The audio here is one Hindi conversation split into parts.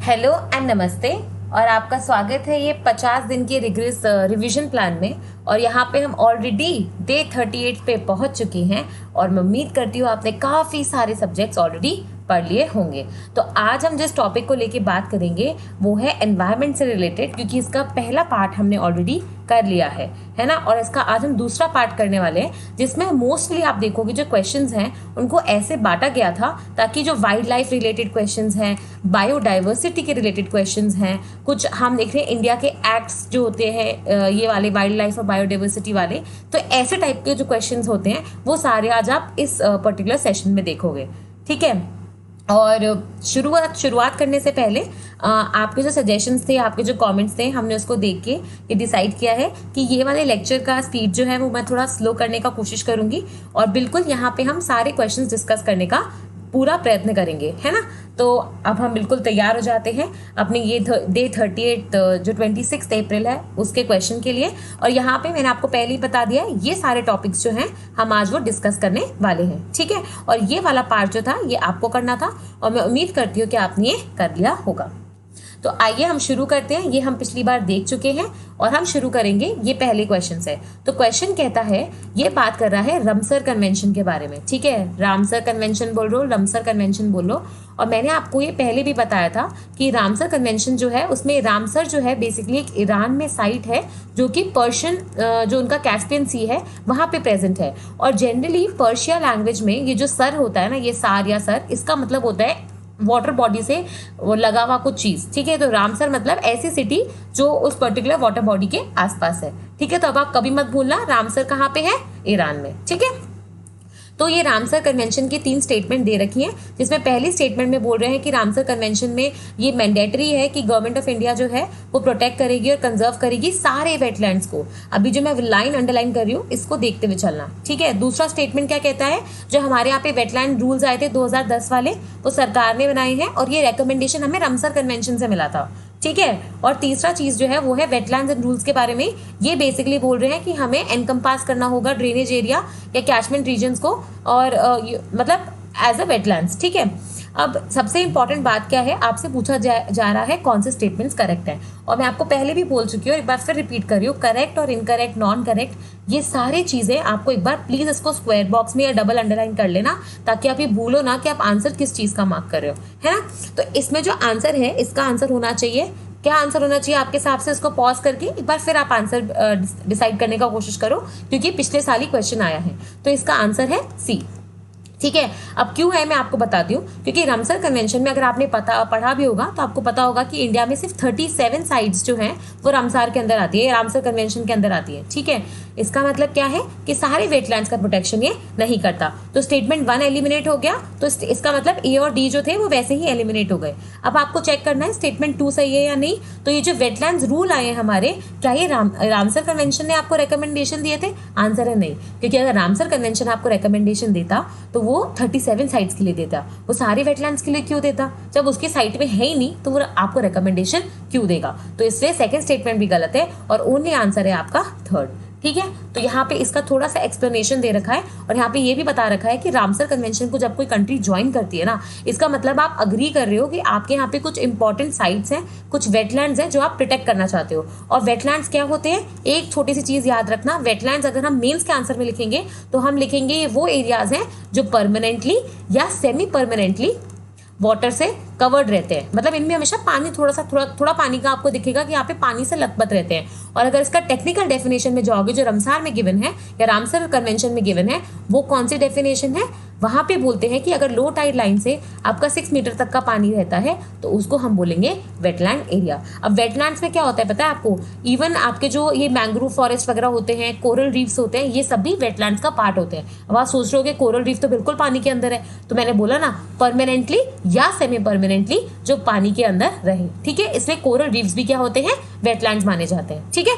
हेलो एंड नमस्ते और आपका स्वागत है ये 50 दिन के रिग्रेस रिवीजन प्लान में। और यहाँ पे हम ऑलरेडी डे 38 पे पहुँच चुके हैं और मैं उम्मीद करती हूँ आपने काफ़ी सारे सब्जेक्ट्स ऑलरेडी पढ़ लिए होंगे। तो आज हम जिस टॉपिक को लेके बात करेंगे वो है एनवायरनमेंट से रिलेटेड, क्योंकि इसका पहला पार्ट हमने ऑलरेडी कर लिया है ना। और इसका आज हम दूसरा पार्ट करने वाले हैं जिसमें मोस्टली आप देखोगे जो क्वेश्चंस हैं उनको ऐसे बांटा गया था ताकि जो वाइल्ड लाइफ रिलेटेड क्वेश्चंस हैं, बायोडाइवर्सिटी के रिलेटेड क्वेश्चंस हैं, कुछ हम देख रहे हैं इंडिया के एक्ट्स जो होते हैं ये वाले वाइल्ड लाइफ और बायोडाइवर्सिटी वाले, तो ऐसे टाइप के जो क्वेश्चंस होते हैं वो सारे आज आप इस पर्टिकुलर सेशन में देखोगे। ठीक है, और शुरुआत करने से पहले आपके जो सजेशंस थे, आपके जो कमेंट्स थे, हमने उसको देख के ये डिसाइड किया है कि ये वाले लेक्चर का स्पीड जो है वो मैं थोड़ा स्लो करने का कोशिश करूँगी और बिल्कुल यहाँ पे हम सारे क्वेश्चंस डिस्कस करने का पूरा प्रयत्न करेंगे, है ना। तो अब हम बिल्कुल तैयार हो जाते हैं अपने ये डे 38 जो 26 अप्रैल है उसके क्वेश्चन के लिए। और यहाँ पे मैंने आपको पहले ही बता दिया है ये सारे टॉपिक्स जो हैं हम आज वो डिस्कस करने वाले हैं। ठीक है, और ये वाला पार्ट जो था ये आपको करना था और मैं उम्मीद करती हूँ कि आपने ये कर लिया होगा। तो आइए हम शुरू करते हैं। ये हम पिछली बार देख चुके हैं और हम शुरू करेंगे। ये पहले क्वेश्चन है। तो क्वेश्चन कहता है, ये बात कर रहा है रामसर कन्वेंशन के बारे में। ठीक है, रामसर कन्वेंशन बोल लो, रामसर कन्वेंशन बोलो। और मैंने आपको ये पहले भी बताया था कि रामसर कन्वेंशन जो है उसमें रामसर जो है बेसिकली एक ईरान में साइट है जो कि पर्शियन जो उनका कैस्पियन सी है वहाँ पे प्रेजेंट है। और जनरली पर्शिया लैंग्वेज में ये जो सर होता है ना, ये सार या सर, इसका मतलब होता है वाटर बॉडी से वो लगा हुआ कुछ चीज़। ठीक है, तो रामसर मतलब ऐसी सिटी जो उस पर्टिकुलर वाटर बॉडी के आसपास है। ठीक है, तो अब आप कभी मत भूलना रामसर कहाँ पे है, ईरान में। ठीक है, तो ये रामसर कन्वेंशन की 3 स्टेटमेंट दे रखी हैं, जिसमें पहली स्टेटमेंट में बोल रहे हैं कि रामसर कन्वेंशन में ये मैंडेटरी है कि गवर्नमेंट ऑफ इंडिया जो है वो प्रोटेक्ट करेगी और कंजर्व करेगी सारे वेटलैंड्स को। अभी जो मैं लाइन अंडरलाइन कर रही हूँ इसको देखते हुए चलना। ठीक है, दूसरा स्टेटमेंट क्या कहता है, जो हमारे यहाँ पे वेटलैंड रूल्स आए थे 2010 वाले वो सरकार ने बनाए हैं और ये रिकमेंडेशन हमें रामसर कन्वेंशन से मिला था। ठीक है, और तीसरा चीज़ जो है वो है वेटलैंड्स एंड रूल्स के बारे में। ये बेसिकली बोल रहे हैं कि हमें एनकम्पास करना होगा ड्रेनेज एरिया या कैचमेंट रीजन्स को और मतलब एज अ वेटलैंड्स। ठीक है, अब सबसे इंपॉर्टेंट बात क्या है, आपसे पूछा जा रहा है कौन से स्टेटमेंट्स करेक्ट हैं। और मैं आपको पहले भी बोल चुकी हूँ और एक बार फिर रिपीट कर रही हूँ, करेक्ट और इनकरेक्ट, नॉन करेक्ट, ये सारी चीज़ें आपको एक बार प्लीज़ इसको स्क्वायर बॉक्स में या डबल अंडरलाइन कर लेना ताकि आप ये भूलो ना कि आप आंसर किस चीज़ का मार्क कर रहे हो, है ना। तो इसमें जो आंसर है इसका आंसर होना चाहिए, क्या आंसर होना चाहिए आपके हिसाब से, इसको पॉज करके एक बार फिर आप आंसर डिसाइड करने का कोशिश करो, क्योंकि पिछले साल ही क्वेश्चन आया है। तो इसका आंसर है सी। ठीक है, अब क्यों है मैं आपको बताती हूँ, क्योंकि रामसर कन्वेंशन में अगर आपने पढ़ा भी होगा तो आपको पता होगा कि इंडिया में सिर्फ 37 साइट्स जो हैं वो रामसर के अंदर आती है, रामसर कन्वेंशन के अंदर आती है। ठीक है, इसका मतलब क्या है कि सारे वेटलैंड्स का प्रोटेक्शन ये नहीं करता। तो स्टेटमेंट 1 एलिमिनेट हो गया, तो इसका मतलब ए और डी जो थे वो वैसे ही एलिमिनेट हो गए। अब आपको चेक करना है स्टेटमेंट 2 सही है या नहीं। तो ये जो वेटलैंड्स रूल आए हैं हमारे, क्या ये रामसर कन्वेंशन ने आपको रिकमेंडेशन दिए थे? आंसर है नहीं, क्योंकि अगर रामसर कन्वेंशन आपको रिकमेंडेशन देता तो वो 37 साइट्स के लिए देता, वो सारे वेटलैंड्स के लिए क्यों देता? जब उसके साइट में है ही नहीं तो वो आपको रिकमेंडेशन क्यों देगा? तो इसलिए सेकंड स्टेटमेंट भी गलत है और ओनली आंसर है आपका थर्ड। ठीक है, तो यहाँ पे इसका थोड़ा सा एक्सप्लेनेशन दे रखा है और यहाँ पे ये भी बता रखा है कि रामसर कन्वेंशन को जब कोई कंट्री ज्वाइन करती है ना, इसका मतलब आप अग्री कर रहे हो कि आपके यहाँ पे कुछ इंपॉर्टेंट साइट्स हैं, कुछ वेटलैंड्स हैं जो आप प्रोटेक्ट करना चाहते हो। और वेटलैंड्स क्या होते हैं, एक छोटी सी चीज़ याद रखना, वेटलैंड्स अगर हम मेंस के आंसर में लिखेंगे तो हम लिखेंगे ये वो एरियाज हैं जो परमानेंटली या सेमी परमानेंटली वाटर से कवर्ड रहते हैं। मतलब इनमें हमेशा पानी थोड़ा पानी का आपको दिखेगा कि यहाँ पे पानी से लथपथ रहते हैं। और अगर इसका टेक्निकल डेफिनेशन में जाओगे जो रामसर में गिवन है या रामसर कन्वेंशन में गिवन है, वो कौन सी डेफिनेशन है, वहाँ पे बोलते हैं कि अगर लो टाइड लाइन से आपका 6 मीटर तक का पानी रहता है तो उसको हम बोलेंगे वेटलैंड एरिया। अब वेटलैंड्स में क्या होता है पता है आपको, इवन आपके जो ये मैंग्रोव फॉरेस्ट वगैरह होते हैं, कोरल रीफ्स होते हैं, ये सभी वेटलैंड्स का पार्ट होते हैं। अब आप सोच रहे हो कि कोरल रीफ तो बिल्कुल पानी के अंदर है, तो मैंने बोला ना परमानेंटली या सेमी परमानेंटली जो पानी के अंदर रहे। ठीक है, इसलिए कोरल रीफ्स भी क्या होते हैं, वेटलैंड्स माने जाते हैं। ठीक है,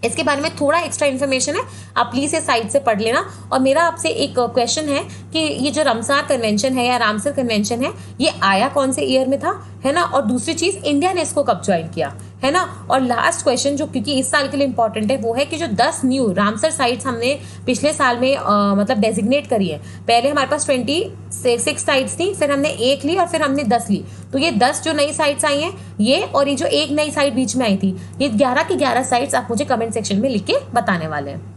इसके बारे में थोड़ा एक्स्ट्रा इन्फॉर्मेशन है, आप प्लीज ये साइट से पढ़ लेना। और मेरा आपसे एक क्वेश्चन है कि ये जो रामसर कन्वेंशन है या रामसर कन्वेंशन है ये आया कौन से ईयर में था, है ना। और दूसरी चीज, इंडिया ने इसको कब ज्वाइन किया, है ना। और लास्ट क्वेश्चन जो क्योंकि इस साल के लिए इंपॉर्टेंट है वो है कि जो 10 न्यू रामसर साइट्स हमने पिछले साल में मतलब डेजिग्नेट करी है। पहले हमारे पास 26 साइट्स थी, फिर हमने 1 ली और फिर हमने 10 ली। तो ये 10 जो नई साइट्स आई हैं ये, और ये जो एक नई साइट बीच में आई थी, ये 11 की 11 साइट्स आप मुझे कमेंट सेक्शन में लिख के बताने वाले हैं।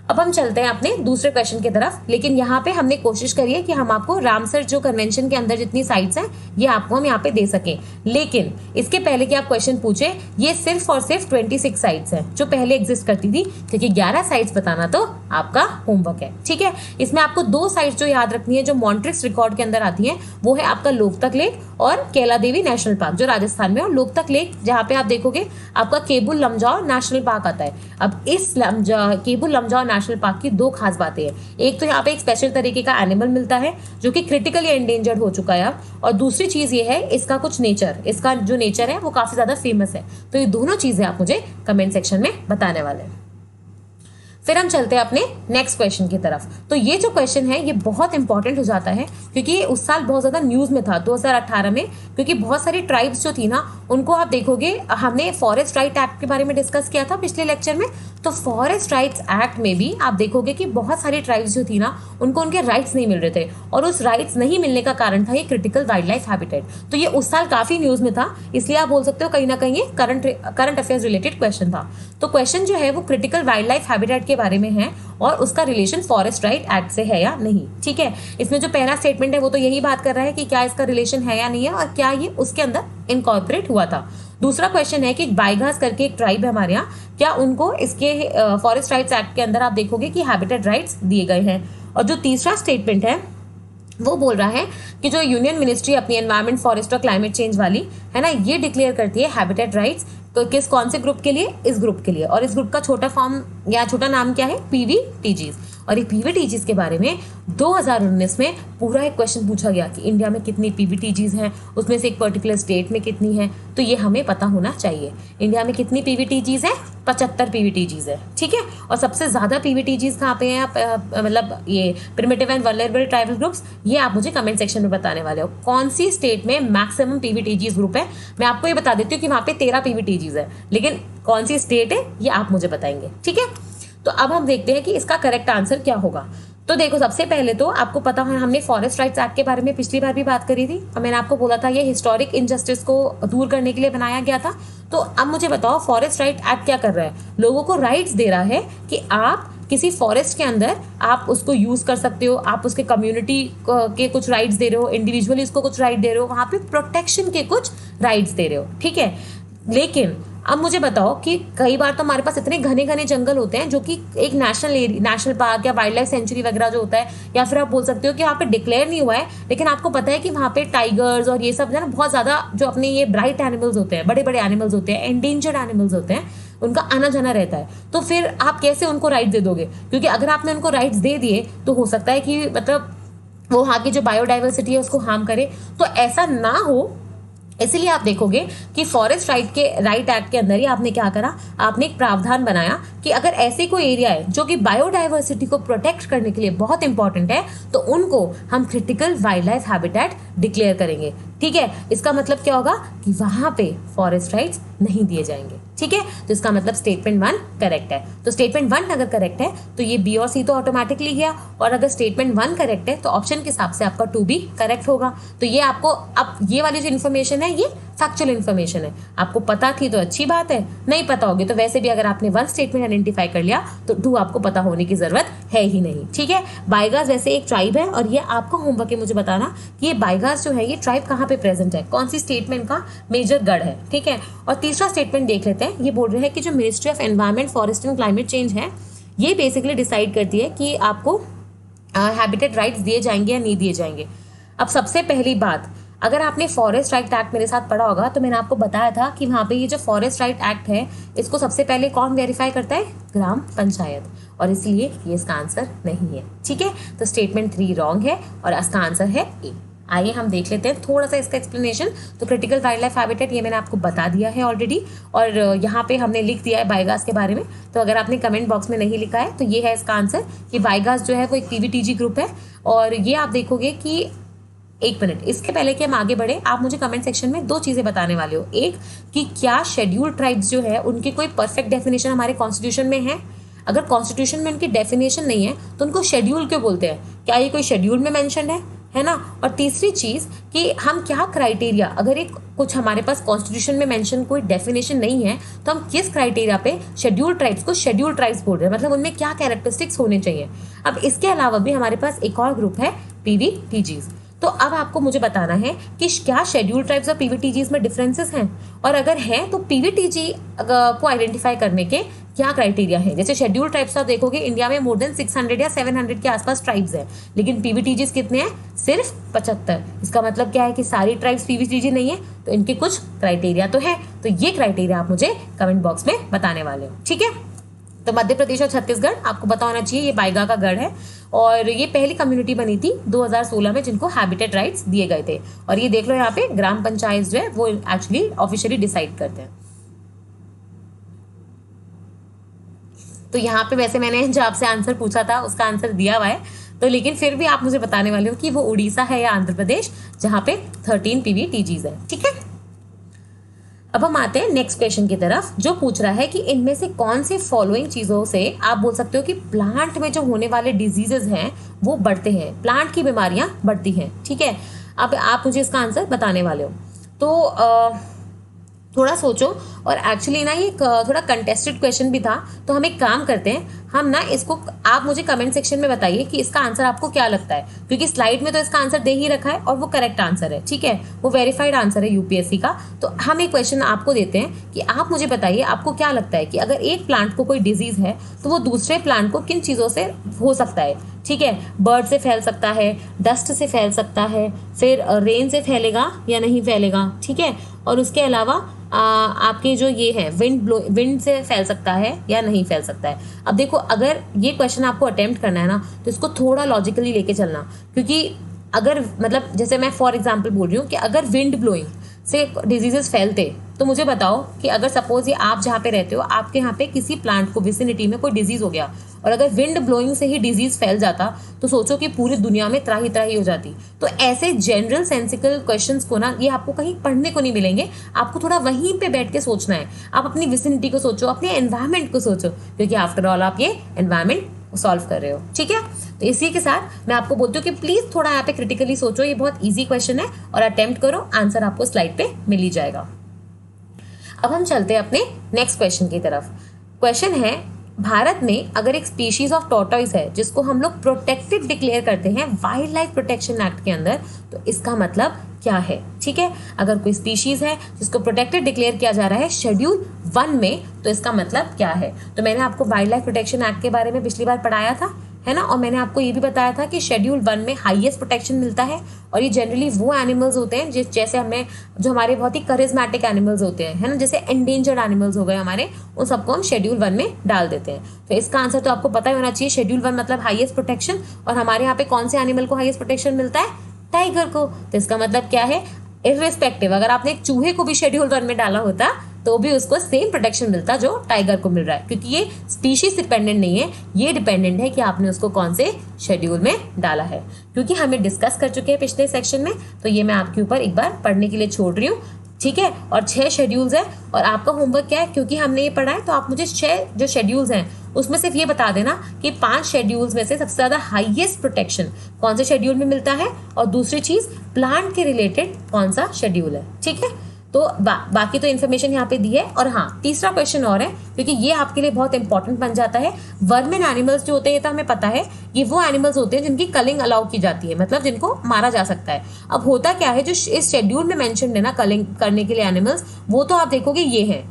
अब हम चलते हैं अपने दूसरे क्वेश्चन की तरफ, लेकिन यहाँ पे हमने कोशिश करी है कि हम आपको रामसर जो कन्वेंशन के अंदर जितनी साइट्स हैं ये आपको हम यहाँ पे दे सकें। लेकिन इसके पहले कि आप क्वेश्चन पूछे, ये सिर्फ और सिर्फ 26 साइट्स हैं जो पहले एग्जिस्ट करती थी, क्योंकि 11 साइट्स बताना तो आपका होमवर्क है, ठीक है। इसमें आपको 2 साइट्स जो याद रखनी है जो मॉन्ट्रिक्स रिकॉर्ड के अंदर आती हैं, वो है आपका लोकतक लेक और कैला देवी नेशनल पार्क जो राजस्थान में है। और लोकतक लेक जहाँ पे आप देखोगे आपका केबुल लमजाओ नेशनल पार्क आता है। अब इस केबुल लमजाओ नेशनल पार्क की 2 खास बातें हैं। एक तो यहाँ पे एक स्पेशल तरीके का एनिमल मिलता है जो कि क्रिटिकली एंडेंजर्ड हो चुका है, और दूसरी चीज ये है इसका कुछ नेचर, इसका जो नेचर है वो काफी ज्यादा फेमस है। तो ये दोनों चीजें आप मुझे कमेंट सेक्शन में बताने वाले हैं। फिर हम चलते हैं अपने नेक्स्ट क्वेश्चन की तरफ। तो ये जो क्वेश्चन है ये बहुत इंपॉर्टेंट हो जाता है क्योंकि ये उस साल बहुत ज़्यादा न्यूज़ में था 2018 में, क्योंकि बहुत सारी ट्राइब्स जो थी ना उनको आप देखोगे, हमने फॉरेस्ट राइट एक्ट के बारे में डिस्कस किया था पिछले लेक्चर में। तो फॉरेस्ट राइट्स एक्ट में भी आप देखोगे कि बहुत सारी ट्राइब्स जो थी ना उनको उनके राइट्स नहीं मिल रहे थे, और उस राइट्स नहीं मिलने का कारण था ये क्रिटिकल वाइल्ड लाइफ हैबिटेट। तो ये उस साल काफ़ी न्यूज़ में था, इसलिए आप बोल सकते हो कहीं ना कहीं ये करंट अफेयर्स रिलेटेड क्वेश्चन था। तो क्वेश्चन जो है वो क्रिटिकल वाइल्ड लाइफ हैबिटेट के बारे में है और उसका रिलेशन फॉरेस्ट राइट एक्ट से है या नहीं, ठीक है। इसमें जो पहला स्टेटमेंट है वो तो यही बात कर रहा है कि क्या इसका रिलेशन है या नहीं है और क्या ये उसके अंदर इनकॉर्पोरेट हुआ था। दूसरा क्वेश्चन है कि बाइघास करके एक ट्राइब है हमारे यहाँ, क्या उनको इसके फॉरेस्ट राइट्स एक्ट के अंदर आप देखोगे कि हैबिटेट राइट्स दिए गए हैं। और जो तीसरा स्टेटमेंट है वो बोल रहा है कि जो यूनियन मिनिस्ट्री अपनी एनवायरमेंट, फॉरेस्ट और क्लाइमेट चेंज वाली है ना, ये डिक्लेयर करती है हैबिटेट राइट्स तो कौन से ग्रुप के लिए, इस ग्रुप के लिए। और इस ग्रुप का छोटा फॉर्म या छोटा नाम क्या है, PVTGs। और ये PVTGs के बारे में 2019 में पूरा एक क्वेश्चन पूछा गया कि इंडिया में कितनी PVTGs हैं, उसमें से एक पर्टिकुलर स्टेट में कितनी है। तो ये हमें पता होना चाहिए। इंडिया में कितनी PVTGs हैं, 75 PVTGs है, ठीक है। और सबसे ज़्यादा PVTGs कहाँ पे हैं, मतलब ये primitive and vulnerable tribal groups, ये आप मुझे कमेंट सेक्शन में बताने वाले हो। कौन सी स्टेट में मैक्सिमम PVTGs ग्रुप है, मैं आपको ये बता देती हूँ कि वहाँ पे 13 PVTGs है, लेकिन कौन सी स्टेट है ये आप मुझे बताएंगे, ठीक है। तो अब हम देखते हैं कि इसका करेक्ट आंसर क्या होगा। तो देखो, सबसे पहले तो आपको पता है हमने फॉरेस्ट राइट्स एक्ट के बारे में पिछली बार भी बात करी थी, और मैंने आपको बोला था ये हिस्टोरिक इनजस्टिस को दूर करने के लिए बनाया गया था। तो अब मुझे बताओ फॉरेस्ट राइट एक्ट क्या कर रहा है, लोगों को राइट्स दे रहा है कि आप किसी फॉरेस्ट के अंदर आप उसको यूज कर सकते हो, आप उसके कम्युनिटी के कुछ राइट्स दे रहे हो, इंडिविजुअली उसको कुछ राइट दे रहे हो, वहां पे प्रोटेक्शन के कुछ राइट्स दे रहे हो, ठीक है। लेकिन अब मुझे बताओ कि कई बार तो हमारे पास इतने घने घने जंगल होते हैं जो कि एक नेशनल पार्क या वाइल्ड लाइफ सेंचुरी वगैरह जो होता है, या फिर आप बोल सकते हो कि वहाँ पे डिक्लेयर नहीं हुआ है, लेकिन आपको पता है कि वहाँ पे टाइगर्स और ये सब जो है ना बहुत ज़्यादा जो अपने ये ब्राइट एनिमल्स होते हैं, बड़े बड़े एनिमल्स होते हैं, एंडेंजर्ड एनिमल्स होते हैं, उनका आना जाना रहता है। तो फिर आप कैसे उनको राइट दे दोगे, क्योंकि अगर आपने उनको राइट्स दे दिए तो हो सकता है कि मतलब वो वहाँ की जो बायोडाइवर्सिटी है उसको हार्म करे। तो ऐसा ना हो, इसलिए आप देखोगे कि फॉरेस्ट राइट एक्ट के अंदर ही आपने क्या करा, आपने एक प्रावधान बनाया कि अगर ऐसे कोई एरिया है जो कि बायोडाइवर्सिटी को प्रोटेक्ट करने के लिए बहुत इंपॉर्टेंट है तो उनको हम critical wild life habitat declare करेंगे, ठीक है। इसका मतलब क्या होगा कि वहां पे फॉरेस्ट राइट्स नहीं दिए जाएंगे, ठीक है। तो इसका मतलब स्टेटमेंट 1 करेक्ट है। तो स्टेटमेंट 1 अगर करेक्ट है तो ये B और C तो ऑटोमेटिकली गया, और अगर स्टेटमेंट 1 करेक्ट है तो ऑप्शन के हिसाब से आपका 2B करेक्ट होगा। तो ये आपको अब ये वाली जो इन्फॉर्मेशन है ये फैक्चुअल इन्फॉर्मेशन है, आपको पता थी तो अच्छी बात है, नहीं पता होगी तो वैसे भी अगर आपने 1 स्टेटमेंट आइडेंटिफाई कर लिया तो 2 आपको पता होने की जरूरत है ही नहीं, ठीक है। बाइघास वैसे एक ट्राइब है, और ये आपका होमवर्क है मुझे बताना कि ये बाइघास जो है ये ट्राइब कहाँ पे प्रेजेंट है, कौन सी स्टेटमेंट का मेजर गढ़ है, ठीक है। और तीसरा स्टेटमेंट देख लेते हैं। ये बोल रहे हैं कि जो ministry of environment, forest and climate change है ये बेसिकली डिसाइड करती है कि आपको हैबिटेट राइट्स दिए जाएंगे या नहीं दिए जाएंगे। अब सबसे पहली बात, अगर आपने फॉरेस्ट राइट एक्ट मेरे साथ पढ़ा होगा तो मैंने आपको बताया था कि वहाँ पे ये जो फॉरेस्ट राइट एक्ट है इसको सबसे पहले कौन वेरीफाई करता है, ग्राम पंचायत, और इसलिए ये इसका आंसर नहीं है, ठीक है। तो स्टेटमेंट 3 रॉन्ग है और इसका आंसर है A। आइए हम देख लेते हैं थोड़ा सा इसका एक्सप्लेनेशन। तो क्रिटिकल वाइल्ड लाइफ हैबिटेट ये मैंने आपको बता दिया है ऑलरेडी, और यहाँ पे हमने लिख दिया है बाइघास के बारे में। तो अगर आपने कमेंट बॉक्स में नहीं लिखा है तो ये है इसका आंसर कि बाइघास जो है वो एक PVTG ग्रुप है, और ये आप देखोगे कि एक मिनट, इसके पहले कि हम आगे बढ़े, आप मुझे कमेंट सेक्शन में 2 चीजें बताने वाले हो। एक, कि क्या शेड्यूल ट्राइब्स जो है उनकी कोई परफेक्ट डेफिनेशन हमारे कॉन्स्टिट्यूशन में है? अगर कॉन्स्टिट्यूशन में उनकी डेफिनेशन नहीं है तो उनको शेड्यूल क्यों बोलते हैं? क्या ये कोई शेड्यूल में मेंशन है ना? और तीसरी चीज कि हम क्या क्राइटेरिया, अगर एक कुछ हमारे पास कॉन्स्टिट्यूशन में मेंशन कोई डेफिनेशन नहीं है तो हम किस क्राइटेरिया पे शेड्यूल ट्राइब्स को शेड्यूल ट्राइब्स बोल रहे हैं, मतलब उनमें क्या कैरेक्टरिस्टिक्स होने चाहिए। अब इसके अलावा भी हमारे पास एक और ग्रुप है, पीवीटीजीज। तो अब आपको मुझे बताना है कि क्या शेड्यूल ट्राइब्स और पीवीटीजीज में डिफरेंसेस हैं, और अगर हैं तो पीवीटीजी को आइडेंटिफाई करने के क्या क्राइटेरिया है। जैसे शेड्यूल ट्राइब्स आप देखोगे इंडिया में मोर देन 600 या 700 के आसपास ट्राइब्स हैं, लेकिन पीवीटीजीज कितने हैं? सिर्फ 75। इसका मतलब क्या है कि सारी ट्राइब्स पीवीटीजी नहीं है, तो इनके कुछ क्राइटेरिया तो है। तो ये क्राइटेरिया आप मुझे कमेंट बॉक्स में बताने वाले हो, ठीक है? तो मध्य प्रदेश और छत्तीसगढ़ आपको पता होना चाहिए, ये बाइगा का गढ़ है और ये पहली कम्युनिटी बनी थी 2016 में जिनको हैबिटेट राइट्स दिए गए थे। और ये देख लो यहाँ पे ग्राम पंचायत जो है वो एक्चुअली ऑफिशियली डिसाइड करते हैं। तो यहाँ पे वैसे मैंने जो आपसे आंसर पूछा था उसका आंसर दिया हुआ है, तो लेकिन फिर भी आप मुझे बताने वाले हो कि वो उड़ीसा है या आंध्र प्रदेश जहाँ पे 13 पीवीटीजीज है, ठीक है? अब हम आते हैं नेक्स्ट क्वेश्चन की तरफ, जो पूछ रहा है कि इनमें से कौन से फॉलोइंग चीजों से आप बोल सकते हो कि प्लांट में जो होने वाले डिजीजेज हैं वो बढ़ते हैं, प्लांट की बीमारियां बढ़ती हैं, ठीक है? अब आप मुझे इसका आंसर बताने वाले हो। तो थोड़ा सोचो, और एक्चुअली ना ये थोड़ा कंटेस्टेड क्वेश्चन भी था, तो हम एक काम करते हैं, हम ना इसको आप मुझे कमेंट सेक्शन में बताइए कि इसका आंसर आपको क्या लगता है, क्योंकि स्लाइड में तो इसका आंसर दे ही रखा है और वो करेक्ट आंसर है, ठीक है? वो वेरीफाइड आंसर है यूपीएससी का। तो हम एक क्वेश्चन आपको देते हैं कि आप मुझे बताइए आपको क्या लगता है कि अगर एक प्लांट को कोई डिजीज है तो वो दूसरे प्लांट को किन चीज़ों से हो सकता है, ठीक है? बर्ड से फैल सकता है, डस्ट से फैल सकता है, फिर रेन से फैलेगा या नहीं फैलेगा, ठीक है? और उसके अलावा आपके जो ये है विंड से फैल सकता है या नहीं फैल सकता है। अब देखो, अगर ये क्वेश्चन आपको अटेम्प्ट करना है ना तो इसको थोड़ा लॉजिकली लेके चलना, क्योंकि अगर मतलब जैसे मैं फॉर एग्जांपल बोल रही हूँ कि अगर विंड ब्लोइंग से डिजीजेस फैलते, तो मुझे बताओ कि अगर सपोज ये आप जहाँ पे रहते हो आपके यहाँ पे किसी प्लांट को विसिनिटी में कोई डिजीज हो गया और अगर विंड ब्लोइंग से ही डिजीज फैल जाता तो सोचो कि पूरी दुनिया में त्राही त्राही हो जाती। तो ऐसे जनरल सेंसिकल क्वेश्चंस को ना ये आपको कहीं पढ़ने को नहीं मिलेंगे, आपको थोड़ा वहीं पे बैठ के सोचना है। आप अपनी विसिनिटी को सोचो, अपने एनवायरमेंट को सोचो, क्योंकि आफ्टर ऑल आप ये एनवायरमेंट सॉल्व कर रहे हो, ठीक है? तो इसी के साथ मैं आपको बोलती हूँ कि प्लीज थोड़ा यहाँ पे क्रिटिकली सोचो, ये बहुत इजी क्वेश्चन है और अटेम्प्ट करो, आंसर आपको स्लाइड पे मिल ही जाएगा। अब हम चलते हैं अपने नेक्स्ट क्वेश्चन की तरफ। क्वेश्चन है, भारत में अगर एक स्पीशीज ऑफ टॉर्टॉइस है जिसको हम लोग प्रोटेक्टेड डिक्लेयर करते हैं वाइल्ड लाइफ प्रोटेक्शन एक्ट के अंदर, तो इसका मतलब क्या है, ठीक है? अगर कोई स्पीशीज है जिसको प्रोटेक्टेड डिक्लेयर किया जा रहा है शेड्यूल 1 में, तो इसका मतलब क्या है? तो मैंने आपको वाइल्ड लाइफ प्रोटेक्शन एक्ट के बारे में पिछली बार पढ़ाया था, है ना? और मैंने आपको ये भी बताया था कि शेड्यूल 1 में हाईएस्ट प्रोटेक्शन मिलता है और ये जनरली वो एनिमल्स होते हैं जैसे हमें जो हमारे बहुत ही करिज्मेटिक एनिमल्स होते हैं, है ना, जैसे एंडेंजर्ड एनिमल्स हो गए हमारे, उन सबको हम शेड्यूल 1 में डाल देते हैं। तो इसका आंसर तो आपको पता ही होना चाहिए, शेड्यूल 1 मतलब हाईएस्ट प्रोटेक्शन। और हमारे यहाँ पे कौन से एनिमल को हाईएस्ट प्रोटेक्शन मिलता है? टाइगर को। तो इसका मतलब क्या है? इररिस्पेक्टिव, अगर आपने एक चूहे को भी शेड्यूल 1 में डाला होता तो भी उसको सेम प्रोटेक्शन मिलता जो टाइगर को मिल रहा है, क्योंकि ये स्पीशीज डिपेंडेंट नहीं है, ये डिपेंडेंट है कि आपने उसको कौन से शेड्यूल में डाला है। क्योंकि हमें डिस्कस कर चुके हैं पिछले सेक्शन में, तो ये मैं आपके ऊपर एक बार पढ़ने के लिए छोड़ रही हूँ, ठीक है? और 6 शेड्यूल्स हैं और आपका होमवर्क क्या है, क्योंकि हमने ये पढ़ा है तो आप मुझे 6 जो शेड्यूल्स हैं उसमें सिर्फ ये बता देना कि 5 शेड्यूल्स में से सबसे ज्यादा हाईएस्ट प्रोटेक्शन कौन से शेड्यूल में मिलता है, और दूसरी चीज प्लांट के रिलेटेड कौन सा शेड्यूल है, ठीक है? तो बाकी तो इन्फॉर्मेशन यहाँ पे दी है। और हाँ, तीसरा क्वेश्चन और है, क्योंकि ये आपके लिए बहुत इंपॉर्टेंट बन जाता है। वर्मिन एनिमल्स जो होते हैं, ये तो हमें पता है, ये वो एनिमल्स होते हैं जिनकी कलिंग अलाउ की जाती है, मतलब जिनको मारा जा सकता है। अब होता क्या है, जो इस शेड्यूल में मेंशन है ना कलिंग करने के लिए एनिमल्स, वो तो आप देखोगे ये है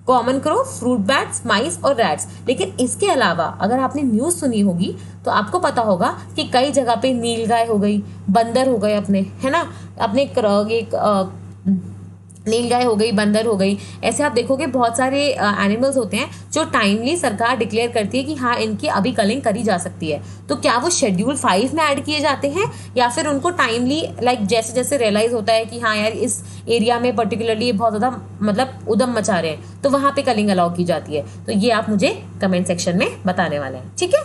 कॉमन क्रो, फ्रूट बैट्स, माइस और रैट्स। लेकिन इसके अलावा अगर आपने न्यूज़ सुनी होगी तो आपको पता होगा कि कई जगह पे नीलगाय हो गई, बंदर हो गए अपने, है ना, अपने नीलगाय हो गई, बंदर हो गई, ऐसे आप देखोगे बहुत सारे एनिमल्स होते हैं जो टाइमली सरकार डिक्लेयर करती है कि हाँ इनकी अभी कलिंग करी जा सकती है। तो क्या वो शेड्यूल 5 में ऐड किए जाते हैं या फिर उनको टाइमली लाइक जैसे जैसे रियलाइज होता है कि हाँ यार इस एरिया में पर्टिकुलरली बहुत ज़्यादा मतलब उदम मचा रहे हैं तो वहाँ पे कलिंग अलाउ की जाती है? तो ये आप मुझे कमेंट सेक्शन में बताने वाले हैं, ठीक है?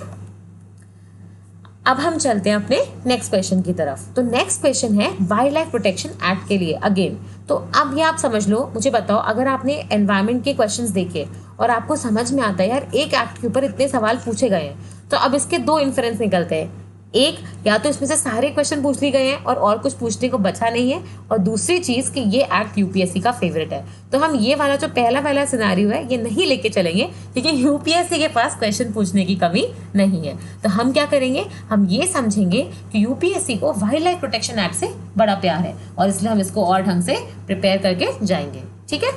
अब हम चलते हैं अपने नेक्स्ट क्वेश्चन की तरफ। तो नेक्स्ट क्वेश्चन है वाइल्ड लाइफ प्रोटेक्शन एक्ट के लिए अगेन। तो अब ये आप समझ लो, मुझे बताओ, अगर आपने एनवायरनमेंट के क्वेश्चंस देखे और आपको समझ में आता है यार एक एक्ट के ऊपर इतने सवाल पूछे गए हैं, तो अब इसके दो इन्फरेंस निकलते हैं। एक, या तो इसमें से सारे क्वेश्चन पूछ लिए गए हैं और कुछ पूछने को बचा नहीं है, और दूसरी चीज कि ये एक्ट यूपीएससी का फेवरेट है। तो हम ये वाला जो पहला वाला सिनेरियो है ये नहीं लेके चलेंगे, क्योंकि यूपीएससी के पास क्वेश्चन पूछने की कमी नहीं है। तो हम क्या करेंगे, हम ये समझेंगे कि यूपीएससी को वाइल्ड लाइफ प्रोटेक्शन एक्ट से बड़ा प्यार है और इसलिए हम इसको और ढंग से प्रिपेयर करके जाएंगे। ठीक है,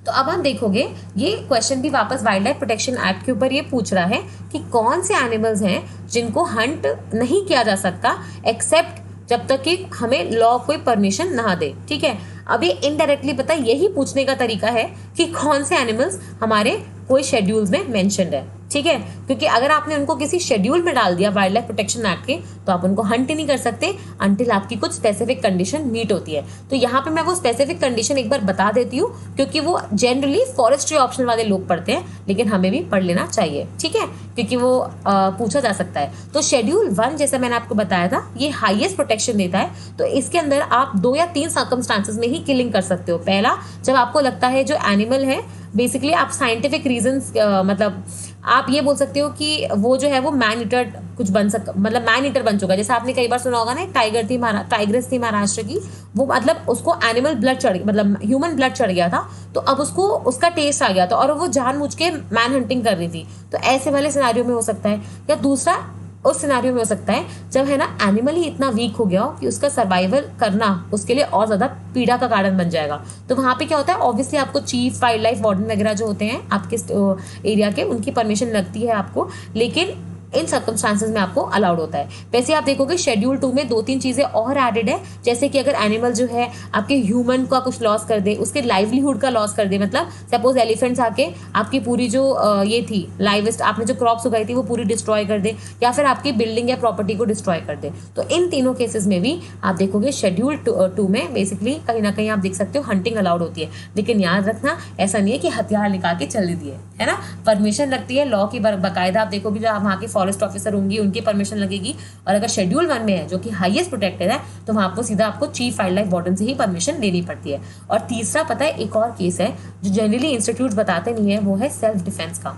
तो अब हम देखोगे ये क्वेश्चन भी वापस वाइल्ड लाइफ प्रोटेक्शन एक्ट के ऊपर ये पूछ रहा है कि कौन से एनिमल्स हैं जिनको हंट नहीं किया जा सकता एक्सेप्ट जब तक कि हमें लॉ कोई परमिशन ना दे। ठीक है, अब ये इनडायरेक्टली पता है यही पूछने का तरीका है कि कौन से एनिमल्स हमारे कोई शेड्यूल्स में मेंशन्ड है। ठीक है, क्योंकि अगर आपने उनको किसी शेड्यूल में डाल दिया वाइल्ड लाइफ प्रोटेक्शन एक्ट के, तो आप उनको हंट ही नहीं कर सकते अंटिल आपकी कुछ स्पेसिफिक कंडीशन मीट होती है। तो यहाँ पे मैं वो स्पेसिफिक कंडीशन एक बार बता देती हूँ, क्योंकि वो जनरली फॉरेस्ट्री ऑप्शन वाले लोग पढ़ते हैं, लेकिन हमें भी पढ़ लेना चाहिए। ठीक है, क्योंकि वो पूछा जा सकता है। तो शेड्यूल 1 जैसा मैंने आपको बताया था, ये हाईएस्ट प्रोटेक्शन देता है। तो इसके अंदर आप 2 या 3 सर्कमस्टांसेस में ही किलिंग कर सकते हो। पहला, जब आपको लगता है जो एनिमल है बेसिकली आप साइंटिफिक रीजंस मतलब आप ये बोल सकते हो कि वो जो है वो मैन ईटर कुछ मतलब मैन ईटर बन चुका है। जैसे आपने कई बार सुना होगा ना, एक टाइग्रेस थी महाराष्ट्र की, वो मतलब उसको एनिमल ब्लड चढ़ मतलब ह्यूमन ब्लड चढ़ गया था, तो अब उसको उसका टेस्ट आ गया था और वो जानबूझ के मैन हंटिंग कर रही थी। तो ऐसे वाले सिनेरियो में हो सकता है। या दूसरा उस सिनेरियो में हो सकता है जब है ना एनिमल ही इतना वीक हो गया हो कि उसका सर्वाइवल करना उसके लिए और ज्यादा पीड़ा का कारण बन जाएगा। तो वहां पे क्या होता है, ऑब्वियसली आपको चीफ वाइल्ड लाइफ वार्डन वगैरह जो होते हैं आपके एरिया के, उनकी परमिशन लगती है आपको, लेकिन इन सर्कमस्टांसेस में आपको अलाउड होता है। वैसे आप देखोगे शेड्यूल 2 में 2-3 चीजें और एडेड है, जैसे कि अगर एनिमल जो है आपके ह्यूमन का कुछ लॉस कर दे, उसके लाइवलीहुड का लॉस कर दे, मतलब सपोज एलिफेंट्स आके आपकी पूरी जो ये थी लाइवेस्ट आपने जो क्रॉप्स उगाई थी वो पूरी डिस्ट्रॉय कर दे, या फिर आपकी बिल्डिंग या प्रॉपर्टी को डिस्ट्रॉय कर दे। तो इन तीनों केसेस में भी आप देखोगे शेड्यूल 2 में बेसिकली कहीं ना कहीं आप देख सकते हो हंटिंग अलाउड होती है। लेकिन याद रखना, ऐसा नहीं है कि हथियार निकाल के चल दिए, है ना, परमिशन लगती है लॉ की बाकायदा। आप देखोगे जो वहाँ की फॉरेस्ट ऑफिसर होंगी उनकी परमिशन लगेगी, और अगर शेड्यूल 1 में है जो कि हाईएस्ट प्रोटेक्टेड है तो वहां आपको सीधा आपको चीफ वाइल्ड लाइफ वार्डन से ही परमिशन लेनी पड़ती है। और तीसरा पता है एक और केस है जो जनरली इंस्टीट्यूट बताते नहीं है, वो है सेल्फ डिफेंस का।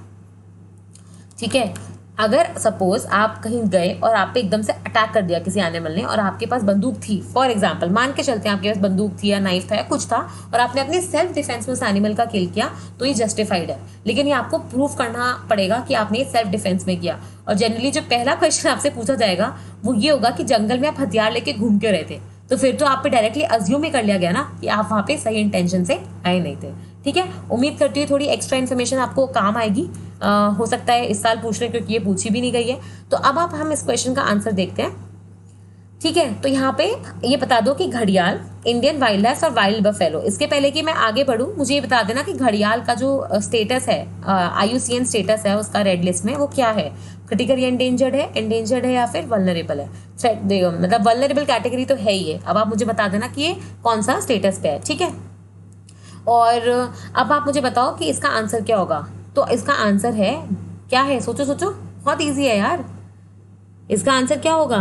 ठीक है, अगर सपोज आप कहीं गए और आप पे एकदम से अटैक कर दिया किसी एनिमल ने और आपके पास बंदूक थी, फॉर एग्जांपल मान के चलते हैं आपके पास बंदूक थी या नाइफ था या कुछ था, और आपने अपने सेल्फ डिफेंस में उस एनिमल का किल किया, तो ये जस्टिफाइड है। लेकिन ये आपको प्रूव करना पड़ेगा कि आपने सेल्फ डिफेंस में किया। और जनरली जो पहला क्वेश्चन आपसे पूछा जाएगा वो ये होगा कि जंगल में आप हथियार लेके घूम क्यों रहे थे। तो फिर तो आप पे डायरेक्टली अज्यूम ही कर लिया गया ना कि आप वहाँ पे सही इंटेंशन से आए नहीं थे। ठीक है, उम्मीद करती हूँ थोड़ी एक्स्ट्रा इन्फॉर्मेशन आपको काम आएगी। हो सकता है इस साल पूछ रहे क्योंकि ये पूछी भी नहीं गई है। तो अब हम इस क्वेश्चन का आंसर देखते हैं। ठीक है, तो यहाँ पे ये बता दो कि घड़ियाल, इंडियन वाइल्ड लाइफ और वाइल्ड बफेलो। इसके पहले कि मैं आगे बढ़ूँ मुझे ये बता देना कि घड़ियाल का जो स्टेटस है, IUCN स्टेटस है उसका रेड लिस्ट में, वो क्या है, क्रिटिकल या एंडेंजर्ड है या फिर वल्नरेबल है। मतलब वल्नरेबल कैटेगरी तो है ही है। अब आप मुझे बता देना कि ये कौन सा स्टेटस पे है। ठीक है, और अब आप मुझे बताओ कि इसका आंसर क्या होगा। तो इसका आंसर है क्या है, सोचो सोचो, बहुत इजी है यार। इसका आंसर क्या होगा,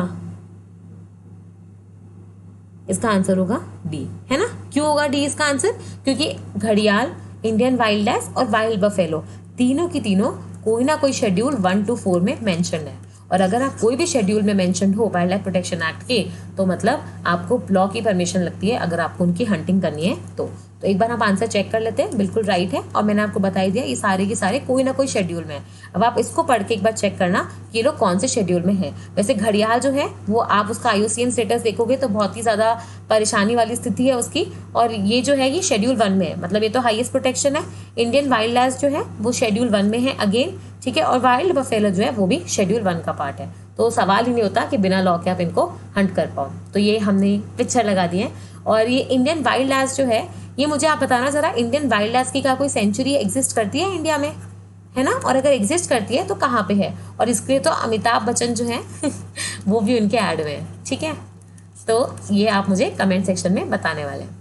इसका आंसर होगा डी, है ना। क्यों होगा डी इसका आंसर, क्योंकि घड़ियाल, इंडियन वाइल्ड लाइफ और वाइल्ड बफेलो तीनों की तीनों कोई ना कोई शेड्यूल 1 to 4 में मेंशन है। और अगर आप कोई भी शेड्यूल में मेंशन हो वाइल्ड लाइफ प्रोटेक्शन एक्ट के, तो मतलब आपको लॉ की परमिशन लगती है अगर आपको उनकी हंटिंग करनी है तो एक बार आप आंसर चेक कर लेते हैं, बिल्कुल राइट है। और मैंने आपको बता ही दिया ये सारे के सारे कोई ना कोई शेड्यूल में है। अब आप इसको पढ़ के एक बार चेक करना कि ये लोग कौन से शेड्यूल में है। वैसे घड़ियाल जो है वो आप उसका IUCN स्टेटस देखोगे तो बहुत ही ज़्यादा परेशानी वाली स्थिति है उसकी, और ये जो है ये शेड्यूल 1 में है, मतलब ये तो हाईएस्ट प्रोटेक्शन है। इंडियन वाइल्ड लाइफ जो है वो शेड्यूल 1 में है अगेन। ठीक है, और वाइल्ड बफेलो जो है वो भी शेड्यूल 1 का पार्ट है। तो सवाल ही नहीं होता कि बिना लॉ के आप इनको हंट कर पाओ। तो ये हमने पिक्चर लगा दी है। और ये इंडियन वाइल्ड लाइफ जो है, ये मुझे आप बताना ज़रा, इंडियन वाइल्ड लाइफ की क्या कोई सेंचुरी एग्जिस्ट करती है इंडिया में, है ना, और अगर एग्जिस्ट करती है तो कहाँ पे है। और इसके लिए तो अमिताभ बच्चन जो है वो भी उनके ऐड में है। ठीक है, तो ये आप मुझे कमेंट सेक्शन में बताने वाले हैं।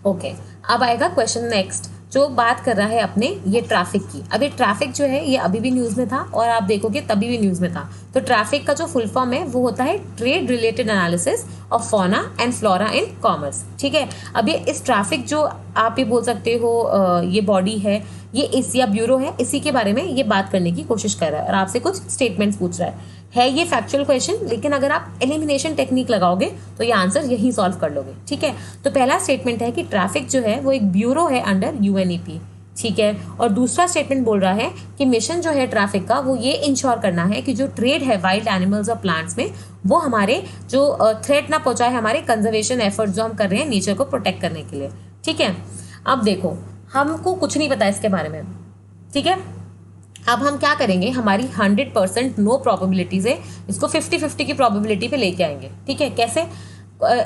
ओके, अब आएगा क्वेश्चन नेक्स्ट जो बात कर रहा है अपने ये ट्रैफिक की। अब ये ट्रैफिक जो है ये अभी भी न्यूज़ में था और आप देखोगे तभी भी न्यूज़ में था। तो ट्रैफिक का जो फुल फॉर्म है वो होता है trade related analysis of fauna and flora in commerce. ठीक है, अब ये इस ट्रैफिक जो आप ये बोल सकते हो ये बॉडी है, ये इस या ब्यूरो है, इसी के बारे में ये बात करने की कोशिश कर रहा है और आपसे कुछ स्टेटमेंट्स पूछ रहा है ये फैक्चुअल क्वेश्चन, लेकिन अगर आप एलिमिनेशन टेक्निक लगाओगे तो ये आंसर यही सॉल्व कर लोगे। ठीक है, तो पहला स्टेटमेंट है कि ट्रैफिक जो है वो एक ब्यूरो है अंडर यूएनईपी। ठीक है, और दूसरा स्टेटमेंट बोल रहा है कि मिशन जो है ट्रैफिक का वो ये इंश्योर करना है कि जो ट्रेड है वाइल्ड एनिमल्स और प्लांट्स में वो हमारे जो थ्रेट ना पहुंचाए हमारे कंजर्वेशन एफर्ट जो हम कर रहे हैं नेचर को प्रोटेक्ट करने के लिए। ठीक है, अब देखो हमको कुछ नहीं पता इसके बारे में। ठीक है, अब हम क्या करेंगे, हमारी 100% नो प्रोबेबिलिटी से इसको 50-50 की प्रोबेबिलिटी पे लेके आएंगे। ठीक है, कैसे,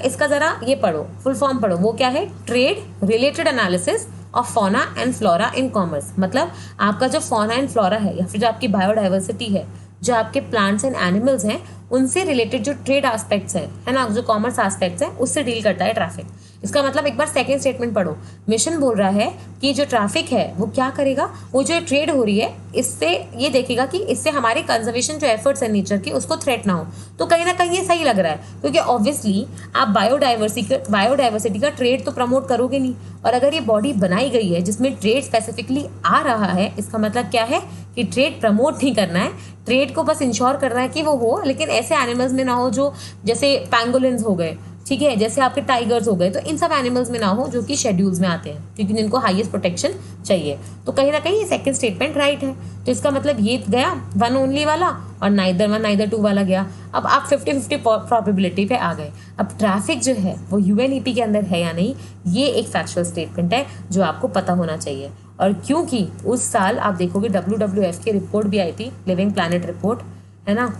इसका ज़रा ये पढ़ो, फुल फॉर्म पढ़ो, वो क्या है, trade related analysis of fauna and flora in commerce. मतलब आपका जो फौना एंड फ्लोरा है या फिर जो आपकी बायोडाइवर्सिटी है, जो आपके प्लांट्स एंड एनिमल्स हैं, उनसे रिलेटेड जो ट्रेड एस्पेक्ट्स हैं, है ना, जो कॉमर्स एस्पेक्ट्स हैं, उससे डील करता है ट्रैफिक। इसका मतलब एक बार सेकंड स्टेटमेंट पढ़ो, मिशन बोल रहा है कि जो ट्रैफिक है वो क्या करेगा, वो जो ट्रेड हो रही है इससे ये देखेगा कि इससे हमारे कंजर्वेशन जो एफर्ट्स है नेचर के उसको थ्रेट ना हो। तो कहीं ना कहीं ये सही लग रहा है, क्योंकि ऑब्वियसली आप बायोडाइवर्सिटी का ट्रेड तो प्रमोट करोगे नहीं, और अगर ये बॉडी बनाई गई है जिसमें ट्रेड स्पेसिफिकली आ रहा है, इसका मतलब क्या है कि ट्रेड प्रमोट नहीं करना है, ट्रेड को बस इंश्योर करना है कि वो हो, लेकिन ऐसे एनिमल्स में ना हो जो जैसे पैंगोलिन्स हो गए, ठीक है, जैसे आपके टाइगर्स हो गए, तो इन सब एनिमल्स में ना हो जो कि शेड्यूल्स में आते हैं, क्योंकि जिनको हाईएस्ट प्रोटेक्शन चाहिए। तो कहीं ना कहीं ये सेकंड स्टेटमेंट राइट है। तो इसका मतलब ये गया वन ओनली वाला और नाइदर वन नाइदर टू वाला गया। अब आप 50-50 प्रोबेबिलिटी पे आ गए। अब ट्रैफिक जो है वो यूएनईपी के अंदर है या नहीं, ये एक फैक्चुअल स्टेटमेंट है जो आपको पता होना चाहिए। और क्योंकि उस साल आप देखोगे WWF की रिपोर्ट भी आई थी, लिविंग प्लैनेट रिपोर्ट, है ना,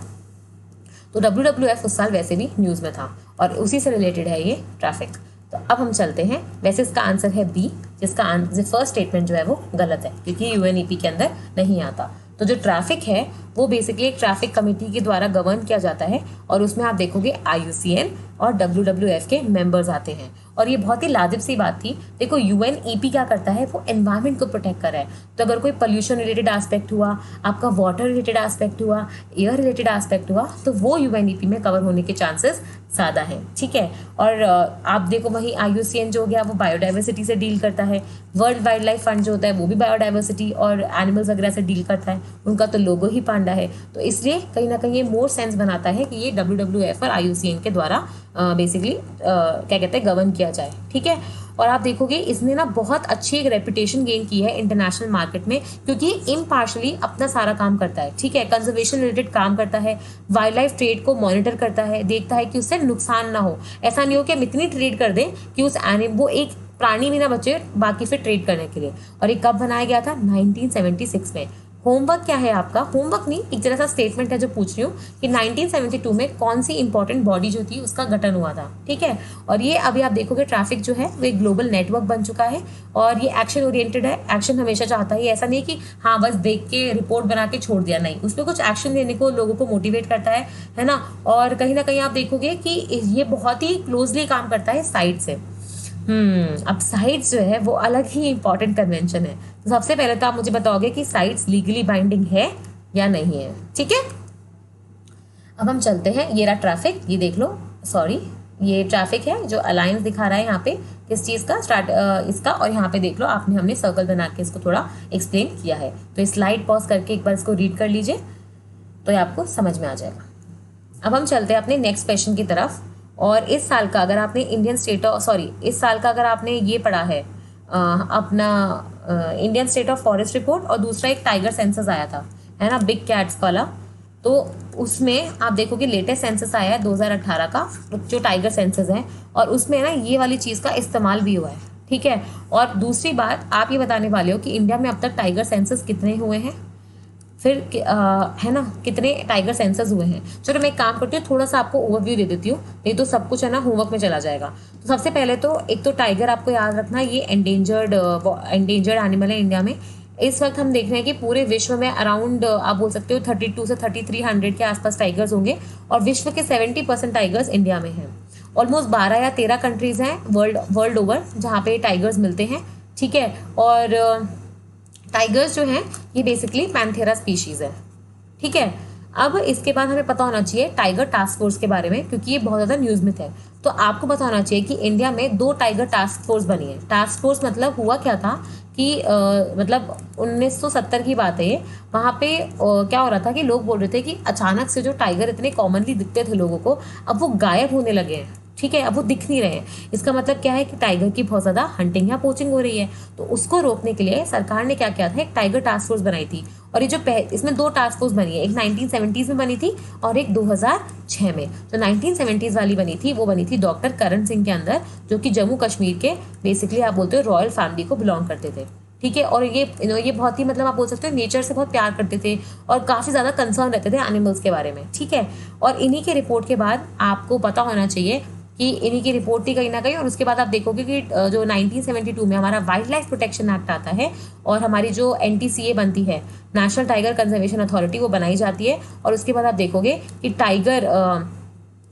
तो WWF उस साल वैसे भी न्यूज़ में था और उसी से रिलेटेड है ये ट्रैफिक। तो अब हम चलते हैं, वैसे इसका आंसर है बी, जिसका फर्स्ट स्टेटमेंट जो है वो गलत है क्योंकि यूएनईपी के अंदर नहीं आता। तो जो ट्रैफिक है वो बेसिकली एक ट्रैफिक कमेटी के द्वारा गवर्न किया जाता है और उसमें आप देखोगे IUCN और WWF के मेंबर्स आते हैं। और ये बहुत ही लाजिब सी बात थी। देखो UNEP क्या करता है, वो एनवायरनमेंट को प्रोटेक्ट कर रहा है। तो अगर कोई पोल्यूशन रिलेटेड एस्पेक्ट हुआ, आपका वाटर रिलेटेड एस्पेक्ट हुआ, एयर रिलेटेड एस्पेक्ट हुआ, तो वो UNEP में कवर होने के चांसेस ज़्यादा हैं। ठीक है, और आप देखो वहीं IUCN जो हो गया वो बायोडाइवर्सिटी से डील करता है, वर्ल्ड वाइल्ड लाइफ फंड जो होता है वो भी बायोडाइवर्सिटी और एनिमल्स वगैरह से डील करता है, उनका तो लोगो ही पांडा है। तो इसलिए कहीं ना कहीं ये मोर सेंस बनाता है कि ये WWF और IUCN के द्वारा बेसिकली क्या कहते हैं गवर्न किया जाए। ठीक है, और आप देखोगे इसने ना बहुत अच्छी एक रेपुटेशन गेन की है इंटरनेशनल मार्केट में, क्योंकि इम्पार्शली अपना सारा काम करता है। ठीक है, कंजर्वेशन रिलेटेड काम करता है, वाइल्ड लाइफ ट्रेड को मॉनिटर करता है, देखता है कि उससे नुकसान ना हो। ऐसा नहीं हो कि हम इतनी ट्रेड कर दें कि उस वो एक प्राणी भी ना बचे बाकी फिर ट्रेड करने के लिए। और ये कब बनाया गया था, 1976 में। होमवर्क क्या है आपका, होमवर्क नहीं, एक जरा सा स्टेटमेंट है जो पूछ रही हूँ कि 1972 में कौन सी इंपॉर्टेंट बॉडी जो थी उसका गठन हुआ था। ठीक है, और ये अभी आप देखोगे ट्रैफिक जो है वो एक ग्लोबल नेटवर्क बन चुका है और ये एक्शन ओरिएंटेड है, एक्शन हमेशा चाहता है। ऐसा नहीं कि हाँ बस देख के रिपोर्ट बना के छोड़ दिया, नहीं, उसमें कुछ एक्शन लेने को लोगों को मोटिवेट करता है ना। और कहीं ना कहीं आप देखोगे कि ये बहुत ही क्लोजली काम करता है साइट से। अब साइट्स जो है वो अलग ही इंपॉर्टेंट कन्वेंशन है। तो सबसे पहले तो आप मुझे बताओगे कि साइट्स लीगली बाइंडिंग है या नहीं है। ठीक है, अब हम चलते हैं, ये रहा ट्रैफिक, ये देख लो, सॉरी ये ट्रैफिक है जो अलायंस दिखा रहा है यहाँ पे किस चीज़ का इसका, और यहाँ पे देख लो हमने सर्कल बना के इसको थोड़ा एक्सप्लेन किया है। तो स्लाइड पॉज करके एक बार इसको रीड कर लीजिए तो ये आपको समझ में आ जाएगा। अब हम चलते हैं अपने नेक्स्ट क्वेश्चन की तरफ। और इस साल का अगर आपने इस साल का अगर आपने ये पढ़ा है अपना Indian state of forest report, और दूसरा एक टाइगर सेंसस आया था, है ना, बिग कैट्स वाला, तो उसमें आप देखोगे लेटेस्ट सेंसस आया है 2018 का जो टाइगर सेंसस है, और उसमें ना ये वाली चीज़ का इस्तेमाल भी हुआ है। ठीक है, और दूसरी बात आप ये बताने वाले हो कि इंडिया में अब तक टाइगर सेंसस कितने हुए हैं, फिर है ना कितने टाइगर सेंसस हुए हैं। चलो मैं एक काम करती हूँ, थोड़ा सा आपको ओवरव्यू दे देती हूँ, नहीं तो सब कुछ है ना होमवर्क में चला जाएगा। तो सबसे पहले तो एक तो टाइगर आपको याद रखना, ये एंडेंजर्ड एनिमल है इंडिया में। इस वक्त हम देख रहे हैं कि पूरे विश्व में अराउंड आप बोल सकते हो 32 से 3300 के आसपास टाइगर्स होंगे, और विश्व के 70% टाइगर्स इंडिया में हैं। ऑलमोस्ट 12 या 13 कंट्रीज हैं वर्ल्ड ओवर जहाँ पे टाइगर्स मिलते हैं। ठीक है। और टाइगर्स जो हैं ये बेसिकली पैंथेरा स्पीशीज़ है, ठीक है। अब इसके बाद हमें पता होना चाहिए टाइगर टास्क फोर्स के बारे में, क्योंकि ये बहुत ज़्यादा न्यूज़ में थे। तो आपको पता होना चाहिए कि इंडिया में 2 टाइगर टास्क फोर्स बनी है। टास्क फोर्स मतलब हुआ क्या था कि मतलब 1970 की बात है ये। वहाँ पे क्या हो रहा था कि लोग बोल रहे थे कि अचानक से जो टाइगर इतने कॉमनली दिखते थे लोगों को, अब वो गायब होने लगे हैं, ठीक है। अब वो दिख नहीं रहे हैं। इसका मतलब क्या है कि टाइगर की बहुत ज़्यादा हंटिंग या पोचिंग हो रही है। तो उसको रोकने के लिए सरकार ने क्या किया था, एक टाइगर टास्क फोर्स बनाई थी। और ये जो इसमें 2 टास्क फोर्स बनी है, एक 1970s में बनी थी और एक 2006 में। जो 1970s वाली बनी थी वो बनी थी डॉक्टर करण सिंह के अंदर, जो कि जम्मू कश्मीर के बेसिकली आप बोलते हो रॉयल फैमिली को बिलोंग करते थे, ठीक है। और ये बहुत ही मतलब आप बोल सकते हो नेचर से बहुत प्यार करते थे और काफ़ी ज़्यादा कंसर्न रहते थे एनिमल्स के बारे में, ठीक है। और इन्हीं के रिपोर्ट के बाद आपको पता होना चाहिए कि इन्हीं की रिपोर्ट थी कहीं ना कहीं। और उसके बाद आप देखोगे कि जो 1972 में हमारा वाइल्ड लाइफ प्रोटेक्शन एक्ट आता है और हमारी जो NTCA बनती है, नेशनल टाइगर कंजर्वेशन अथॉरिटी, वो बनाई जाती है। और उसके बाद आप देखोगे कि टाइगर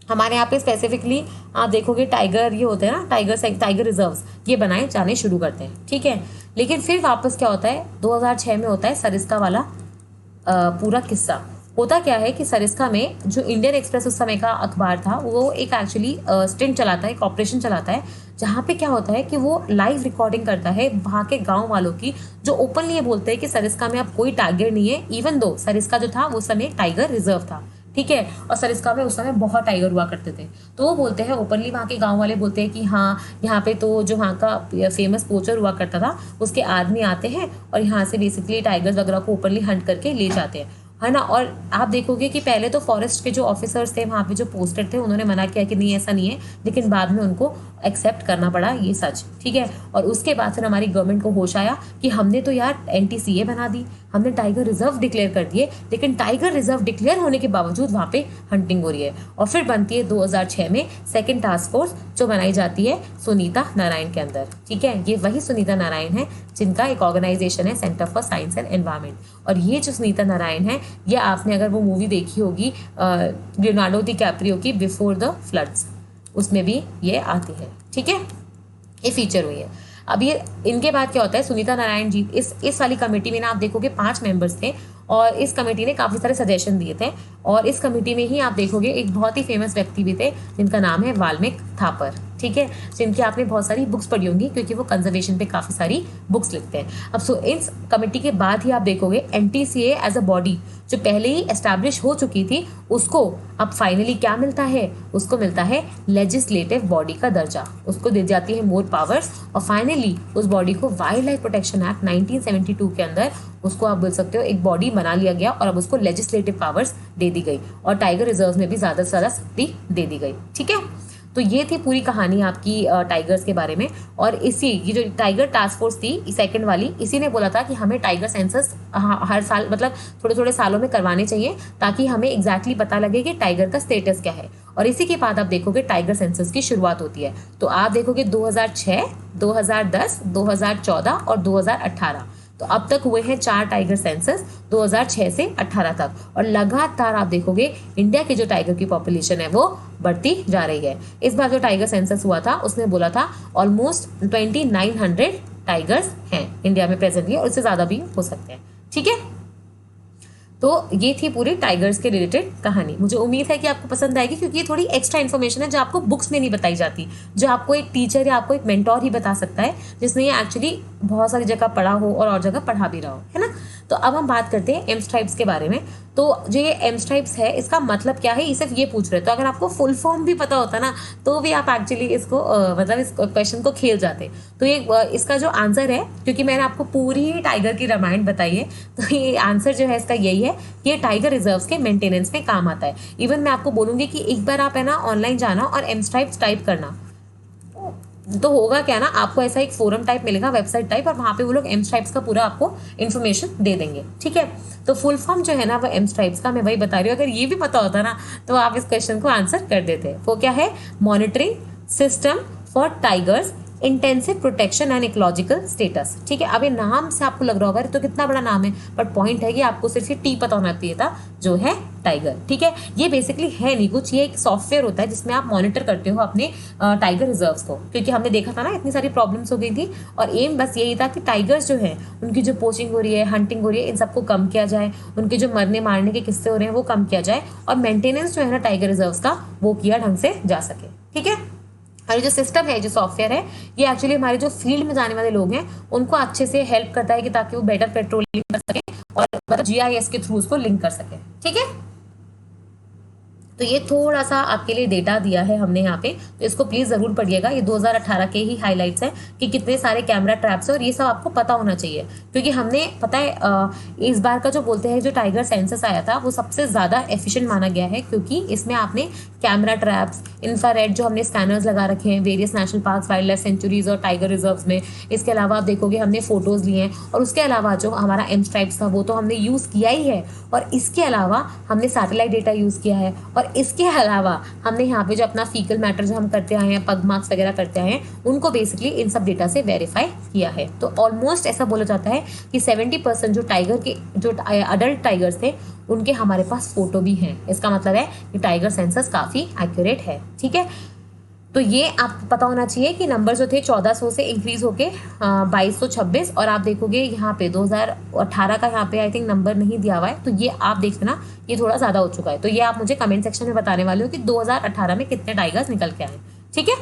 हमारे यहाँ पे स्पेसिफिकली आप देखोगे टाइगर ये होते हैं ना, टाइगर रिजर्व्स ये बनाए जाने शुरू करते हैं, ठीक है। लेकिन फिर वापस क्या होता है, 2006 में होता है सरिस्का वाला पूरा किस्सा। होता क्या है कि सरिस्का में जो इंडियन एक्सप्रेस उस समय का अखबार था, वो एक एक्चुअली स्टिंट चलाता है, एक ऑपरेशन चलाता है, जहाँ पे क्या होता है कि वो लाइव रिकॉर्डिंग करता है वहाँ के गांव वालों की, जो ओपनली ये बोलते हैं कि सरिस्का में अब कोई टाइगर नहीं है। इवन दो सरिस्का जो था वो समय टाइगर रिजर्व था, ठीक है। और सरिस्का में उस समय बहुत टाइगर हुआ करते थे। तो वो बोलते हैं ओपनली, वहाँ के गांव वाले बोलते हैं कि हाँ, यहाँ पे तो जो वहाँ का फेमस पोचर हुआ करता था उसके आदमी आते हैं और यहाँ से बेसिकली टाइगर्स वगैरह को ओपनली हंट करके ले जाते हैं, है ना। और आप देखोगे कि पहले तो फॉरेस्ट के जो ऑफिसर्स थे वहाँ पे जो पोस्टेड थे, उन्होंने मना किया कि नहीं ऐसा नहीं है, लेकिन बाद में उनको एक्सेप्ट करना पड़ा ये सच, ठीक है। और उसके बाद फिर हमारी गवर्नमेंट को होश आया कि हमने तो यार NTCA बना दी, हमने टाइगर रिजर्व डिक्लेयर कर दिए, लेकिन टाइगर रिजर्व डिक्लेयर होने के बावजूद वहाँ पे हंटिंग हो रही है। और फिर बनती है 2006 में सेकेंड टास्क फोर्स, जो बनाई जाती है सुनीता नारायण के अंदर, ठीक है। ये वही सुनीता नारायण है जिनका एक ऑर्गेनाइजेशन है centre for science and environment. और ये जो सुनीता नारायण है, ये आपने अगर वो मूवी देखी होगी लियोनार्डो दी कैप्रियो की बिफोर द फ्लड्स, उसमें भी ये आती है, ठीक है। ये फीचर हुई है। अब ये इनके बाद क्या होता है, सुनीता नारायण जी इस वाली कमेटी में ना आप देखोगे 5 मेंबर्स थे और इस कमेटी ने काफ़ी सारे सजेशन दिए थे। और इस कमेटी में ही आप देखोगे एक बहुत ही फेमस व्यक्ति भी थे जिनका नाम है वाल्मीकि थापर, ठीक है, जिनकी आपने बहुत सारी बुक्स पढ़ी होंगी क्योंकि वो कंजर्वेशन पे काफ़ी सारी बुक्स लिखते हैं। अब इस कमेटी के बाद ही आप देखोगे NTCA एज अ बॉडी जो पहले ही एस्टैब्लिश हो चुकी थी, उसको अब फाइनली क्या मिलता है, उसको मिलता है लेजिस्लेटिव बॉडी का दर्जा, उसको दे जाती है मोर पावर्स। और फाइनली उस बॉडी को वाइल्ड लाइफ प्रोटेक्शन एक्ट 1972 के अंदर उसको आप बोल सकते हो एक बॉडी बना लिया गया और अब उसको लेजिस्लेटिव पावर्स दे दी गई और टाइगर रिजर्व में भी ज़्यादा से ज़्यादा शक्ति दे दी गई, ठीक है। तो ये थी पूरी कहानी आपकी टाइगर्स के बारे में। और ये जो टाइगर टास्क फोर्स थी सेकंड वाली, इसी ने बोला था कि हमें टाइगर सेंसस हर साल मतलब थोड़े थोड़े सालों में करवाने चाहिए ताकि हमें एग्जैक्टली पता लगे कि टाइगर का स्टेटस क्या है। और इसी के बाद आप देखोगे टाइगर सेंसस की शुरुआत होती है। तो आप देखोगे 2006, 2010, 2014 और 2018, तो अब तक हुए हैं 4 टाइगर सेंसस 2006 से 18 तक। और लगातार आप देखोगे इंडिया की जो टाइगर की पॉपुलेशन है वो बढ़ती जा रही है। इस बार जो टाइगर सेंसस हुआ था उसने बोला था ऑलमोस्ट 2900 टाइगर्स हैं इंडिया में प्रेजेंटली, और इससे ज़्यादा भी हो सकते हैं, ठीक है। तो ये थी पूरी टाइगर्स के रिलेटेड कहानी। मुझे उम्मीद है कि आपको पसंद आएगी क्योंकि ये थोड़ी एक्स्ट्रा इन्फॉर्मेशन है जो आपको बुक्स में नहीं बताई जाती, जो आपको एक टीचर या आपको एक मेंटोर ही बता सकता है जिसने ये एक्चुअली बहुत सारी जगह पढ़ा हो और जगह पढ़ा भी रहा हो, है ना। तो अब हम बात करते हैं एम्स ट्राइब्स के बारे में। तो जो ये एम्स ट्राइब्स है इसका मतलब क्या है, ये सिर्फ ये पूछ रहे। तो अगर आपको फुल फॉर्म भी पता होता ना तो भी आप एक्चुअली इसको मतलब इस क्वेश्चन को खेल जाते। तो ये इसका जो आंसर है, क्योंकि मैंने आपको पूरी टाइगर की रामायण बताई है, तो ये आंसर जो है इसका यही है कि ये टाइगर रिजर्व्स के मेंटेनेंस में काम आता है। इवन मैं आपको बोलूँगी कि एक बार आप है ना ऑनलाइन जाना और एम्स ट्राइब्स टाइप करना, तो होगा क्या ना, आपको ऐसा एक फोरम टाइप मिलेगा, वेबसाइट टाइप, और वहाँ पे वो लोग एम्स ट्राइब्स का पूरा आपको इन्फॉर्मेशन दे देंगे, ठीक है। तो फुल फॉर्म जो है ना वो एम्स ट्राइब्स का मैं वही बता रही हूँ। अगर ये भी पता होता ना तो आप इस क्वेश्चन को आंसर कर देते। वो क्या है, monitoring system for tigers intensive protection and ecological status, ठीक है। अब ये नाम से आपको लग रहा होगा तो कितना बड़ा नाम है, बट पॉइंट है कि आपको सिर्फ ये टी पता होना चाहिए था जो है टाइगर। ठीक है, ये बेसिकली है नहीं कुछ, ये एक सॉफ्टवेयर होता है जिसमें आप मॉनिटर करते हो अपने टाइगर रिजर्व्स को, क्योंकि हमने देखा था ना इतनी सारी प्रॉब्लम्स हो गई थी, और एम बस यही था कि टाइगर्स जो है उनकी जो पोचिंग हो रही है, हंटिंग हो रही है, इन सबको कम किया जाए, उनके जो मरने मारने के किस्से हो रहे हैं वो कम किया जाए, और मेंटेनेंस जो है ना टाइगर रिजर्व्स का वो किया ढंग से जा सके। ठीक है, और जो सिस्टम है, जो सॉफ्टवेयर है, ये एक्चुअली हमारे जो फील्ड में जाने वाले लोग हैं उनको अच्छे से हेल्प करता है कि ताकि वो बेटर पेट्रोलिंग कर सके और मतलब GIS के थ्रू उसको लिंक कर सके। ठीक है, तो ये थोड़ा सा आपके लिए डेटा दिया है हमने यहाँ पे, तो इसको प्लीज जरूर पढ़िएगा। ये 2018 के ही हाइलाइट्स हैं कि कितने सारे कैमरा ट्रैप्स है, और ये सब आपको पता होना चाहिए, क्योंकि हमने पता है इस बार का जो बोलते हैं जो टाइगर सेंसस आया था वो सबसे ज़्यादा एफिशिएंट माना गया है, क्योंकि इसमें आपने कैमरा ट्रैप्स, इंफ्रारेड जो हमने स्कैनर्स लगा रखे हैं various national park, wild life sanctuaries और टाइगर रिजर्व्स में। इसके अलावा आप देखोगे हमने फोटोज लिए हैं, और उसके अलावा जो हमारा एम स्ट्राइप्स था वो तो हमने यूज़ किया ही है, और इसके अलावा हमने सैटेलाइट डेटा यूज़ किया है, और इसके अलावा हमने यहाँ पे जो अपना फीकल मैटर जो हम करते आए हैं, पग मार्क्स वगैरह करते आए हैं, उनको बेसिकली इन सब डेटा से वेरीफाई किया है। तो ऑलमोस्ट ऐसा बोला जाता है कि 70% जो टाइगर के जो अडल्ट टाइगर्स थे उनके हमारे पास फोटो भी हैं। इसका मतलब है कि टाइगर सेंसस काफ़ी एक्यूरेट है। ठीक है, तो ये आपको पता होना चाहिए कि नंबर जो थे 1400 से इंक्रीज होके 2226, और आप देखोगे यहाँ पे 2018 का यहाँ पे आई थिंक नंबर नहीं दिया हुआ है, तो ये आप देख लेना ये थोड़ा ज़्यादा हो चुका है। तो ये आप मुझे कमेंट सेक्शन में बताने वाले हो कि 2018 में कितने टाइगर्स निकल के आए। ठीक है,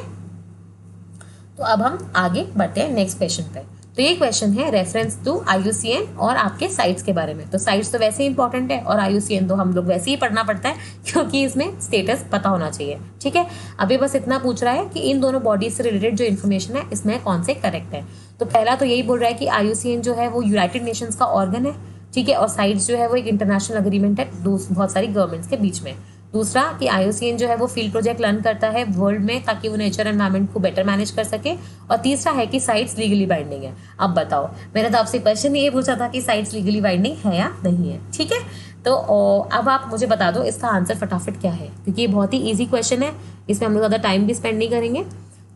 तो अब हम आगे बढ़ते हैं नेक्स्ट क्वेश्चन पे। तो ये क्वेश्चन है रेफरेंस टू IUCN और आपके साइट्स के बारे में। तो साइट्स तो वैसे ही इंपॉर्टेंट है, और IUCN तो हम लोग वैसे ही पढ़ना पड़ता है, क्योंकि इसमें स्टेटस पता होना चाहिए। ठीक है, अभी बस इतना पूछ रहा है कि इन दोनों बॉडीज से रिलेटेड जो इन्फॉर्मेशन है इसमें कौन से करेक्ट है। तो पहला तो यही बोल रहा है कि IUCN जो है वो यूनाइटेड नेशंस का ऑर्गन है। ठीक है, और साइट्स जो है वो एक इंटरनेशनल अग्रीमेंट है बहुत सारी गवर्नमेंट्स के बीच में। दूसरा कि IUCN जो है वो फील्ड प्रोजेक्ट रन करता है वर्ल्ड में, ताकि वो नेचर एनवायरनमेंट को बेटर मैनेज कर सके। और तीसरा है कि साइट्स लीगली बाइंडिंग है। अब बताओ, मैंने तो आपसे क्वेश्चन ये पूछा था कि साइट्स लीगली बाइंडिंग है या नहीं है। ठीक है, तो अब आप मुझे बता दो इसका आंसर फटाफट क्या है, क्योंकि ये बहुत ही ईजी क्वेश्चन है, इसमें हम लोग ज़्यादा टाइम भी स्पेंड नहीं करेंगे।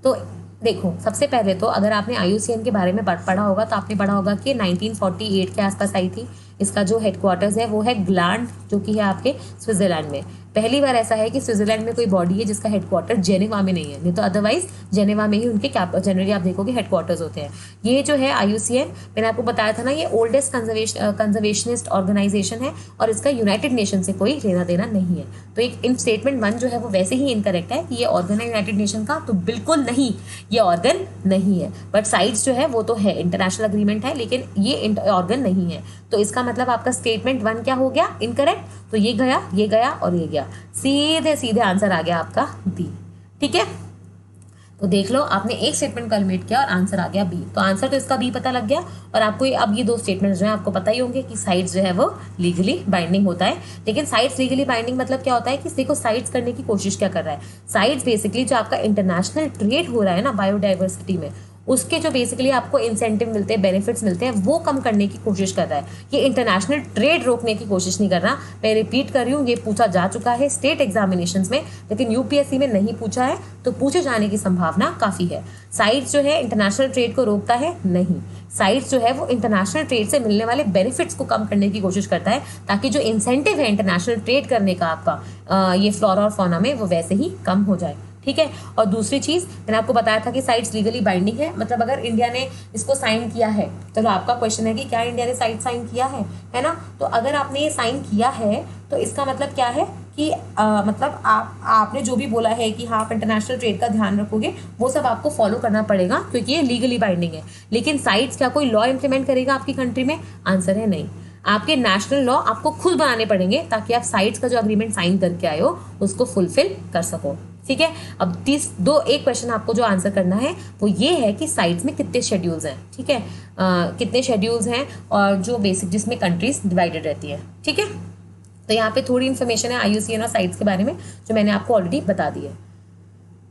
तो देखो, सबसे पहले तो अगर आपने IUCN के बारे में पढ़ा होगा तो आपने पढ़ा होगा कि 1948 के आसपास आई थी। इसका जो हेडक्वार्टर्स है वो है ग्लांड, जो कि है आपके स्विट्जरलैंड में। पहली बार ऐसा है कि स्विट्जरलैंड में कोई बॉडी है जिसका हेडक्वार्टर जेनेवा में नहीं है, नहीं तो अदरवाइज जेनेवा में ही उनके जनरली आप देखोगे हेडक्वार्टर्स होते हैं। ये जो है IUCN, मैंने आपको बताया था ना, ये ओल्डेस्ट कंजर्वेशनिस्ट ऑर्गेनाइजेशन है, और इसका यूनाइटेड नेशन से कोई लेना देना नहीं है। तो एक इन स्टेटमेंट 1 जो है वो वैसे ही इनकरेक्ट है कि ये ऑर्गन है यूनाइटेड नेशन का, तो बिल्कुल नहीं, ये ऑर्गन नहीं है। बट साइट्स जो है वो तो है, इंटरनेशनल अग्रीमेंट है, लेकिन ये ऑर्गन नहीं है। तो इसका मतलब आपका स्टेटमेंट 1 क्या हो गया, इनकरेक्ट। तो ये गया और ये गया, सीधे सीधे आंसर आ गया आपका बी। ठीक है, तो देख लो, आपने एक स्टेटमेंट कलमेट किया और आंसर आ गया बी। तो आंसर तो इसका बी पता लग गया, और आपको अब ये 2 स्टेटमेंट्स जो है आपको पता ही होंगे कि साइट्स जो है वो लीगली बाइंडिंग होता है। लेकिन साइट्स लीगली बाइंडिंग मतलब क्या होता है कि देखो साइट्स करने की कोशिश क्या कर रहा है। साइट्स बेसिकली जो आपका इंटरनेशनल ट्रेड हो रहा है ना बायोडाइवर्सिटी में, उसके जो बेसिकली आपको इंसेंटिव मिलते हैं, बेनिफिट्स मिलते हैं, वो कम करने की कोशिश कर रहा है। ये इंटरनेशनल ट्रेड रोकने की कोशिश नहीं कर रहा। मैं रिपीट कर रही हूँ, ये पूछा जा चुका है स्टेट एग्जामिनेशंस में, लेकिन UPSC में नहीं पूछा है, तो पूछे जाने की संभावना काफ़ी है। साइट्स जो है इंटरनेशनल ट्रेड को रोकता है नहीं, साइट्स जो है वो इंटरनेशनल ट्रेड से मिलने वाले बेनिफिट्स को कम करने की कोशिश करता है, ताकि जो इंसेंटिव है इंटरनेशनल ट्रेड करने का आपका ये फ्लोरा और फौना में, वो वैसे ही कम हो जाए। ठीक है, और दूसरी चीज़ मैंने आपको बताया था कि साइट्स लीगली बाइंडिंग है, मतलब अगर इंडिया ने इसको साइन किया है, चलो आपका क्वेश्चन है कि क्या इंडिया ने साइट साइन किया है ना। तो अगर आपने ये साइन किया है तो इसका मतलब क्या है कि मतलब आपने जो भी बोला है कि हाँ आप इंटरनेशनल ट्रेड का ध्यान रखोगे, वो सब आपको फॉलो करना पड़ेगा, क्योंकि ये लीगली बाइंडिंग है। लेकिन साइट्स क्या कोई लॉ इम्प्लीमेंट करेगा आपकी कंट्री में? आंसर है नहीं। आपके नेशनल लॉ आपको खुद बनाने पड़ेंगे, ताकि आप साइट्स का जो अग्रीमेंट साइन करके आए हो उसको फुलफिल कर सको। ठीक है, अब एक क्वेश्चन आपको जो आंसर करना है वो ये है कि साइट्स में कितने शेड्यूल्स हैं। ठीक है, कितने शेड्यूल्स हैं, और जो बेसिक जिसमें कंट्रीज डिवाइडेड रहती है। ठीक है, तो यहाँ पे थोड़ी इन्फॉर्मेशन है IUCN और साइट्स के बारे में जो मैंने आपको ऑलरेडी बता दी है,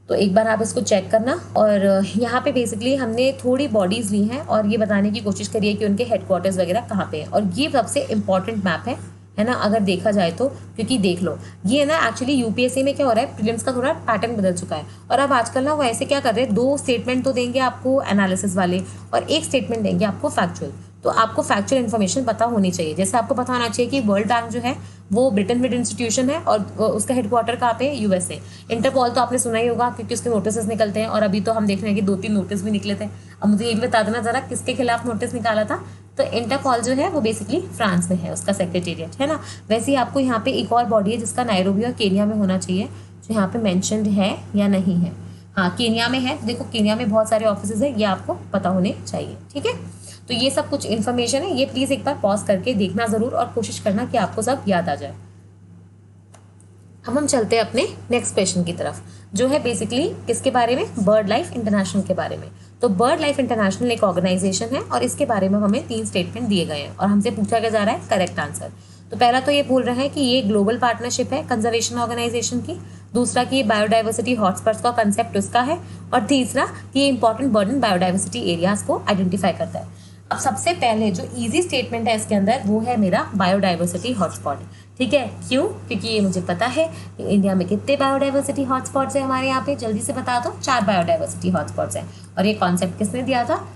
तो एक बार आप इसको चेक करना। और यहाँ पे बेसिकली हमने थोड़ी बॉडीज़ ली हैं और ये बताने की कोशिश करी है कि उनके हेडक्वार्टर्स वगैरह कहाँ पे हैं। और ये सबसे इम्पॉर्टेंट मैप है है ना, अगर देखा जाए तो। क्योंकि देख लो ये ना एक्चुअली यूपीएससी में क्या हो रहा है, प्रीलिम्स का थोड़ा पैटर्न बदल चुका है। और अब आजकल ना वो ऐसे क्या कर रहे हैं, 2 स्टेटमेंट तो देंगे आपको एनालिसिस वाले और 1 स्टेटमेंट देंगे आपको फैक्चुअल। तो आपको फैक्चुअल इन्फॉर्मेशन पता होनी चाहिए। जैसे आपको पता होना चाहिए कि वर्ल्ड बैंक जो है वो ब्रिटेन में इंस्टीट्यूशन है और उसका हेडक्वार्टर कहाँ पे है, यूएसए। इंटरपोल तो आपने सुना ही होगा क्योंकि उसके नोटिस निकलते हैं, और अभी तो हम देख रहे हैं कि 2-3 नोटिस भी निकले थे। अब मुझे ये भी बता देना जरा किसके खिलाफ नोटिस निकाला था। तो इंटरपोल जो है वो बेसिकली फ्रांस में है, उसका सेक्रेटेरिएट, है ना। वैसे ही आपको यहाँ पे एक और बॉडी है जिसका नायरोबी और केनिया में होना चाहिए, जो यहाँ पे मेंशन्ड है या नहीं है। हाँ, केनिया में है। देखो केनिया में बहुत सारे ऑफिसेज है, ये आपको पता होने चाहिए, ठीक है। तो ये सब कुछ इन्फॉर्मेशन है, ये प्लीज़ एक बार पॉज करके देखना ज़रूर और कोशिश करना कि आपको सब याद आ जाए। अब हम चलते हैं अपने नेक्स्ट क्वेश्चन की तरफ, जो है बेसिकली किसके बारे में, बर्ड लाइफ इंटरनेशनल के बारे में। तो बर्ड लाइफ इंटरनेशनल एक ऑर्गेनाइजेशन है और इसके बारे में हमें 3 स्टेटमेंट दिए गए हैं और हमसे पूछा क्या जा रहा है करेक्ट आंसर। तो पहला तो ये बोल रहे हैं कि ये ग्लोबल पार्टनरशिप है कंजर्वेशन ऑर्गेनाइजेशन की। दूसरा कि ये बायोडाइवर्सिटी हॉटस्पॉट्स का कंसेप्ट उसका है। और तीसरा कि ये important bird and biodiversity areas को आइडेंटिफाई करता है। अब सबसे पहले जो इजी स्टेटमेंट है इसके अंदर वो है मेरा बायोडाइवर्सिटी हॉटस्पॉट, ठीक है। क्यों? क्योंकि ये मुझे पता है कि इंडिया में कितने बायोडाइवर्सिटी हॉटस्पॉट्स हैं हमारे यहाँ पे, जल्दी से बता दो। 4 बायोडाइवर्सिटी हॉटस्पॉट्स हैं। और ये कॉन्सेप्ट किसने दिया था,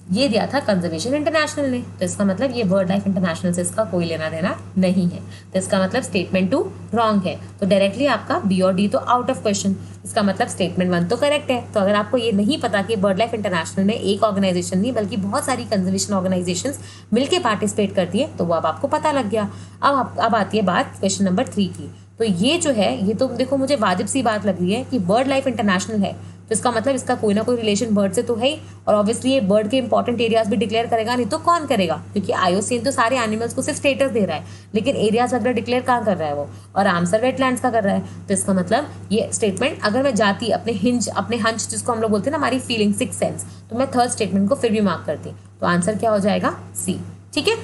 ये दिया था कंजर्वेशन इंटरनेशनल ने। तो इसका मतलब ये बर्ड लाइफ इंटरनेशनल से इसका कोई लेना देना नहीं है। तो इसका मतलब स्टेटमेंट 2 रॉन्ग है। तो डायरेक्टली आपका बी और डी तो आउट ऑफ क्वेश्चन। इसका मतलब स्टेटमेंट 1 तो करेक्ट है। तो अगर आपको ये नहीं पता कि बर्ड लाइफ इंटरनेशनल में एक ऑर्गेनाइजेशन नहीं बल्कि बहुत सारी कंजर्वेशन ऑर्गेनाइजेशंस मिलकर पार्टिसिपेट करती है, तो वो अब आपको पता लग गया। अब आती है बात क्वेश्चन नंबर 3 की। तो ये जो है ये तो देखो मुझे वाजिब सी बात लग रही है कि बर्ड लाइफ इंटरनेशनल है, तो इसका मतलब इसका कोई ना कोई रिलेशन बर्ड से तो है ही। और ऑब्वियसली ये बर्ड के इंपॉर्टेंट एरियाज भी डिक्लेयर करेगा, नहीं तो कौन करेगा, क्योंकि आईयूसीएन तो सारे एनिमल्स को सिर्फ स्टेटस दे रहा है, लेकिन एरियाज वगैरह डिक्लेयर कहाँ कर रहा है वो, और रामसर वेटलैंड्स का कर रहा है। तो इसका मतलब ये स्टेटमेंट अगर मैं जाती अपने हंच जिसको हम लोग बोलते हैं ना, हमारी फीलिंग, सिक्स सेंस, तो मैं थर्ड स्टेटमेंट को फिर भी मार्क करती। तो आंसर क्या हो जाएगा, सी, ठीक है।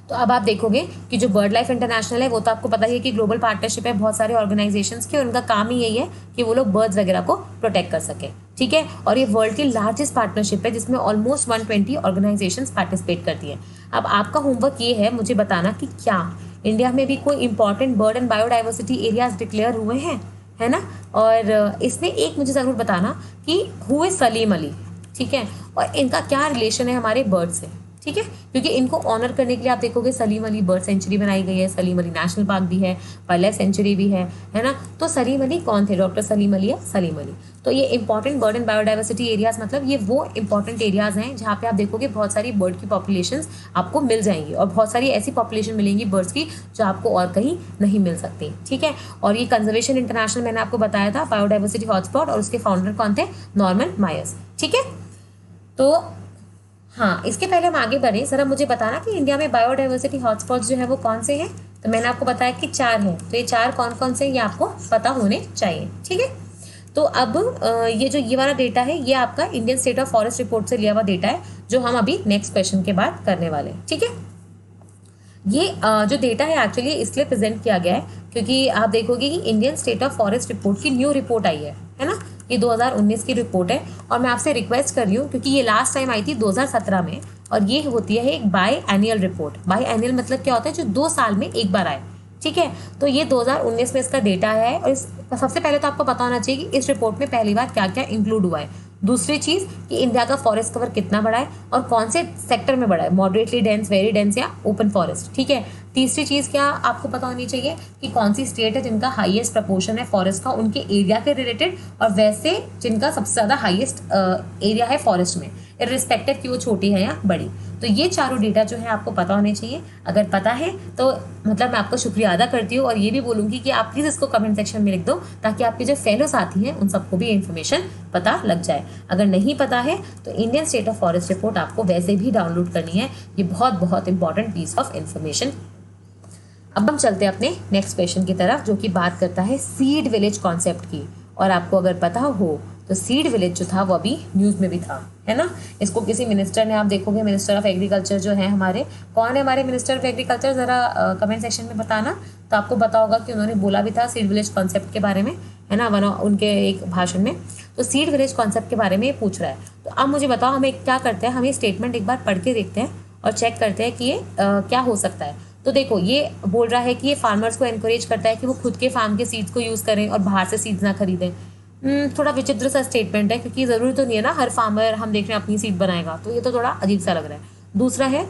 तो अब आप देखोगे कि जो बर्ड लाइफ इंटरनेशनल है वो तो आपको पता ही है कि ग्लोबल पार्टनरशिप है बहुत सारे ऑर्गेनाइजेशंस की, और उनका काम ही यही है कि वो लोग बर्ड्स वगैरह को प्रोटेक्ट कर सके, ठीक है। और ये वर्ल्ड की लार्जेस्ट पार्टनरशिप है जिसमें ऑलमोस्ट 120 ऑर्गेनाइजेशंस पार्टिसिपेट करती है। अब आपका होमवर्क ये है मुझे बताना कि क्या इंडिया में भी कोई important bird and biodiversity areas declare हुए हैं, है ना। और इसमें एक मुझे ज़रूर बताना कि हुए सलीम अली, ठीक है, और इनका क्या रिलेशन है हमारे बर्ड से, ठीक है। क्योंकि इनको ऑनर करने के लिए आप देखोगे सलीम अली बर्ड सेंचुरी बनाई गई है, सलीम अली नेशनल पार्क भी है, वाइल्ड लाइफ सेंचुरी भी है ना। तो सलीम अली कौन थे, डॉक्टर सलीम अली या सलीम अली। तो ये important bird and biodiversity areas मतलब ये वो इंपॉर्टेंट एरियाज हैं जहाँ पे आप देखोगे बहुत सारी बर्ड की पॉपुलेशंस आपको मिल जाएंगी, और बहुत सारी ऐसी पॉपुलेशन मिलेंगी बर्ड्स की जो आपको और कहीं नहीं मिल सकती, ठीक है। और ये कंजर्वेशन इंटरनेशनल मैंने आपको बताया था बायोडाइवर्सिटी हॉटस्पॉट, और उसके फाउंडर कौन थे, नॉर्मन मायर्स, ठीक है। तो हाँ, इसके पहले हम आगे बढ़े, जरा मुझे बताना कि इंडिया में बायोडाइवर्सिटी हॉटस्पॉट्स जो है वो कौन से हैं। तो मैंने आपको बताया कि 4 हैं, तो ये 4 कौन कौन से हैं ये आपको पता होने चाहिए, ठीक है। तो अब ये वाला डेटा है ये आपका Indian state of forest report से लिया हुआ डेटा है, जो हम अभी नेक्स्ट क्वेश्चन के बाद करने वाले हैं, ठीक है। ये जो डेटा है एक्चुअली इसलिए प्रेजेंट किया गया है क्योंकि आप देखोगे कि Indian state of forest report की न्यू रिपोर्ट आई है ना। ये 2019 की रिपोर्ट है, और मैं आपसे रिक्वेस्ट कर रही हूँ क्योंकि ये लास्ट टाइम आई थी 2017 में, और ये होती है एक by annual report. By annual मतलब क्या होता है, जो 2 साल में एक बार आए, ठीक है। तो ये 2019 में इसका डेटा है, और सबसे पहले तो आपको पता होना चाहिए कि इस रिपोर्ट में पहली बार क्या क्या इंक्लूड हुआ है। दूसरी चीज़ कि इंडिया का फॉरेस्ट कवर कितना बड़ा है और कौन से सेक्टर में बड़ा है, मॉडरेटली डेंस, वेरी डेंस या ओपन फॉरेस्ट, ठीक है। तीसरी चीज़ क्या आपको पता होनी चाहिए कि कौन सी स्टेट है जिनका हाईएस्ट प्रपोर्शन है फॉरेस्ट का उनके एरिया के रिलेटेड, और वैसे जिनका सबसे ज़्यादा हाईएस्ट एरिया है फॉरेस्ट में, इर्रिस्पेक्टिव कि वो छोटी है या बड़ी। तो ये चारों डेटा जो है आपको पता होने चाहिए। अगर पता है तो मतलब मैं आपका शुक्रिया अदा करती हूँ, और ये भी बोलूँगी कि आप प्लीज़ इसको कमेंट सेक्शन में लिख दो ताकि आपके जो फेलो साथी हैं उन सबको भी इन्फॉर्मेशन पता लग जाए। अगर नहीं पता है तो Indian state of forest report आपको वैसे भी डाउनलोड करनी है, ये बहुत बहुत इंपॉर्टेंट पीस ऑफ इन्फॉर्मेशन। अब हम चलते हैं अपने नेक्स्ट क्वेश्चन की तरफ, जो कि बात करता है सीड विलेज कॉन्सेप्ट की। और आपको अगर पता हो तो सीड विलेज जो था वो अभी न्यूज़ में भी था, है ना। इसको किसी मिनिस्टर ने, आप देखोगे मिनिस्टर ऑफ एग्रीकल्चर जो है हमारे, कौन है हमारे मिनिस्टर ऑफ एग्रीकल्चर, ज़रा कमेंट सेक्शन में बताना। तो आपको पता होगा कि उन्होंने बोला भी था सीड विलेज कॉन्सेप्ट के बारे में, है ना, उनके एक भाषण में। तो सीड विलेज कॉन्सेप्ट के बारे में ये पूछ रहा है। तो अब मुझे बताओ हमें क्या करते हैं, हम ये स्टेटमेंट एक बार पढ़ के देखते हैं और चेक करते हैं कि ये क्या हो सकता है। तो देखो ये बोल रहा है कि ये फार्मर्स को एनकरेज करता है कि वो खुद के फार्म के सीड्स को यूज़ करें और बाहर से सीड्स ना खरीदें। थोड़ा विचित्र सा स्टेटमेंट है, क्योंकि ज़रूरी तो नहीं है ना हर फार्मर हम देख रहे हैं अपनी सीड बनाएगा, तो ये तो थोड़ा अजीब सा लग रहा है। दूसरा है,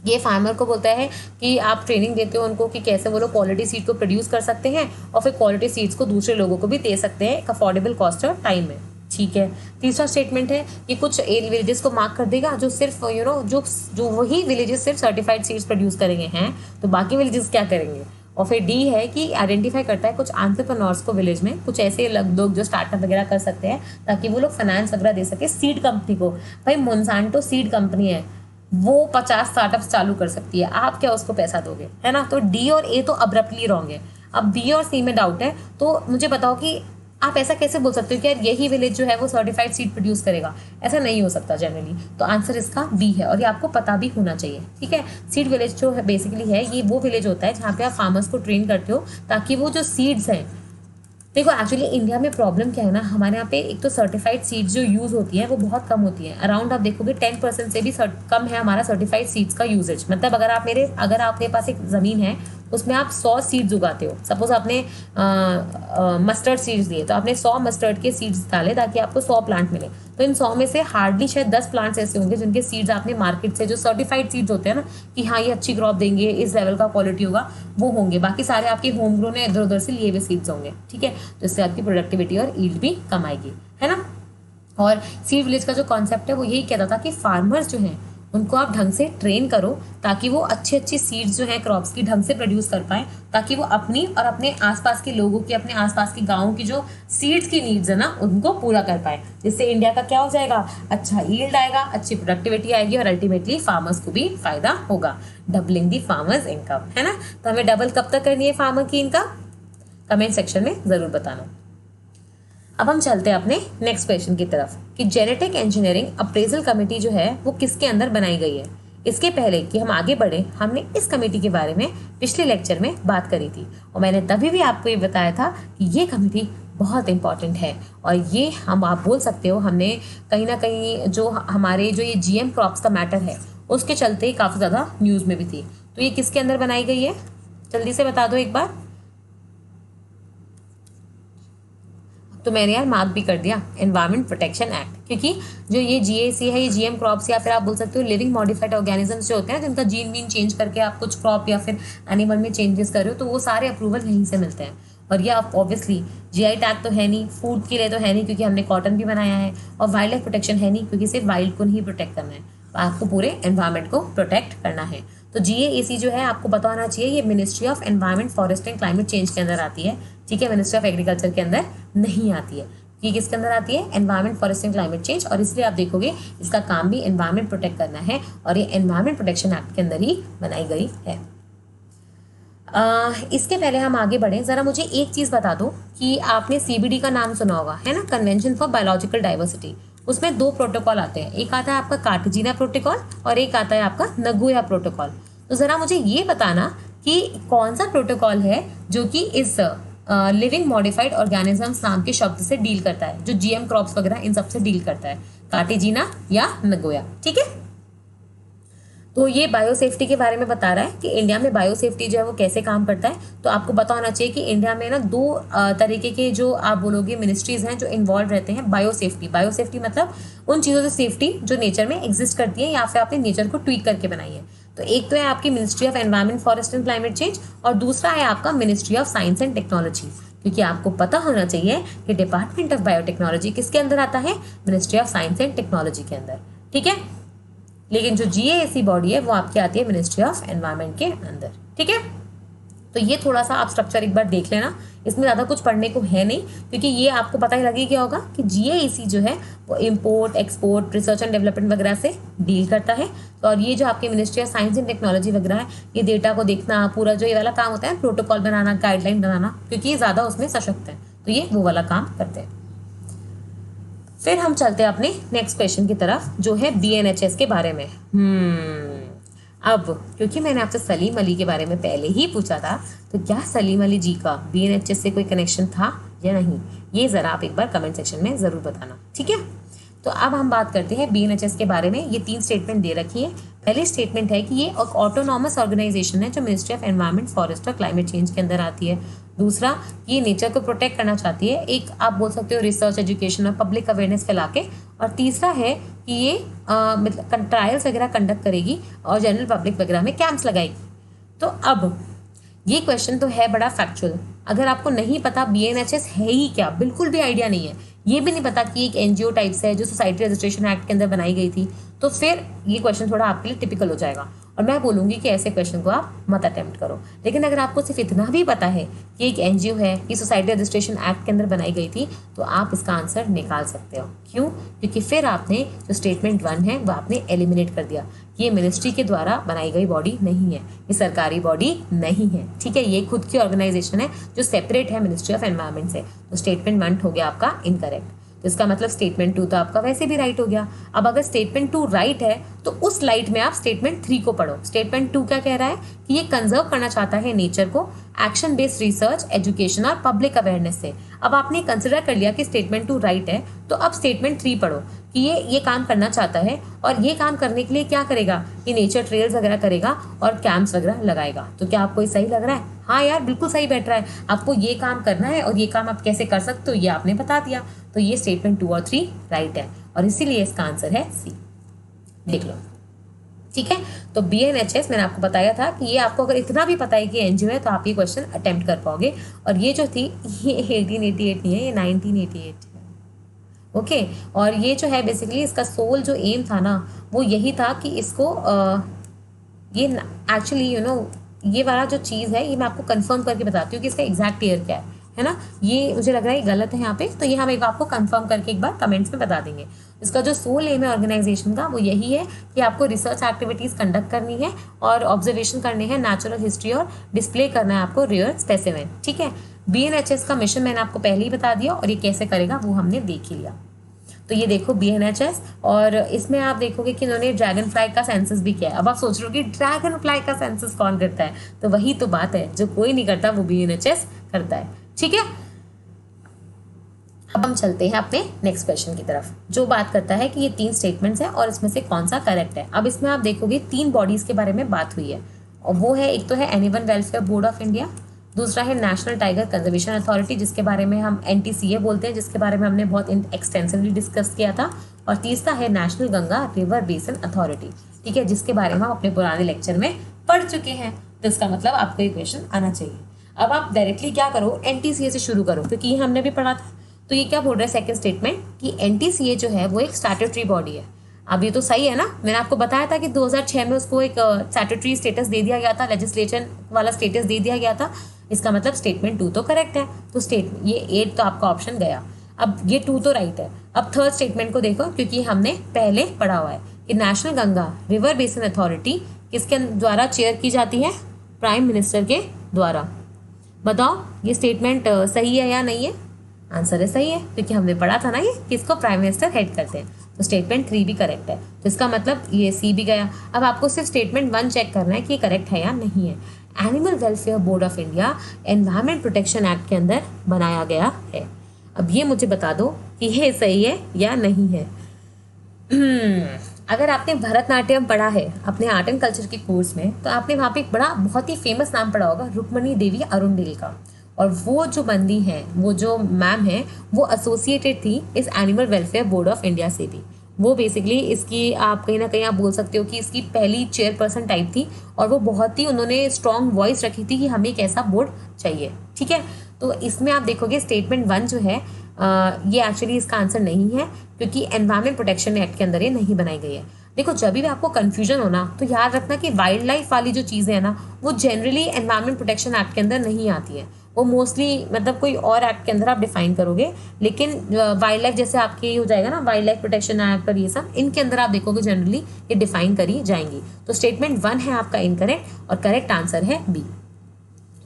ये फार्मर को बोलता है कि आप ट्रेनिंग देते हो उनको कि कैसे वो लोग क्वालिटी सीड को प्रोड्यूस कर सकते हैं और फिर क्वालिटी सीड्स को दूसरे लोगों को भी दे सकते हैं एक अफोर्डेबल कॉस्ट और टाइम में। ठीक है। तीसरा स्टेटमेंट है, ये कुछ विलेजेस को मार्क कर देगा जो सिर्फ जो वही विलेजेस सिर्फ सर्टिफाइड सीड्स प्रोड्यूस करेंगे हैं, तो बाकी विलेजेस क्या करेंगे। और फिर डी है कि आइडेंटिफाई करता है कुछ एंटरप्रेन्योर्स को विलेज में, कुछ ऐसे लोग जो स्टार्टअप वगैरह कर सकते हैं ताकि वो लोग फाइनेंस वगैरह दे सके सीड कंपनी को। भाई मोनसांटो सीड कंपनी है, वो 50 स्टार्टअप्स चालू कर सकती है, आप क्या उसको पैसा दोगे, है ना। तो डी और ए तो अब्रप्टली रॉन्ग है। अब बी और सी में डाउट है, तो मुझे बताओ कि आप ऐसा कैसे बोल सकते हो कि यार यही विलेज जो है वो सर्टिफाइड सीड प्रोड्यूस करेगा। ऐसा नहीं हो सकता जनरली। तो आंसर इसका बी है, और ये आपको पता भी होना चाहिए। ठीक है। सीड विलेज जो है बेसिकली है, ये वो विलेज होता है जहाँ पे आप फार्मर्स को ट्रेन करते हो ताकि वो जो सीड्स हैं, देखो एक्चुअली इंडिया में प्रॉब्लम क्या है ना, हमारे यहाँ पे एक तो सर्टिफाइड सीड्स जो यूज़ होती है वो बहुत कम होती है। अराउंड आप देखोगे 10% से भी कम है हमारा सर्टिफाइड सीड्स का यूजेज। मतलब अगर आपके पास एक ज़मीन है उसमें आप 100 सीड्स उगाते हो, सपोज आपने मस्टर्ड सीड्स दिए, तो आपने 100 मस्टर्ड के सीड्स डाले ताकि आपको 100 प्लांट मिले। तो इन 100 में से हार्डली शायद 10 प्लांट्स ऐसे होंगे जिनके सीड्स आपने मार्केट से, जो सर्टिफाइड सीड्स होते हैं ना कि हाँ ये अच्छी क्रॉप देंगे, इस लेवल का क्वालिटी होगा, वो होंगे। बाकी सारे आपके होम ग्रोन है, इधर उधर से लिए हुए सीड्स होंगे। ठीक है। तो इससे आपकी प्रोडक्टिविटी और ईल्ड भी कम आएगी, है ना। और सीड विलेज का जो कॉन्सेप्ट है वो यही कहता था कि फार्मर्स जो हैं उनको आप ढंग से ट्रेन करो ताकि वो अच्छी अच्छी सीड्स जो हैं क्रॉप्स की ढंग से प्रोड्यूस कर पाएँ, ताकि वो अपनी और अपने आसपास के लोगों की, अपने आसपास के गाँव की जो सीड्स की नीड्स है ना उनको पूरा कर पाए। जिससे इंडिया का क्या हो जाएगा, अच्छा ईल्ड आएगा, अच्छी प्रोडक्टिविटी आएगी और अल्टीमेटली फार्मर्स को भी फायदा होगा, डबलिंग दी फार्मर्स इनकम, है ना। तो हमें डबल कब तक करनी है फार्मर की इनकम, कमेंट सेक्शन में ज़रूर बताना। अब हम चलते हैं अपने नेक्स्ट क्वेश्चन की तरफ कि जेनेटिक इंजीनियरिंग अप्रेजल कमेटी जो है वो किसके अंदर बनाई गई है। इसके पहले कि हम आगे बढ़े, हमने इस कमेटी के बारे में पिछले लेक्चर में बात करी थी और मैंने तभी भी आपको ये बताया था कि ये कमेटी बहुत इंपॉर्टेंट है और ये आप बोल सकते हो हमने कहीं ना कहीं जो हमारे जो ये GM क्रॉप्स का मैटर है उसके चलते ही काफ़ी ज़्यादा न्यूज़ में भी थी। तो ये किसके अंदर बनाई गई है, जल्दी से बता दो एक बार। तो मैंने यार मार्क भी कर दिया, एनवायरमेंट प्रोटेक्शन एक्ट, क्योंकि जो ये GAC है, ये GM क्रॉप्स या फिर आप बोल सकते हो लिविंग मॉडिफाइड ऑर्गेनिजम्स जो होते हैं जिनका जीन वीन चेंज करके आप कुछ क्रॉप या फिर एनिमल में चेंजेस कर रहे हो, तो वो सारे अप्रूवल यहीं से मिलते हैं। और ये आप ऑब्वियसली GI टैग तो है नहीं, फूड के लिए तो है नहीं क्योंकि हमने कॉटन भी बनाया है, और वाइल्ड लाइफ प्रोटेक्शन है नहीं क्योंकि सिर्फ वाइल्ड को नहीं प्रोटेक्ट करना है, आपको पूरे एनवायरमेंट को प्रोटेक्ट करना है। तो GAC जो है आपको पता होना चाहिए, ये ministry of environment, forest and climate change के अंदर आती है। ठीक है। मिनिस्ट्री ऑफ एग्रीकल्चर के अंदर नहीं आती है। ये किसके अंदर आती है, environment, forest and climate change. और इसलिए आप देखोगे इसका काम भी एनवायरमेंट प्रोटेक्ट करना है और ये एनवायरमेंट प्रोटेक्शन एक्ट के अंदर ही बनाई गई है। इसके पहले हम आगे बढ़ें, ज़रा मुझे एक चीज़ बता दो कि आपने CBD का नाम सुना होगा, है ना, कन्वेंशन फॉर बायोलॉजिकल डाइवर्सिटी। उसमें 2 प्रोटोकॉल आते हैं, एक आता है आपका कार्टेजिना प्रोटोकॉल और एक आता है आपका नगोया प्रोटोकॉल। तो ज़रा मुझे ये बताना कि कौन सा प्रोटोकॉल है जो कि इस लिविंग मॉडिफाइड ऑर्गेनिजम्स नाम के शब्द से डील करता है, जो GM क्रॉप्स वगैरह इन सब से डील करता है, कार्टेजिना या नगोया। ठीक है। तो ये बायोसेफ्टी के बारे में बता रहा है कि इंडिया में बायोसेफ्टी जो है वो कैसे काम करता है। तो आपको पता होना चाहिए कि इंडिया में ना 2 तरीके के जो आप बोलोगे मिनिस्ट्रीज हैं जो इन्वॉल्व रहते हैं बायोसेफ्टी मतलब उन चीज़ों से सेफ्टी जो नेचर में एग्जिस्ट करती है या फिर आपने नेचर को ट्वीक करके बनाई है। तो एक तो है आपकी ministry of environment, forest and climate change और दूसरा है आपका ministry of science and technology. क्योंकि आपको पता होना चाहिए कि डिपार्टमेंट ऑफ बायोटेक्नोलॉजी किसके अंदर आता है, ministry of science and technology के अंदर। ठीक है। लेकिन जो GAC बॉडी है वो आपकी आती है मिनिस्ट्री ऑफ एनवायरमेंट के अंदर। ठीक है। तो ये थोड़ा सा आप स्ट्रक्चर एक बार देख लेना, इसमें ज़्यादा कुछ पढ़ने को है नहीं क्योंकि ये आपको पता ही लगे क्या होगा कि GAC जो है वो import, export, research and development वगैरह से डील करता है। तो और ये जो आपकी ministry of science and technology वगैरह है, ये डेटा को देखना, पूरा जो ये वाला काम होता है, प्रोटोकॉल बनाना, गाइडलाइन बनाना, क्योंकि ये ज़्यादा उसमें सशक्त है, तो ये वो वाला काम करते हैं। फिर हम चलते हैं अपने नेक्स्ट क्वेश्चन की तरफ जो है BNHS के बारे में। अब क्योंकि मैंने आपसे सलीम अली के बारे में पहले ही पूछा था, तो क्या सलीम अली जी का BNHS से कोई कनेक्शन था या नहीं, ये ज़रा आप एक बार कमेंट सेक्शन में ज़रूर बताना। ठीक है। तो अब हम बात करते हैं BNHS के बारे में। ये 3 स्टेटमेंट दे रखी है। पहली स्टेटमेंट है कि ये एक ऑटोनॉमस ऑर्गेनाइजेशन है जो मिनिस्ट्री ऑफ एनवायरनमेंट, फॉरेस्ट और क्लाइमेट चेंज के अंदर आती है। दूसरा, ये नेचर को प्रोटेक्ट करना चाहती है, एक आप बोल सकते हो रिसर्च, एजुकेशन और पब्लिक अवेयरनेस फैला के। और तीसरा है कि ये मतलब ट्रायल्स वगैरह कंडक्ट करेगी और जनरल पब्लिक वगैरह में कैंप्स लगाएगी। तो अब ये क्वेश्चन तो है बड़ा फैक्चुअल। अगर आपको नहीं पता BNHS है ही क्या, बिल्कुल भी आइडिया नहीं है, ये भी नहीं पता कि एक NGO टाइप से है जो सोसाइटी रजिस्ट्रेशन एक्ट के अंदर बनाई गई थी, तो फिर ये क्वेश्चन थोड़ा आपके लिए टिपिकल हो जाएगा और मैं बोलूँगी कि ऐसे क्वेश्चन को आप मत अटेम्प्ट करो। लेकिन अगर आपको सिर्फ इतना भी पता है कि एक NGO है, कि सोसाइटी रजिस्ट्रेशन एक्ट के अंदर बनाई गई थी, तो आप इसका आंसर निकाल सकते हो। क्यों? क्योंकि फिर आपने जो स्टेटमेंट 1 है वो आपने एलिमिनेट कर दिया। ये मिनिस्ट्री के द्वारा बनाई गई बॉडी नहीं है, ये सरकारी बॉडी नहीं है, ठीक है, ये खुद की ऑर्गेनाइजेशन है जो सेपरेट है मिनिस्ट्री ऑफ एनवायरनमेंट से। तो स्टेटमेंट 1 हो गया आपका इनकरेक्ट। तो इसका मतलब स्टेटमेंट 2 तो आपका वैसे भी राइट हो गया। अब अगर स्टेटमेंट 2 राइट है तो उस लाइट में आप स्टेटमेंट 3 को पढ़ो। स्टेटमेंट 2 क्या कह रहा है कि ये कंजर्व करना चाहता है नेचर को एक्शन बेस्ड रिसर्च, एजुकेशन और पब्लिक अवेयरनेस से। अब आपने कंसिडर कर लिया कि स्टेटमेंट 2 राइट है, तो अब स्टेटमेंट 3 पढ़ो कि ये काम करना चाहता है और ये काम करने के लिए क्या करेगा, ये नेचर ट्रेल्स वगैरह करेगा और कैंप्स वगैरह लगाएगा। तो क्या आपको ये सही लग रहा है? हाँ यार, बिल्कुल सही बैठ रहा है। आपको ये काम करना है और ये काम आप कैसे कर सकते हो ये आपने बता दिया। तो ये स्टेटमेंट 2 और 3 राइट है और इसीलिए इसका आंसर है सी। देख लो, ठीक है। तो BNHS मैंने आपको बताया था कि ये आपको अगर इतना भी पता है कि NGO है तो आप ये क्वेश्चन अटेम्प्ट कर पाओगे। और ये जो थी ये 1888 नहीं है, ये 1988 है। ओके, और ये जो है बेसिकली इसका सोल जो एम था ना वो यही था कि इसको ये एक्चुअली ये वाला जो चीज़ है ये मैं आपको कंफर्म करके बताती हूँ कि इसका एग्जैक्ट ईयर क्या है ना। ये मुझे लग रहा है गलत है यहाँ पे, तो ये हम एक आपको कंफर्म करके एक बार कमेंट्स में बता देंगे। इसका जो सोल एम है ऑर्गेनाइजेशन का वो यही है कि आपको रिसर्च एक्टिविटीज़ कंडक्ट करनी है और ऑब्जर्वेशन करने हैं नेचुरल हिस्ट्री और डिस्प्ले करना है आपको रेयर स्पेसिमेन, ठीक है। BNHS का मिशन मैंने आपको पहले ही बता दिया और ये कैसे करेगा वो हमने देख ही लिया। तो ये देखो BNHS, और इसमें आप देखोगे कि इन्होंने ड्रैगन फ्लाई का सेंसस भी किया है। अब आप सोच रहे हो कि ड्रैगन फ्लाई का सेंसस कौन करता है, तो वही तो बात है, जो कोई नहीं करता वो BNHS करता है, ठीक है। अब हम चलते हैं अपने नेक्स्ट क्वेश्चन की तरफ, जो बात करता है कि ये 3 स्टेटमेंट्स हैं और इसमें से कौन सा करेक्ट है। अब इसमें आप देखोगे 3 बॉडीज के बारे में बात हुई है और वो है, एक तो है animal welfare board of India, दूसरा है नेशनल टाइगर कंजर्वेशन अथॉरिटी जिसके बारे में हम NTCA बोलते हैं, जिसके बारे में हमने बहुत एक्सटेंसिवली डिस्कस किया था, और तीसरा है national Ganga river basin authority, ठीक है, जिसके बारे में हम अपने पुराने लेक्चर में पढ़ चुके हैं। तो इसका मतलब आपको ये क्वेश्चन आना चाहिए। अब आप डायरेक्टली क्या करो, NTCA से शुरू करो क्योंकि ये हमने भी पढ़ा था। तो ये क्या बोल रहा है सेकंड स्टेटमेंट कि NTCA जो है वो एक स्टैट्यूटरी बॉडी है। अब ये तो सही है ना, मैंने आपको बताया था कि 2006 में उसको एक स्टैट्यूटरी स्टेटस दे दिया गया था, लेजिस्लेशन वाला स्टेटस दे दिया गया था। इसका मतलब स्टेटमेंट 2 तो करेक्ट है। तो ये 8 तो आपका ऑप्शन गया। अब ये 2 तो राइट है। अब थर्ड स्टेटमेंट को देखो, क्योंकि हमने पहले पढ़ा हुआ है कि national Ganga river basin authority किसके द्वारा चेयर की जाती है, प्राइम मिनिस्टर के द्वारा। बताओ ये स्टेटमेंट सही है या नहीं है? आंसर है सही है, क्योंकि हमने पढ़ा था ना ये किसको प्राइम मिनिस्टर हेड करते हैं। तो स्टेटमेंट 3 भी करेक्ट है, तो इसका मतलब ये सी भी गया। अब आपको सिर्फ स्टेटमेंट 1 चेक करना है कि ये करेक्ट है या नहीं है। Animal welfare board of India environment protection act के अंदर बनाया गया है। अब ये मुझे बता दो कि ये सही है या नहीं है। अगर आपने भरतनाट्यम पढ़ा है अपने आर्ट एंड कल्चर के कोर्स में, तो आपने वहाँ पे एक बहुत ही फेमस नाम पढ़ा होगा, रुक्मणी देवी अरुणडेल का। और वो जो बंदी हैं, वो जो मैम है, वो एसोसिएटेड थी इस animal welfare board of India से भी। वो बेसिकली इसकी आप कहीं ना कहीं आप बोल सकते हो कि इसकी पहली चेयरपर्सन टाइप थी, और वो बहुत ही उन्होंने स्ट्रॉन्ग वॉइस रखी थी कि हमें एक ऐसा बोर्ड चाहिए, ठीक है। तो इसमें आप देखोगे स्टेटमेंट 1 जो है ये एक्चुअली इसका आंसर नहीं है, क्योंकि एनवायरमेंट प्रोटेक्शन एक्ट के अंदर ये नहीं बनाई गई है। देखो, जब भी आपको कन्फ्यूजन होना तो याद रखना कि वाइल्ड लाइफ वाली जो चीज़ें हैं ना, वो जनरली एनवायरमेंट प्रोटेक्शन एक्ट के अंदर नहीं आती है। वो मोस्टली मतलब कोई और एक्ट के अंदर आप डिफाइन करोगे, लेकिन वाइल्ड लाइफ जैसे आपके हो जाएगा ना, वाइल्ड लाइफ प्रोटेक्शन एक्ट और ये सब, इनके अंदर आप देखोगे जनरली ये डिफाइन करी जाएंगी। तो स्टेटमेंट 1 है आपका इनकरेक्ट और करेक्ट आंसर है बी,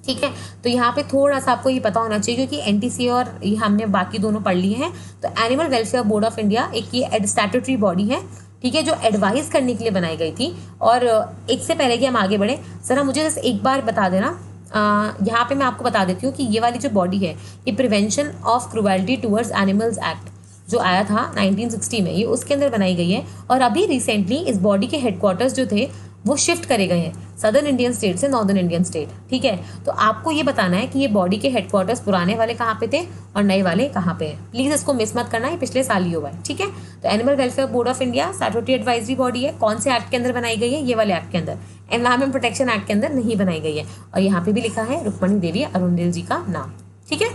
ठीक है। तो यहाँ पे थोड़ा सा आपको ये पता होना चाहिए, क्योंकि NTCA और ये हमने बाकी दोनों पढ़ लिए हैं। तो animal welfare board of India एक ये स्टैट्यूटरी बॉडी है, ठीक है, जो एडवाइस करने के लिए बनाई गई थी। और एक से पहले कि हम आगे बढ़े, जरा मुझे बस एक बार बता देना, यहाँ पे मैं आपको बता देती हूँ कि ये वाली जो बॉडी है, ये prevention of cruelty towards animals act, जो आया था 1960 में, ये उसके अंदर बनाई गई है। और अभी रिसेंटली इस बॉडी के हेडक्वार्टर्स जो थे वो शिफ्ट करे गए हैं सदर्न इंडियन स्टेट से नॉर्दर्न इंडियन स्टेट। ठीक है, तो आपको ये बताना है कि ये बॉडी के हेडक्वार्टर्स पुराने वाले कहाँ पे थे और नए वाले कहाँ पे हैं। प्लीज़ इसको मिस मत करना, ये पिछले साल ही हुआ है। ठीक है, तो animal welfare board of India statutory advisory body है। कौन से एक्ट के अंदर बनाई गई है? ये वाले एक्ट के अंदर, एनवायरमेंट प्रोटेक्शन एक्ट के अंदर नहीं बनाई गई है। और यहाँ पे भी लिखा है रुक्मणी देवी अरुणदेव जी का नाम। ठीक है,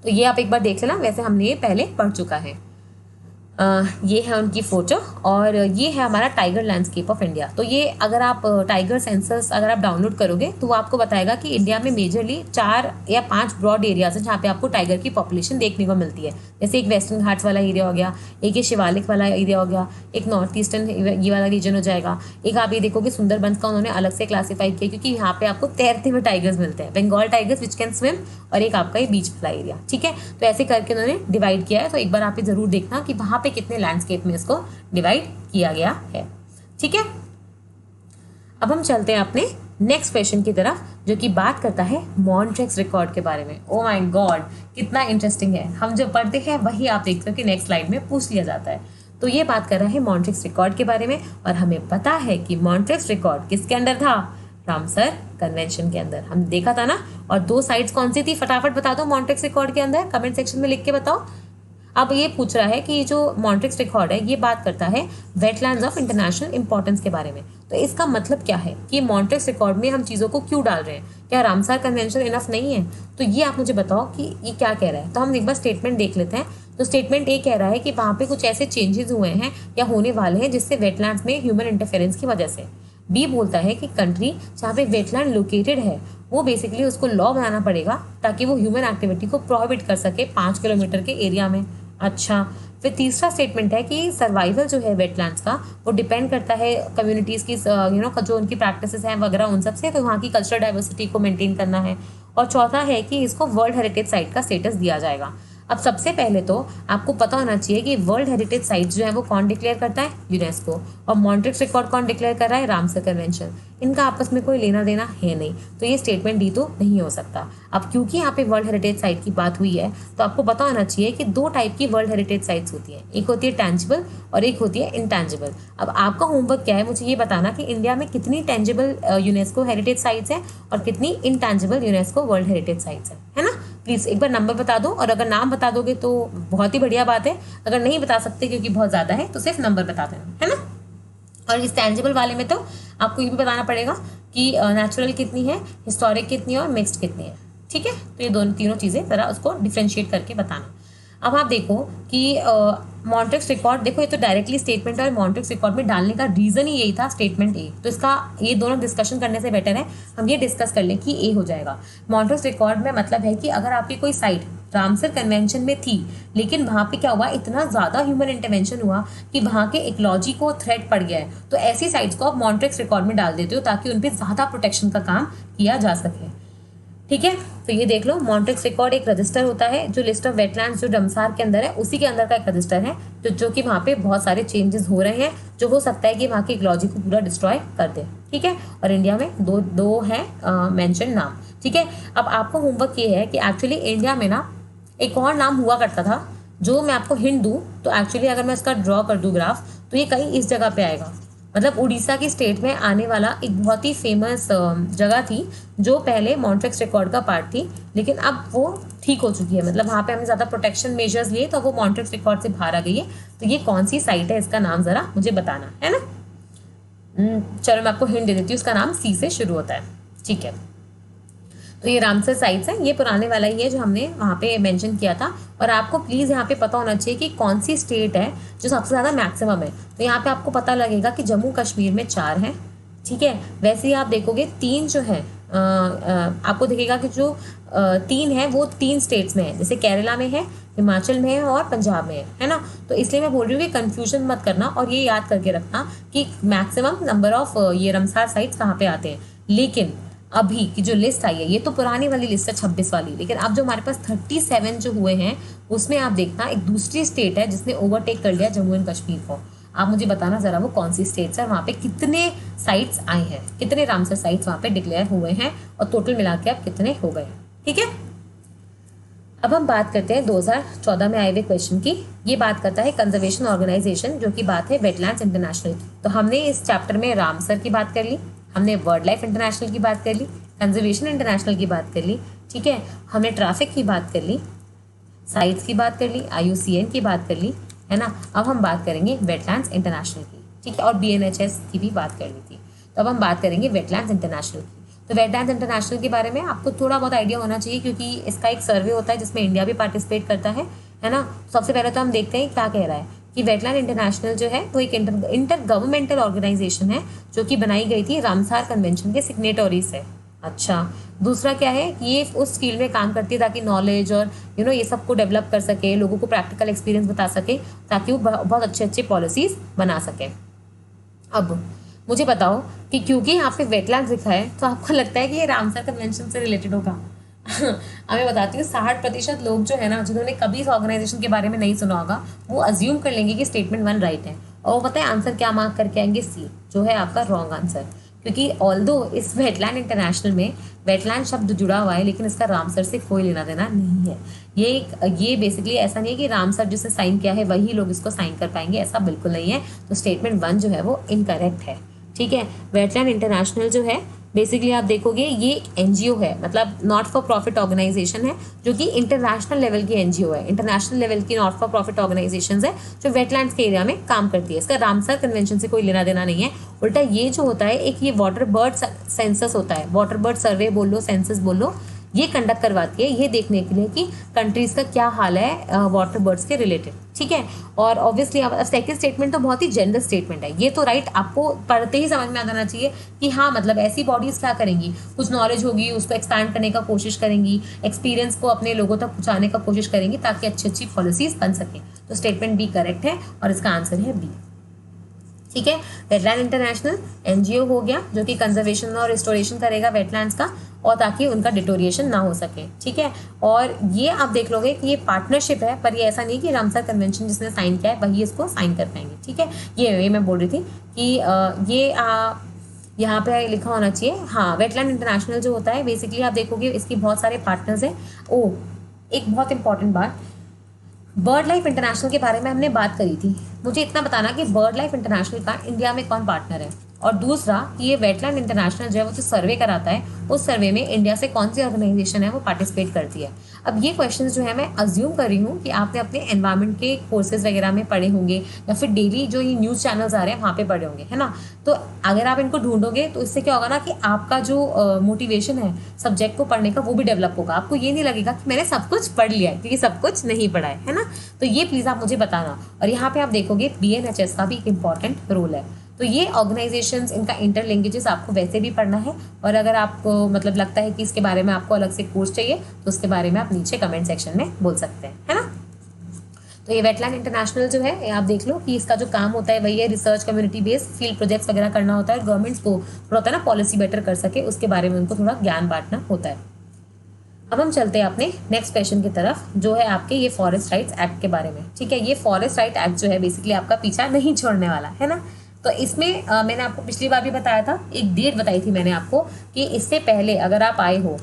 तो ये आप एक बार देख लेना, वैसे हमने ये पहले पढ़ चुका है। ये है उनकी फ़ोटो और ये है हमारा टाइगर लैंडस्केप ऑफ इंडिया। तो ये अगर आप टाइगर सेंसस अगर आप डाउनलोड करोगे तो वो आपको बताएगा कि इंडिया में मेजरली 4 या 5 ब्रॉड एरियाज हैं जहाँ पे आपको टाइगर की पॉपुलेशन देखने को मिलती है। जैसे एक वेस्टर्न घाट्स वाला एरिया हो गया, एक ये शिवालिक वाला एरिया हो गया, एक नॉर्थ ईस्टर्न ये वाला रीजन हो जाएगा, एक आप ये देखोगे सुंदरबंस का उन्होंने अलग से क्लासीफाई किया क्योंकि यहाँ पे आपको तैरते हुए टाइगर्स मिलते हैं, Bengal tigers which can swim, और एक आपका ये बीच वाला एरिया। ठीक है, तो ऐसे करके उन्होंने डिवाइड किया है। तो एक बार आप ये जरूर देखना कि वहाँ पे कितने लैंडस्केप में इसको डिवाइड किया गया है। ठीक है, अब हम चलते हैं अपने नेक्स्ट क्वेश्चन की तरफ जो कि बात करता है मॉन्ट्रेक्स रिकॉर्ड के बारे में। ओ माय गॉड, कितना इंटरेस्टिंग है। हम जो पढ़ते हैं वही आप देखते हो कि नेक्स्ट स्लाइड में पूछ लिया जाता है। तो ये बात कर रहा है मॉन्ट्रेक्स रिकॉर्ड के बारे में और हमें पता है कि मॉन्ट्रेक्स रिकॉर्ड किसके अंदर था? रामसर कन्वेंशन के अंदर। हम देखा था ना। और 2 साइट्स कौन सी थी? फटाफट बता दो मॉन्ट्रेक्स रिकॉर्ड के अंदर, कमेंट सेक्शन में लिख के बताओ। अब ये पूछ रहा है कि ये जो मॉन्ट्रेक्स रिकॉर्ड है ये बात करता है वेटलैंड्स ऑफ इंटरनेशनल इंपॉर्टेंस के बारे में। तो इसका मतलब क्या है कि मॉन्ट्रेक्स रिकॉर्ड में हम चीज़ों को क्यों डाल रहे हैं? क्या रामसर कन्वेंशन इनफ नहीं है? तो ये आप मुझे बताओ कि ये क्या कह रहा है। तो हम एक बार स्टेटमेंट देख लेते हैं। तो स्टेटमेंट ये कह रहा है कि वहाँ पे कुछ ऐसे चेंजेस हुए हैं या होने वाले हैं जिससे वेटलैंड्स में ह्यूमन इंटरफेरेंस की वजह से। बी बोलता है कि कंट्री जहाँ पे वेटलैंड लोकेटेड है वो बेसिकली उसको लॉ बनाना पड़ेगा ताकि वो ह्यूमन एक्टिविटी को प्रोहिबिट कर सके 5 किलोमीटर के एरिया में। अच्छा, फिर तीसरा स्टेटमेंट है कि सर्वाइवल जो है वेटलैंड्स का वो डिपेंड करता है कम्युनिटीज़ की जो उनकी प्रैक्टिसेस हैं वगैरह उन सब से, तो वहाँ की कल्चरल डाइवर्सिटी को मेंटेन करना है। और चौथा है कि इसको वर्ल्ड हेरिटेज साइट का स्टेटस दिया जाएगा। अब सबसे पहले तो आपको पता होना चाहिए कि वर्ल्ड हेरिटेज साइट्स जो है वो कौन डिक्लेयर करता है? यूनेस्को। और मॉन्ट्रेक्स रिकॉर्ड कौन डिक्लेयर कर रहा है? Ramsar convention. इनका आपस में कोई लेना देना है नहीं, तो ये स्टेटमेंट डी तो नहीं हो सकता। अब क्योंकि यहाँ पे वर्ल्ड हेरिटेज साइट की बात हुई है तो आपको पता होना चाहिए कि 2 टाइप की वर्ल्ड हेरिटेज साइट्स होती है, एक होती है टेंजिबल और एक होती है इनटेंजिबल। अब आपका होमवर्क क्या है, मुझे ये बताना कि इंडिया में कितनी टेंजिबल यूनेस्को हेरिटेज साइट्स हैं और कितनी intangible UNESCO world heritage sites हैं, है ना। प्लीज़ एक बार नंबर बता दो, और अगर नाम बता दोगे तो बहुत ही बढ़िया बात है, अगर नहीं बता सकते क्योंकि बहुत ज़्यादा है तो सिर्फ नंबर बता देना, है ना। और इस टेंजिबल वाले में तो आपको ये भी बताना पड़ेगा कि नेचुरल कितनी है, हिस्टोरिक कितनी है और मिक्स्ड कितनी है। ठीक है, तो ये तीनों चीज़ें ज़रा उसको डिफ्रेंशिएट करके बताना। अब आप देखो कि मॉन्ट्रेक्स रिकॉर्ड, देखो ये तो डायरेक्टली स्टेटमेंट है, मॉन्ट्रेक्स रिकॉर्ड में डालने का रीज़न ही यही था, स्टेटमेंट ए। तो इसका ये दोनों डिस्कशन करने से बेटर है हम ये डिस्कस कर लें कि ए हो जाएगा। मॉन्ट्रेक्स रिकॉर्ड में मतलब है कि अगर आपकी कोई साइट रामसर कन्वेंशन में थी लेकिन वहाँ पे क्या हुआ, इतना ज़्यादा ह्यूमन इंटरवेंशन हुआ कि वहाँ के इकोलॉजी को थ्रेट पड़ गया है, तो ऐसी साइट्स को आप मॉन्ट्रेक्स रिकॉर्ड में डाल देते हो ताकि उन पर ज़्यादा प्रोटेक्शन का काम किया जा सके। ठीक है, तो ये देख लो, मॉन्ट्रेक्स रिकॉर्ड एक रजिस्टर होता है जो लिस्ट ऑफ वेटलैंड्स जो रमसार के अंदर है उसी के अंदर का एक रजिस्टर है जो कि वहाँ पे बहुत सारे चेंजेस हो रहे हैं जो हो सकता है कि वहाँ की इकोलॉजी को पूरा डिस्ट्रॉय कर दे। ठीक है, और इंडिया में दो हैं मेंशन नाम। ठीक है, अब आपका होमवर्क ये है कि एक्चुअली इंडिया में ना एक और नाम हुआ करता था, जो मैं आपको हिंट दूँ तो एक्चुअली अगर मैं इसका ड्रॉ कर दूँ ग्राफ तो ये कहीं इस जगह पे आएगा। मतलब उड़ीसा की स्टेट में आने वाला एक बहुत ही फेमस जगह थी जो पहले मॉन्ट्रेक्स रिकॉर्ड का पार्ट थी, लेकिन अब वो ठीक हो चुकी है। मतलब वहाँ पे हमने ज़्यादा प्रोटेक्शन मेजर्स लिए तो वो मॉन्ट्रेक्स रिकॉर्ड से बाहर आ गई है। तो ये कौन सी साइट है, इसका नाम ज़रा मुझे बताना, है ना। चलो मैं आपको हिंट दे देती हूँ, उसका नाम सी से शुरू होता है। ठीक है, तो ये रामसर साइट्स है, ये पुराने वाला ही है जो हमने वहाँ पे मेंशन किया था। और आपको प्लीज़ यहाँ पे पता होना चाहिए कि कौन सी स्टेट है जो सबसे ज़्यादा मैक्सिमम है। तो यहाँ पे आपको पता लगेगा कि जम्मू कश्मीर में 4 हैं। ठीक है, वैसे ही आप देखोगे 3 जो है आपको दिखेगा कि जो 3 है वो 3 स्टेट्स में है, जैसे केरला में है, हिमाचल में है और पंजाब में है ना। तो इसलिए मैं बोल रही हूँ कि कन्फ्यूजन मत करना और ये याद करके रखना कि मैक्सिमम नंबर ऑफ ये रमसार साइट्स कहाँ पे आते हैं। लेकिन अभी की जो लिस्ट आई है ये तो पुरानी वाली लिस्ट है 26 वाली, लेकिन अब जो हमारे पास 37 जो हुए हैं उसमें आप देखना एक दूसरी स्टेट है जिसने ओवरटेक कर लिया जम्मू एंड कश्मीर को। आप मुझे बताना ज़रा वो कौन सी स्टेट्स है, वहाँ पे कितने साइट्स आए हैं, कितने रामसर साइट्स वहाँ पे डिक्लेयर हुए हैं और टोटल मिला के अब कितने हो गए। ठीक है, अब हम बात करते हैं 2014 में आए हुए क्वेश्चन की। ये बात करता है कंजर्वेशन ऑर्गेनाइजेशन, जो कि बात है वेटलैंड्स इंटरनेशनल की। तो हमने इस चैप्टर में रामसर की बात कर ली, हमने वर्ल्ड लाइफ इंटरनेशनल की बात कर ली, कंजर्वेशन इंटरनेशनल की बात कर ली, ठीक है, हमने ट्रैफिक की बात कर ली, साइट्स की बात कर ली, IUCN की बात कर ली, है ना। अब हम बात करेंगे वेटलैंड्स इंटरनेशनल की, ठीक है, और BNHS की भी बात कर ली थी। तो अब हम बात करेंगे वेटलैंड्स इंटरनेशनल की। तो वेटलैंड्स इंटरनेशनल के बारे में आपको थोड़ा बहुत आइडिया होना चाहिए, क्योंकि इसका एक सर्वे होता है जिसमें इंडिया भी पार्टिसिपेट करता है ना। सबसे पहले तो हम देखते हैं क्या कह रहा है कि वेटलैंड इंटरनेशनल जो है वो एक इंटर गवर्नमेंटल ऑर्गेनाइजेशन है जो कि बनाई गई थी रामसार कन्वेंशन के सिग्नेटरी से। अच्छा, दूसरा क्या है, ये उस फील्ड में काम करती है ताकि नॉलेज और ये सबको डेवलप कर सके, लोगों को प्रैक्टिकल एक्सपीरियंस बता सके, ताकि वो बहुत अच्छे अच्छे पॉलिसीज बना सके। अब मुझे बताओ कि क्योंकि यहाँ पे वेटलैंड्स लिखा है तो आपको लगता है कि ये रामसर कन्वेंशन से रिलेटेड होगा? मैं बताती हूँ, 60% लोग जो है ना, जिन्होंने कभी इस ऑर्गेनाइजेशन के बारे में नहीं सुना होगा, वो अज्यूम कर लेंगे कि स्टेटमेंट 1 राइट है, और वो पता है आंसर क्या मार्क करके आएंगे? C, जो है आपका रॉन्ग आंसर। क्योंकि ऑल्दो इस वेटलैंड इंटरनेशनल में वेटलैंड शब्द जुड़ा हुआ है, लेकिन इसका रामसर से कोई लेना देना नहीं है। ये बेसिकली ऐसा नहीं है कि रामसर जिसे साइन किया है वही लोग इसको साइन कर पाएंगे, ऐसा बिल्कुल नहीं है। तो स्टेटमेंट 1 जो है वो इनकरेक्ट है, ठीक है। वेटलैंड इंटरनेशनल जो है बेसिकली आप देखोगे ये NGO है, मतलब नॉट फॉर प्रॉफिट ऑर्गेनाइजेशन है, जो कि इंटरनेशनल लेवल की NGO है। इंटरनेशनल लेवल की नॉट फॉर प्रॉफिट ऑर्गेनाइजेशन है जो वेटलैंड्स के एरिया में काम करती है। इसका रामसर कन्वेंशन से कोई लेना देना नहीं है। उल्टा ये जो होता है, एक ये वाटर बर्ड सेंसस होता है, वाटर बर्ड सर्वे बोल लो, सेंसस बोल लो, ये कंडक्ट करवाती है ये देखने के लिए कि कंट्रीज का क्या हाल है वाटर बर्ड्स के रिलेटेड, ठीक है। और ऑब्वियसली अब सेकंड स्टेटमेंट तो बहुत ही जनरल स्टेटमेंट है, ये तो राइट आपको पढ़ते ही समझ में आ जाना चाहिए कि हाँ, मतलब ऐसी बॉडीज क्या करेंगी, कुछ नॉलेज होगी, उसको एक्सपैंड करने का कोशिश करेंगी, एक्सपीरियंस को अपने लोगों तक पहुँचाने का कोशिश करेंगी, ताकि अच्छी अच्छी पॉलिसीज बन सके। तो स्टेटमेंट B करेक्ट है और इसका आंसर है B, ठीक है। वेटलैंड इंटरनेशनल NGO हो गया जो कि कंजर्वेशन और रिस्टोरेशन करेगा वेटलैंड्स का, और ताकि उनका डिटोरिएशन ना हो सके, ठीक है। और ये आप देख लोगे कि ये पार्टनरशिप है, पर ये ऐसा नहीं कि रामसर कन्वेंशन जिसने साइन किया है वही इसको साइन कर पाएंगे, ठीक है। ये मैं बोल रही थी कि ये यहाँ पे लिखा होना चाहिए। हाँ, वेटलैंड इंटरनेशनल जो होता है बेसिकली आप देखोगे इसकी बहुत सारे पार्टनर्स हैं। एक बहुत इंपॉर्टेंट बात, बर्ड लाइफ इंटरनेशनल के बारे में हमने बात करी थी। मुझे इतना बताना कि बर्ड लाइफ इंटरनेशनल का इंडिया में कौन पार्टनर है, और दूसरा कि ये वेटलैंड इंटरनेशनल जो है वो जो सर्वे कराता है, उस सर्वे में इंडिया से कौन सी ऑर्गेनाइजेशन है वो पार्टिसिपेट करती है। अब ये क्वेश्चंस जो है मैं अज्यूम कर रही हूँ कि आपने अपने एनवायरनमेंट के कोर्सेज वगैरह में पढ़े होंगे, या फिर डेली जो ये न्यूज़ चैनल्स आ रहे हैं वहाँ पे पढ़े होंगे, है ना। तो अगर आप इनको ढूंढोगे तो इससे क्या होगा ना कि आपका जो मोटिवेशन है सब्जेक्ट को पढ़ने का वो भी डेवलप होगा। आपको ये नहीं लगेगा कि मैंने सब कुछ पढ़ लिया है, क्योंकि सब कुछ नहीं पढ़ा है ना। तो ये प्लीज़ आप मुझे बताना। और यहाँ पे आप देखोगे BNHS का भी एक इम्पॉर्टेंट रोल है। तो ये ऑर्गेनाइजेशंस, इनका इंटर लिंकेजेस आपको वैसे भी पढ़ना है, और अगर आपको मतलब लगता है कि इसके बारे में आपको अलग से कोर्स चाहिए तो उसके बारे में आप नीचे कमेंट सेक्शन में बोल सकते हैं, है ना। तो ये वेटलैंड इंटरनेशनल जो है आप देख लो कि इसका जो काम होता है वही है research, community based field projects वगैरह करना होता है। गवर्नमेंट्स को थोड़ा होता है ना पॉलिसी बेटर कर सके, उसके बारे में उनको थोड़ा ज्ञान बांटना होता है। अब हम चलते हैं अपने नेक्स्ट क्वेश्चन की तरफ, जो है आपके ये फॉरेस्ट राइट्स एक्ट के बारे में, ठीक है। ये फॉरेस्ट राइट एक्ट जो है बेसिकली आपका पीछा नहीं छोड़ने वाला है ना। तो इसमें मैंने आपको पिछली बार भी बताया था, एक डेट बताई थी मैंने आपको कि इससे पहले अगर आप आए हो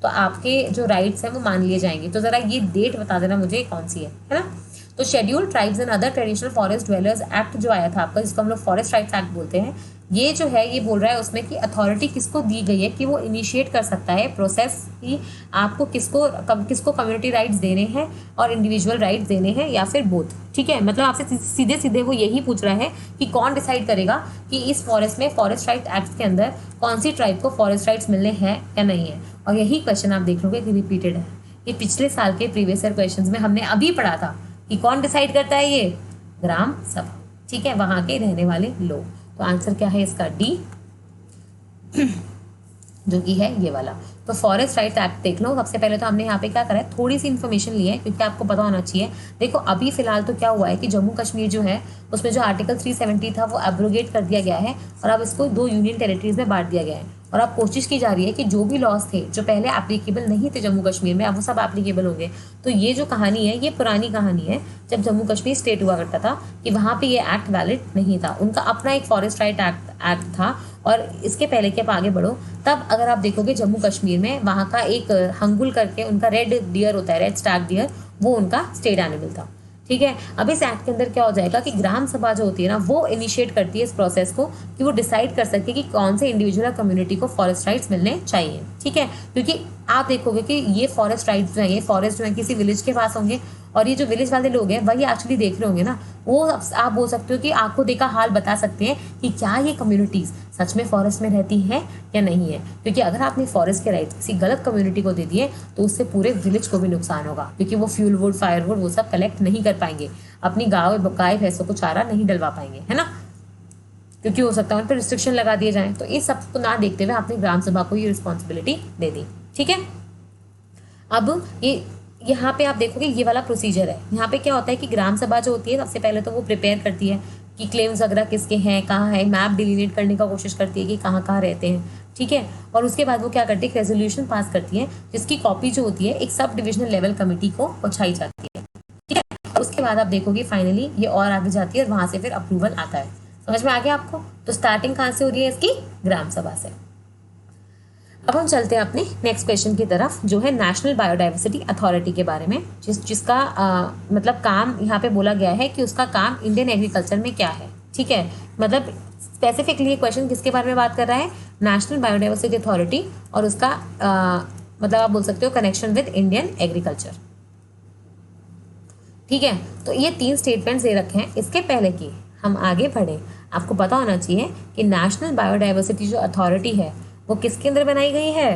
तो आपके जो राइट्स हैं वो मान लिए जाएंगे। तो ज़रा ये डेट बता देना मुझे कौन सी है ना। तो scheduled tribes and other traditional forest dwellers act जो आया था आपका, जिसको हम लोग फॉरेस्ट राइट्स एक्ट बोलते हैं, ये जो है ये बोल रहा है उसमें कि अथॉरिटी किसको दी गई है कि वो इनिशिएट कर सकता है प्रोसेस कि आपको किसको कम्युनिटी राइट्स देने हैं और इंडिविजुअल राइट्स देने हैं, या फिर बोथ, ठीक है। मतलब आपसे सीधे सीधे वो यही पूछ रहा है कि कौन डिसाइड करेगा कि इस फॉरेस्ट में फॉरेस्ट राइट एक्ट के अंदर कौन सी ट्राइब को फॉरेस्ट राइट्स मिलने हैं या नहीं है। और यही क्वेश्चन आप देख लोगे कि रिपीटेड है। ये पिछले साल के प्रीवियस ईयर क्वेश्चन में हमने अभी पढ़ा था कि कौन डिसाइड करता है, ये ग्राम सभा, ठीक है, वहाँ के रहने वाले लोग। तो आंसर क्या है इसका D, जो कि है ये वाला। तो फॉरेस्ट राइट्स एक्ट देख लो। सबसे पहले तो हमने यहाँ पे क्या करा है, थोड़ी सी इन्फॉर्मेशन ली है क्योंकि आपको पता होना चाहिए। देखो अभी फिलहाल तो क्या हुआ है कि जम्मू कश्मीर जो है उसमें जो आर्टिकल 370 था वो एब्रोगेट कर दिया गया है, और अब इसको 2 यूनियन टेरिटरीज में बांट दिया गया है। और अब कोशिश की जा रही है कि जो भी लॉज थे जो पहले एप्लीकेबल नहीं थे जम्मू कश्मीर में, अब वो सब एप्लीकेबल होंगे। तो ये जो कहानी है ये पुरानी कहानी है, जब जम्मू कश्मीर स्टेट हुआ करता था कि वहाँ पे ये एक्ट वैलिड नहीं था, उनका अपना एक फॉरेस्ट राइट एक्ट था। और इसके पहले कि आप आगे बढ़ो, तब अगर आप देखोगे जम्मू कश्मीर में वहाँ का एक हंगुल करके उनका रेड डियर होता है, रेड स्टैग डियर, वो उनका स्टेट एनिमल था। ठीक है, अब इस एक्ट के अंदर क्या हो जाएगा कि ग्राम सभा जो होती है ना, वो इनिशिएट करती है इस प्रोसेस को कि वो डिसाइड कर सके कि कौन से इंडिविजुअल कम्युनिटी को फॉरेस्ट राइट्स मिलने चाहिए। ठीक है, क्योंकि आप देखोगे कि ये फॉरेस्ट राइट्स जो है, ये फॉरेस्ट जो है किसी विलेज के पास होंगे, और ये जो विलेज वाले लोग हैं वही एक्चुअली देख रहे होंगे ना, वो आप बोल सकते हो कि आंखों देखा हाल बता सकते हैं कि क्या ये कम्युनिटीज़ सच में फॉरेस्ट में रहती है या नहीं है। क्योंकि अगर आपने फॉरेस्ट के राइट्स किसी गलत कम्युनिटी को दे दिए तो उससे पूरे विलेज को भी नुकसान होगा, क्योंकि वो फ्यूल वुड, फायर वुड वो सब कलेक्ट नहीं कर पाएंगे, अपनी गाय भैंसों को चारा नहीं डलवा पाएंगे, है ना, क्योंकि हो सकता है उन पर रिस्ट्रिक्शन लगा दिए जाएं। तो इस सब को ना देखते हुए आपने ग्राम सभा को ये रिस्पॉन्सिबिलिटी दे दी। ठीक है, अब ये यहाँ पे आप देखोगे ये वाला प्रोसीजर है। यहाँ पे क्या होता है कि ग्राम सभा जो होती है सबसे पहले तो वो प्रिपेयर करती है कि क्लेम्स वगैरह किसके हैं, कहाँ है, मैप डिलीनेट करने का कोशिश करती है कि कहाँ कहाँ रहते हैं। ठीक है, और उसके बाद वो क्या करती है, एक रेजोल्यूशन पास करती है जिसकी कॉपी जो होती है एक सब डिविजनल लेवल कमेटी को पहुँचाई जाती है। ठीक है, उसके बाद आप देखोगे फाइनली ये और आगे जाती है और वहाँ से फिर अप्रूवल आता है। समझ में आ गया आपको? तो स्टार्टिंग कहाँ से हो रही है इसकी, ग्राम सभा से। अब हम चलते हैं अपने नेक्स्ट क्वेश्चन की तरफ, जो है नेशनल बायोडाइवर्सिटी अथॉरिटी के बारे में, जिसका मतलब काम यहाँ पे बोला गया है कि उसका काम इंडियन एग्रीकल्चर में क्या है। ठीक है, मतलब स्पेसिफिकली क्वेश्चन किसके बारे में बात कर रहा है, नेशनल बायोडाइवर्सिटी अथॉरिटी, और उसका मतलब आप बोल सकते हो कनेक्शन विद इंडियन एग्रीकल्चर। ठीक है, तो ये 3 स्टेटमेंट्स दे रखे हैं। इसके पहले कि हम आगे बढ़ें, आपको पता होना चाहिए कि नेशनल बायोडाइवर्सिटी जो अथॉरिटी है वो किसके अंदर बनाई गई है,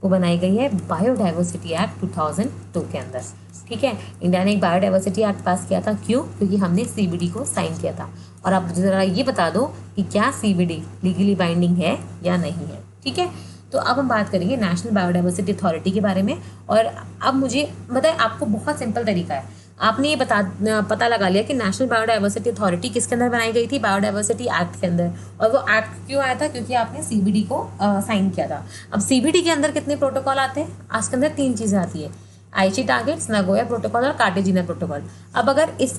वो बनाई गई है बायोडाइवर्सिटी एक्ट 2002 के अंदर। ठीक है, इंडिया ने एक बायोडाइवर्सिटी एक्ट पास किया था, क्यों, क्योंकि हमने सीबीडी को साइन किया था। और आप मुझे ज़रा ये बता दो कि क्या सीबीडी लीगली बाइंडिंग है या नहीं है। ठीक है, तो अब हम बात करेंगे नेशनल बायोडाइवर्सिटी अथॉरिटी के बारे में। और अब मुझे बताए, आपको बहुत सिंपल तरीका है, आपने ये पता लगा लिया कि नेशनल बायोडाइवर्सिटी अथॉरिटी किसके अंदर बनाई गई थी, बायोडाइवर्सिटी एक्ट के अंदर। और वो एक्ट क्यों आया था, क्योंकि आपने सीबीडी को साइन किया था। अब सीबीडी के अंदर कितने प्रोटोकॉल आते हैं, आज के अंदर 3 चीज़ें आती है, आईची टारगेट्स, नगोया प्रोटोकॉल और कार्टेजिना प्रोटोकॉल। अब अगर इस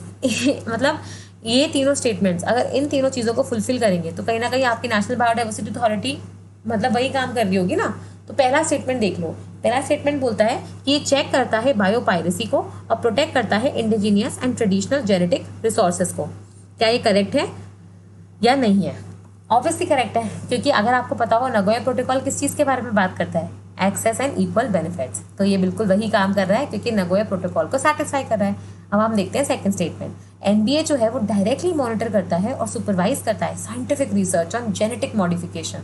मतलब ये तीनों स्टेटमेंट्स अगर इन तीनों चीज़ों को फुलफिल करेंगे तो कहीं ना कहीं आपकी नेशनल बायोडाइवर्सिटी अथॉरिटी मतलब वही काम कर रही होगी ना। तो पहला स्टेटमेंट देख लो, पहला स्टेटमेंट बोलता है कि ये चेक करता है बायोपायरेसी को और प्रोटेक्ट करता है indigenous and traditional genetic resources को। क्या ये करेक्ट है या नहीं है? ऑब्वियसली करेक्ट है, क्योंकि अगर आपको पता हो नगोया प्रोटोकॉल किस चीज़ के बारे में बात करता है, एक्सेस एंड इक्वल बेनिफिट्स, तो ये बिल्कुल वही काम कर रहा है क्योंकि नगोया प्रोटोकॉल को सेटिस्फाई कर रहा है। अब हम देखते हैं सेकंड स्टेटमेंट। एनबीए जो है वो डायरेक्टली मॉनिटर करता है और सुपरवाइज करता है scientific research on genetic modification.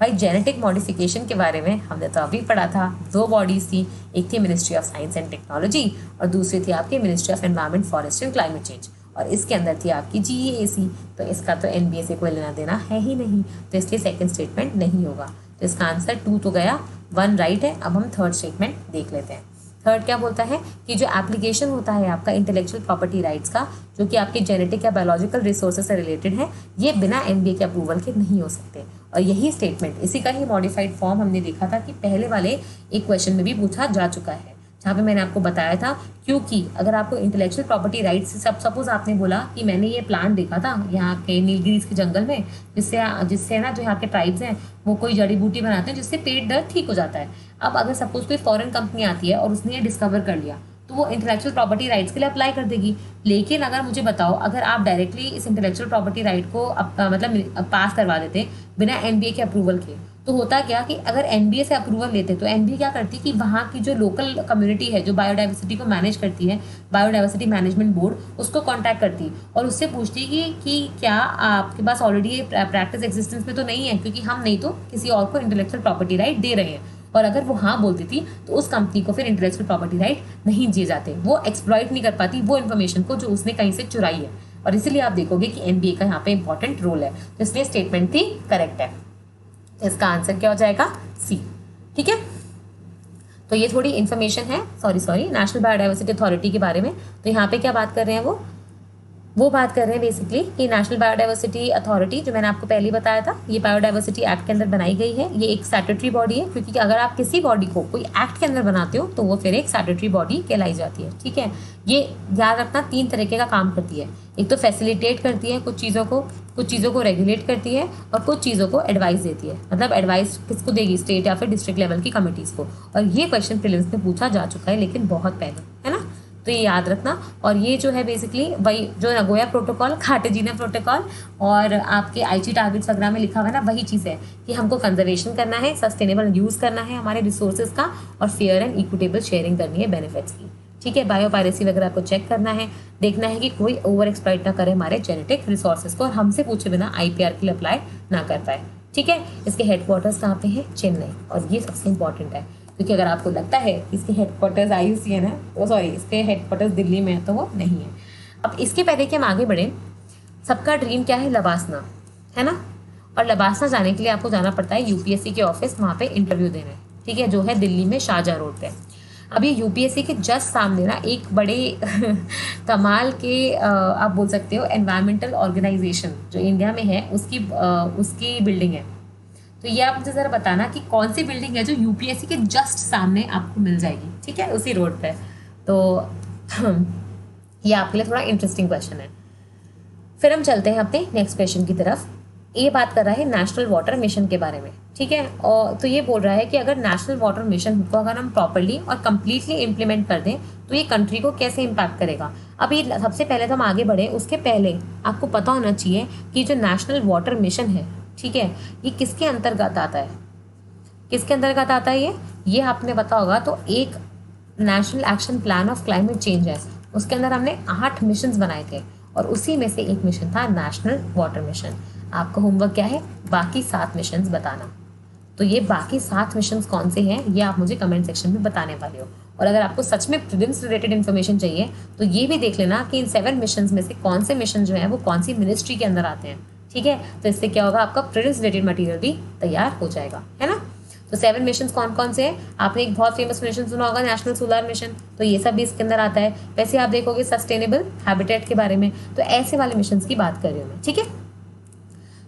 भाई जेनेटिक मॉडिफिकेशन के बारे में हमने तो अभी पढ़ा था, 2 बॉडीज थी, एक थी ministry of science and technology और दूसरी थी आपकी ministry of environment, forest and climate change, और इसके अंदर थी आपकी जीईएसी। तो इसका तो एनबीए से कोई लेना देना है ही नहीं, तो इसलिए सेकंड स्टेटमेंट नहीं होगा। तो इसका आंसर 2 तो गया, 1 राइट है। अब हम थर्ड स्टेटमेंट देख लेते हैं। थर्ड क्या बोलता है कि जो एप्लीकेशन होता है आपका इंटेलेक्चुअल प्रॉपर्टी राइट्स का, जो कि आपके जेनेटिक या बायोलॉजिकल रिसोर्सेज से रिलेटेड है, ये बिना एनबीए के अप्रूवल के नहीं हो सकते। और यही स्टेटमेंट, इसी का ही मॉडिफाइड फॉर्म हमने देखा था कि पहले वाले एक क्वेश्चन में भी पूछा जा चुका है, जहाँ पे मैंने आपको बताया था। क्योंकि अगर आपको इंटेलेक्चुअल प्रॉपर्टी राइट्स से सपोज आपने बोला कि मैंने ये प्लांट देखा था यहाँ के नीलगिरीज के जंगल में, जिससे ना जो यहाँ के ट्राइब्स हैं वो कोई जड़ी बूटी बनाते हैं जिससे पेट दर्द ठीक हो जाता है। अब अगर सपोज कोई फॉरेन कंपनी आती है और उसने ये डिस्कवर कर लिया तो वो इंटेलेक्चुअल प्रॉपर्टी राइट्स के लिए अप्लाई कर देगी। लेकिन अगर मुझे बताओ, अगर आप डायरेक्टली इस इंटेलेक्चुअल प्रॉपर्टी राइट को मतलब पास करवा देते बिना एनबीए के अप्रूवल के, तो होता क्या कि अगर एनबीए से अप्रूवल लेते तो एनबीए क्या करती कि वहाँ की जो लोकल कम्युनिटी है जो बायोडाइवर्सिटी को मैनेज करती है, बायोडाइवर्सिटी मैनेजमेंट बोर्ड, उसको कांटेक्ट करती और उससे पूछती कि क्या आपके पास ऑलरेडी ये प्रैक्टिस एग्जिस्टेंस में तो नहीं है, क्योंकि हम नहीं तो किसी और को इंटेलेक्चुअल प्रॉपर्टी राइट दे रहे हैं। और अगर वो हाँ बोलती थी तो उस कंपनी को फिर इंटेलेक्चुअल प्रॉपर्टी राइट नहीं दिए जाते, वो एक्सप्लॉइट नहीं कर पाती वो इन्फॉर्मेशन को जो उसने कहीं से चुराई है। और इसीलिए आप देखोगे कि एनबीए का यहाँ पे इंपॉर्टेंट रोल है, तो इसलिए स्टेटमेंट थी करेक्ट है। इसका आंसर क्या हो जाएगा? सी। ठीक है, तो ये थोड़ी इन्फॉर्मेशन है, सॉरी नेशनल बायोडाइवर्सिटी अथॉरिटी के बारे में। तो यहाँ पे क्या बात कर रहे हैं वो वो बात कर रहे हैं बेसिकली कि नेशनल बायोडाइवर्सिटी अथॉरिटी, जो मैंने आपको पहले ही बताया था, ये बायोडाइवर्सिटी एक्ट के अंदर बनाई गई है। ये एक स्टैट्यूटरी बॉडी है, क्योंकि अगर आप किसी बॉडी को कोई एक्ट के अंदर बनाते हो तो वो फिर एक स्टैट्यूटरी बॉडी कहलाई जाती है। ठीक है, ये याद रखना 3 तरीके का काम करती है। एक तो फैसिलिटेट करती है कुछ चीज़ों को रेगुलेट करती है, और कुछ चीज़ों को एडवाइस देती है। मतलब एडवाइस किसको देगी? स्टेट या फिर डिस्ट्रिक्ट लेवल की कमिटीज़ को। और ये क्वेश्चन प्रीलिम्स में पूछा जा चुका है, लेकिन बहुत पहले, है ना, तो ये याद रखना। और ये जो है बेसिकली वही जो नगोया प्रोटोकॉल, कार्टेजिना प्रोटोकॉल और आपके आईजी टारगेट्स वगैरह में लिखा हुआ है ना, वही चीज़ है कि हमको कंजर्वेशन करना है, सस्टेनेबल यूज़ करना है हमारे रिसोर्सेज का, और फेयर एंड इक्विटेबल शेयरिंग करनी है बेनिफिट्स की। ठीक है, बायोपायरेसी वगैरह आपको चेक करना है, देखना है कि कोई ओवर एक्सप्लॉइट ना करे हमारे जेनेटिक रिसोर्सेज को, और हमसे पूछे बिना आईपीआर के लिए अप्लाई ना कर पाए। ठीक है, इसके हेडक्वार्टर्स कहाँ पे हैं? चेन्नई। और ये सबसे इंपॉर्टेंट है, क्योंकि अगर आपको लगता है इसके हेडक्वार्टर्स IUCN है, तो सॉरी, इसके हेडक्वार्टर्स दिल्ली में है, तो वो नहीं है। अब इसके पहले कि हम आगे बढ़ें, सबका ड्रीम क्या है? लबासना, है ना। और लबासना जाने के लिए आपको जाना पड़ता है UPSC के ऑफिस, वहाँ पे इंटरव्यू देने। ठीक है, जो है दिल्ली में शाहजहाँ रोड पे। अब ये UPSC के जस्ट सामने ना एक बड़े कमाल के आप बोल सकते हो एनवायरमेंटल ऑर्गेनाइजेशन जो इंडिया में है, उसकी बिल्डिंग है। तो ये आप मुझे ज़रा बताना कि कौन सी बिल्डिंग है जो UPSC के जस्ट सामने आपको मिल जाएगी। ठीक है, उसी रोड पे। तो ये आपके लिए थोड़ा इंटरेस्टिंग क्वेश्चन है। फिर हम चलते हैं अपने नेक्स्ट क्वेश्चन की तरफ। ये बात कर रहा है नेशनल वाटर मिशन के बारे में। ठीक है, और तो ये बोल रहा है कि अगर नेशनल वाटर मिशन को अगर हम प्रॉपरली और कम्प्लीटली इम्प्लीमेंट कर दें तो ये कंट्री को कैसे इम्पैक्ट करेगा। अभी सबसे पहले तो हम आगे बढ़े, उसके पहले आपको पता होना चाहिए कि जो नेशनल वाटर मिशन है, ठीक है, ये किसके अंतर्गत आता है? किसके अंतर्गत आता है ये आपने पता होगा। तो एक national action plan of climate change है, उसके अंदर हमने 8 मिशंस बनाए थे, और उसी में से एक मिशन था नेशनल वाटर मिशन। आपका होमवर्क क्या है? बाकी 7 मिशंस बताना। तो ये बाकी 7 मिशंस कौन से हैं, ये आप मुझे कमेंट सेक्शन में बताने वाले हो। और अगर आपको सच में प्रीलिम्स रिलेटेड इन्फॉर्मेशन चाहिए तो ये भी देख लेना कि इन 7 मिशंस में से कौन से मिशन जो हैं वो कौन सी मिनिस्ट्री के अंदर आते हैं। ठीक है, तो इससे क्या होगा, आपका प्रीलिम्स रिलेटेड मटेरियल भी तैयार हो जाएगा, है ना। तो 7 मिशन कौन कौन से हैं? आपने एक बहुत फेमस मिशन सुना होगा, नेशनल सोलर मिशन, तो ये सब भी इसके अंदर आता है। वैसे आप देखोगे सस्टेनेबल हैबिटेट के बारे में, तो ऐसे वाले मिशन की बात कर रही हूँ मैं। ठीक है,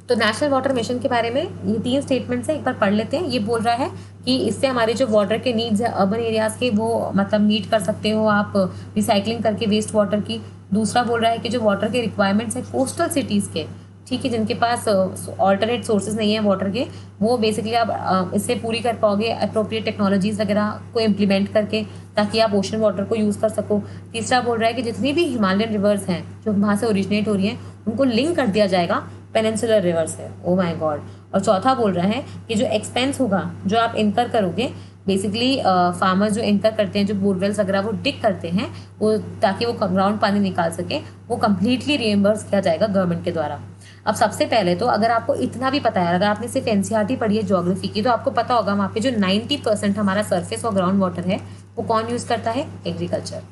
तो नेशनल वाटर मिशन के बारे में ये 3 स्टेटमेंट्स हैं, एक बार पढ़ लेते हैं। ये बोल रहा है कि इससे हमारे जो वाटर के नीड्स है अर्बन एरियाज़ के, वो मतलब मीट कर सकते हो आप रिसाइकलिंग करके वेस्ट वाटर की। दूसरा बोल रहा है कि जो वाटर के रिक्वायरमेंट्स है कोस्टल सिटीज़ के, ठीक है, जिनके पास ऑल्टरनेट सोर्सेज नहीं है वाटर के, वो बेसिकली आप इससे पूरी कर पाओगे अप्रोप्रिएट टेक्नोलॉजीज़ वगैरह को इम्प्लीमेंट करके, ताकि आप ओशन वाटर को यूज़ कर सको। तीसरा बोल रहा है कि जितनी भी हिमालयन रिवर्स हैं जो वहाँ से ओरिजिनेट हो रही हैं, उनको लिंक कर दिया जाएगा पेनिनसुलर रिवर्स है। Oh my God. और चौथा बोल रहा है कि जो एक्सपेंस होगा, जो आप इनकर करोगे, बेसिकली फार्मर्स जो इनकर करते हैं, जो बोरवेल्स वगैरह वो डिग करते हैं, वो ताकि वो ग्राउंड पानी निकाल सके, वो कम्प्लीटली रिएम्बर्स किया जाएगा गवर्नमेंट के द्वारा। अब सबसे पहले तो अगर आपको इतना भी पता है, अगर आपने सिर्फ NCERT पढ़ी है ज्योग्राफी की, तो आपको पता होगा वहाँ पे जो 90% हमारा सरफेस और ग्राउंड वाटर है वो कौन यूज़ करता है? एग्रीकल्चर।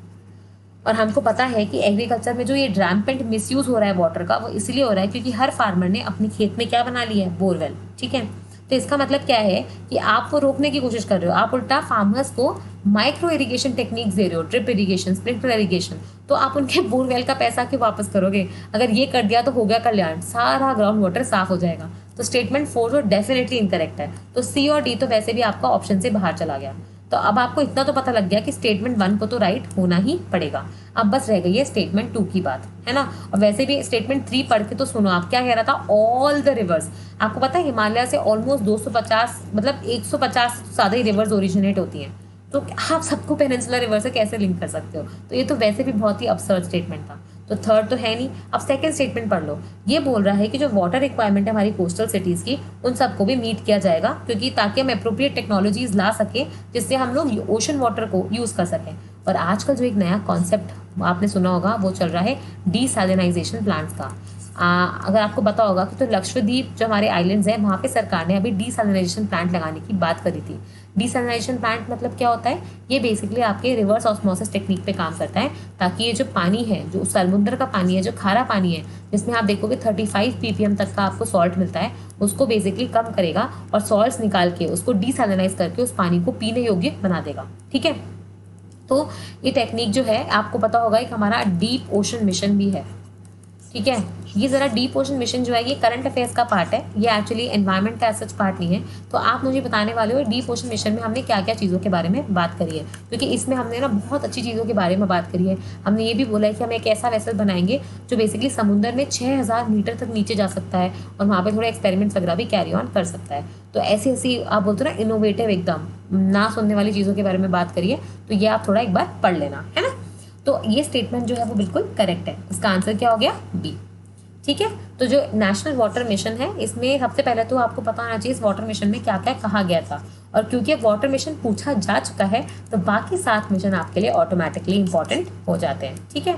और हमको पता है कि एग्रीकल्चर में जो ये रैम्पेंट मिसयूज हो रहा है वाटर का, वो इसलिए हो रहा है क्योंकि हर फार्मर ने अपने खेत में क्या बना लिया है? बोरवेल। ठीक है, तो इसका मतलब क्या है कि आप वो रोकने की कोशिश कर रहे हो, आप उल्टा फार्मर्स को माइक्रो इरिगेशन टेक्निक्स दे रहे हो, ड्रिप इरिगेशन, स्प्रिंकलर इरिगेशन, तो आप उनके बोरवेल का पैसा क्यों वापस करोगे? अगर ये कर दिया तो हो गया कल्याण, सारा ग्राउंड वाटर साफ हो जाएगा। तो स्टेटमेंट 4 जो डेफिनेटली इनकरेक्ट है। तो C और D तो वैसे भी आपका ऑप्शन से बाहर चला गया। तो अब आपको इतना तो पता लग गया कि स्टेटमेंट 1 को तो राइट होना ही पड़ेगा। अब बस रह गई है स्टेटमेंट 2 की बात, है ना। और वैसे भी स्टेटमेंट 3 पढ़ के तो सुनो, आप क्या कह रहा था? All the reverse. आपको पता है हिमालय से ऑलमोस्ट 250 मतलब 150 से ज़्यादा ही रिवर्स ओरिजिनेट होती हैं, तो आप सबको पेनिनसुलर रिवर से कैसे लिंक कर सकते हो? तो ये तो वैसे भी बहुत ही अब्सर्ड स्टेटमेंट था। तो थर्ड तो है नहीं। अब सेकंड स्टेटमेंट पढ़ लो। ये बोल रहा है कि जो वाटर रिक्वायरमेंट है हमारी कोस्टल सिटीज़ की, उन सबको भी मीट किया जाएगा, क्योंकि ताकि हम अप्रोप्रिएट टेक्नोलॉजीज ला सकें जिससे हम लोग ओशन वाटर को यूज़ कर सकें। और आजकल जो एक नया कॉन्सेप्ट आपने सुना होगा वो चल रहा है डीसैलिनाइजेशन प्लांट्स का। अगर आपको पता होगा कि तो लक्षद्वीप जो हमारे आइलैंड्स हैं, वहाँ पे सरकार ने अभी डीसैलिनाइजेशन प्लांट लगाने की बात करी थी। डीसैलिनाइजेशन प्लांट मतलब क्या होता है? ये बेसिकली आपके रिवर्स ऑस्मोसिस टेक्निक पे काम करता है, ताकि ये जो पानी है, जो समुद्र का पानी है, जो खारा पानी है, जिसमें आप देखोगे 35 ppm तक का आपको सॉल्ट मिलता है, उसको बेसिकली कम करेगा और सॉल्ट्स निकाल के उसको डीसैलिनाइज करके उस पानी को पीने योग्य बना देगा। ठीक है, तो ये टेक्निक जो है आपको पता होगा एक हमारा डीप ओशन मिशन भी है। ठीक है। ये ज़रा डीप ओशन मिशन जो है ये करंट अफेयर्स का पार्ट है, ये एक्चुअली एनवायरनमेंट का सच पार्ट नहीं है। तो आप मुझे बताने वाले हो डीप ओशन मिशन में हमने क्या क्या चीज़ों के बारे में बात करी है, क्योंकि इसमें हमने ना बहुत अच्छी चीज़ों के बारे में बात करी है। हमने ये भी बोला है कि हम एक ऐसा वेसल बनाएंगे जो बेसिकली समुद्र में 6000 मीटर तक नीचे जा सकता है और वहाँ पर थोड़ा एक्सपेरिमेंट्स वगैरह भी कैरी ऑन कर सकता है। तो ऐसी ऐसी आप बोलते हो ना इनोवेटिव एकदम ना सुनने वाली चीज़ों के बारे में बात करिए, तो ये आप थोड़ा एक बार पढ़ लेना, है ना। तो ये स्टेटमेंट जो है वो बिल्कुल करेक्ट है, इसका आंसर क्या हो गया, बी। ठीक है। तो जो नेशनल वाटर मिशन है इसमें सबसे पहले तो आपको पता होना चाहिए इस वाटर मिशन में क्या क्या कहा गया था, और क्योंकि वाटर मिशन पूछा जा चुका है तो बाकी 7 मिशन आपके लिए ऑटोमेटिकली इंपॉर्टेंट हो जाते हैं। ठीक है।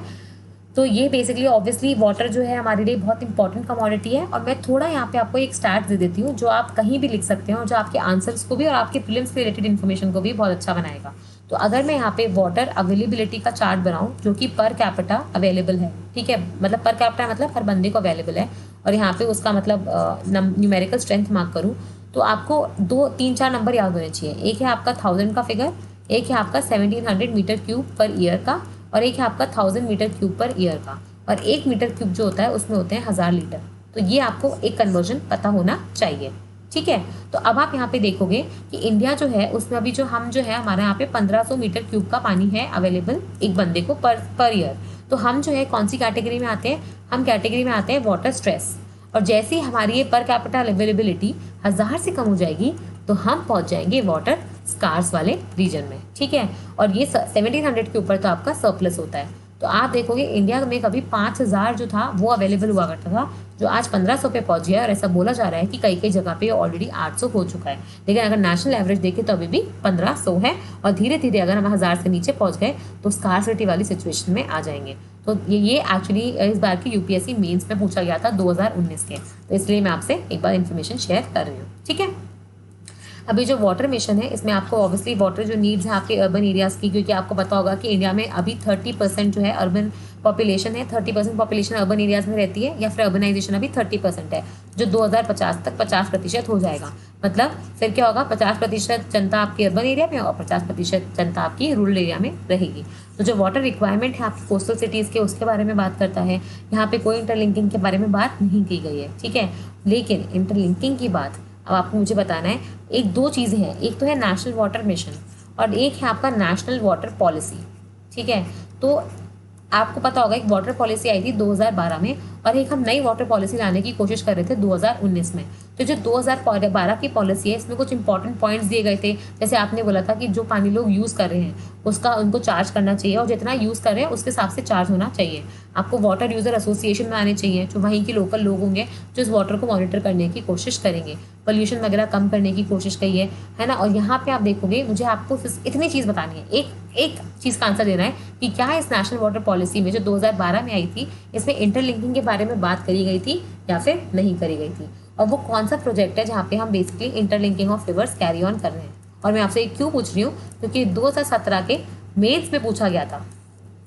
तो ये बेसिकली ऑब्वियसली वाटर जो है हमारे लिए बहुत इंपॉर्टेंट कमोडिटी है, और मैं थोड़ा यहाँ पे आपको एक स्टैट दे देती हूँ जो आप कहीं भी लिख सकते हो, जो आपके आंसर्स को भी और आपके प्रीलिम्स के रिलेटेड इन्फॉर्मेशन को भी बहुत अच्छा बनाएगा। तो अगर मैं यहाँ पे वाटर अवेलेबिलिटी का चार्ट बनाऊँ जो कि पर कैपिटा अवेलेबल है, ठीक है, मतलब पर कैपिटा मतलब हर बंदे को अवेलेबल है, और यहाँ पे उसका मतलब न्यूमेरिकल स्ट्रेंथ मार्क करूँ, तो आपको 2 3 4 नंबर याद होने चाहिए। एक है आपका 1000 का फिगर, एक है आपका 1700 मीटर क्यूब पर ईयर का, और एक है आपका 1000 मीटर क्यूब पर ईयर का, और 1 मीटर क्यूब जो होता है उसमें होते हैं 1000 लीटर। तो ये आपको एक कन्वर्जन पता होना चाहिए। ठीक है। तो अब आप यहाँ पे देखोगे कि इंडिया जो है उसमें अभी जो हम जो है हमारे यहाँ पे 1500 मीटर क्यूब का पानी है अवेलेबल एक बंदे को पर ईयर। तो हम जो है कौन सी कैटेगरी में आते हैं, हम कैटेगरी में आते हैं वाटर स्ट्रेस। और जैसे ही हमारी ये पर कैपिटल अवेलेबिलिटी 1000 से कम हो जाएगी तो हम पहुंच जाएंगे वाटर स्कार्स वाले रीजन में। ठीक है। और ये 1700 के ऊपर तो आपका सरप्लस होता है। तो आप देखोगे इंडिया में कभी 5000 जो था वो अवेलेबल हुआ करता था, जो आज 1500 पे पहुंच गया, और ऐसा बोला जा रहा है कि कई कई जगह पे ऑलरेडी 800 हो चुका है। लेकिन अगर नेशनल एवरेज देखें तो अभी भी 1500 है, और धीरे धीरे अगर हम 1000 से नीचे पहुंच गए तो स्कार्सिटी वाली सिचुएशन में आ जाएंगे। तो ये एक्चुअली इस बार की यूपीएससी मेंस में पूछा गया था 2019 के, तो इसलिए मैं आपसे एक बार इन्फॉर्मेशन शेयर कर रही हूँ। ठीक है। अभी जो वाटर मिशन है इसमें आपको ऑब्वियसली वाटर जो नीड्स है आपके अर्बन एरियाज़ की, क्योंकि आपको पता होगा कि इंडिया में अभी 30% जो है अर्बन पॉपुलेशन है, 30% पॉपुलेशन अर्बन एरियाज़ में रहती है, या फिर अर्बनाइजेशन अभी 30% है, जो 2050 तक 50% हो जाएगा। मतलब फिर क्या होगा, 50% जनता आपकी अर्बन एरिया में और 50% जनता आपकी रूरल एरिया में रहेगी। तो जो वाटर रिक्वायरमेंट है आपकी कोस्टल सिटीज़ के उसके बारे में बात करता है। यहाँ पे कोई इंटरलिंकिंग के बारे में बात नहीं की गई है। ठीक है। लेकिन इंटरलिंकिंग की बात अब आपको मुझे बताना है, एक 2 चीज़ें हैं, एक तो है नेशनल वाटर मिशन और एक है आपका नेशनल वाटर पॉलिसी। ठीक है। तो आपको पता होगा एक वाटर पॉलिसी आई थी 2012 में, और एक हम नई वाटर पॉलिसी लाने की कोशिश कर रहे थे 2019 में। तो जो 2012 की पॉलिसी है इसमें कुछ इंपॉर्टेंट पॉइंट्स दिए गए थे, जैसे आपने बोला था कि जो पानी लोग यूज़ कर रहे हैं उसका उनको चार्ज करना चाहिए, और जितना यूज़ कर रहे हैं उसके हिसाब से चार्ज होना चाहिए। आपको वाटर यूज़र एसोसिएशन में आने चाहिए, जो वहीं के लोकल लोग होंगे जो इस वाटर को मॉनिटर करने की कोशिश करेंगे, पोल्यूशन वगैरह कम करने की कोशिश की है ना। और यहाँ पे आप देखोगे मुझे आपको इतनी चीज़ बतानी है, एक चीज़ का आंसर देना है कि क्या इस नेशनल वाटर पॉलिसी में जो 2012 में आई थी इसमें इंटरलिंकिंग के बारे में बात करी गई थी या फिर नहीं करी गई थी, और वो कौन सा प्रोजेक्ट है जहाँ पे हम basically interlinking of reverse carry on कर रहे हैं। और मैं आपसे क्यों पूछ रही हूँ, क्योंकि 2017 के मेंस में पूछा गया था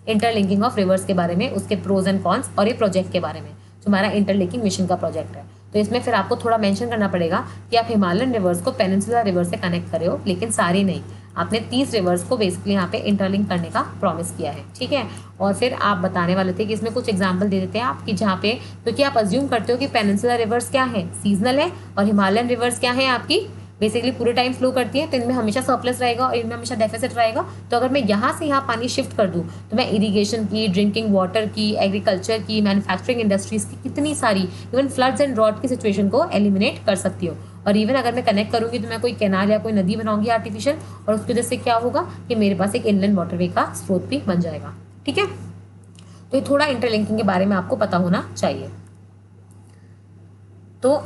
इंटरलिंकिंग ऑफ रिवर्स के बारे में, उसके प्रोज एंड कॉन्स, और ये प्रोजेक्ट के बारे में जो हमारा इंटरलिंकिंग मिशन का प्रोजेक्ट है। तो इसमें फिर आपको थोड़ा मेंशन करना पड़ेगा कि आप हिमालयन रिवर्स को पेनिनसुलर रिवर से कनेक्ट करे हो, लेकिन सारी नहीं, आपने 30 रिवर्स को बेसिकली यहाँ पे इंटरलिंक करने का प्रॉमिस किया है। ठीक है। और फिर आप बताने वाले थे कि इसमें कुछ एग्जांपल दे देते हैं आप कि जहाँ पे, क्योंकि आप अज्यूम करते हो कि पेनिनसुलर रिवर्स क्या है, सीजनल है, और हिमालयन रिवर्स क्या है आपकी बेसिकली पूरे टाइम फ्लो करती है, तो इनमें हमेशा सरप्लस रहेगा और इनमें हमेशा डेफिसिट रहेगा। तो अगर मैं यहाँ से यहाँ पानी शिफ्ट कर दूँ तो मैं इरिगेशन की, ड्रिंकिंग वाटर की, एग्रीकल्चर की, मैन्युफैक्चरिंग इंडस्ट्रीज की कितनी सारी इवन फ्लड्स एंड ड्रॉट की सिचुएशन को एलिमिनेट कर सकती हूँ। और इवन अगर मैं कनेक्ट करूँगी तो मैं कोई कैनाल या कोई नदी बनाऊंगी आर्टिफिशियल, और उसकी वजह से क्या होगा कि मेरे पास एक इनलैंड वाटरवे का स्रोत भी बन जाएगा। ठीक है। तो ये थोड़ा इंटरलिंकिंग के बारे में आपको पता होना चाहिए। तो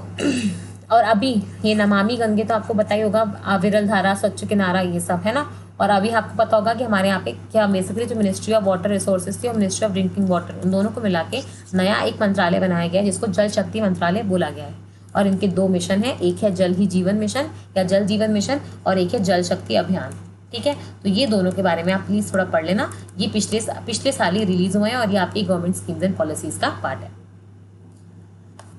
और अभी ये नमामि गंगे तो आपको पता ही होगा, विरल धारा, स्वच्छ किनारा, ये सब है ना। और अभी आपको पता होगा कि हमारे यहाँ पे क्या बेसिकली जो मिनिस्ट्री ऑफ वाटर रिसोर्सेज थी और मिनिस्ट्री ऑफ ड्रिंकिंग वाटर, उन दोनों को मिला के नया एक मंत्रालय बनाया गया है जिसको जल शक्ति मंत्रालय बोला गया है। और इनके 2 मिशन है, एक है जल ही जीवन मिशन या जल जीवन मिशन, और एक है जल शक्ति अभियान। ठीक है। तो ये दोनों के बारे में आप प्लीज़ थोड़ा पढ़ लेना, ये पिछले साल ही रिलीज हुए हैं और ये आपकी गवर्नमेंट स्कीम्स एंड पॉलिसीज़ का पार्ट है।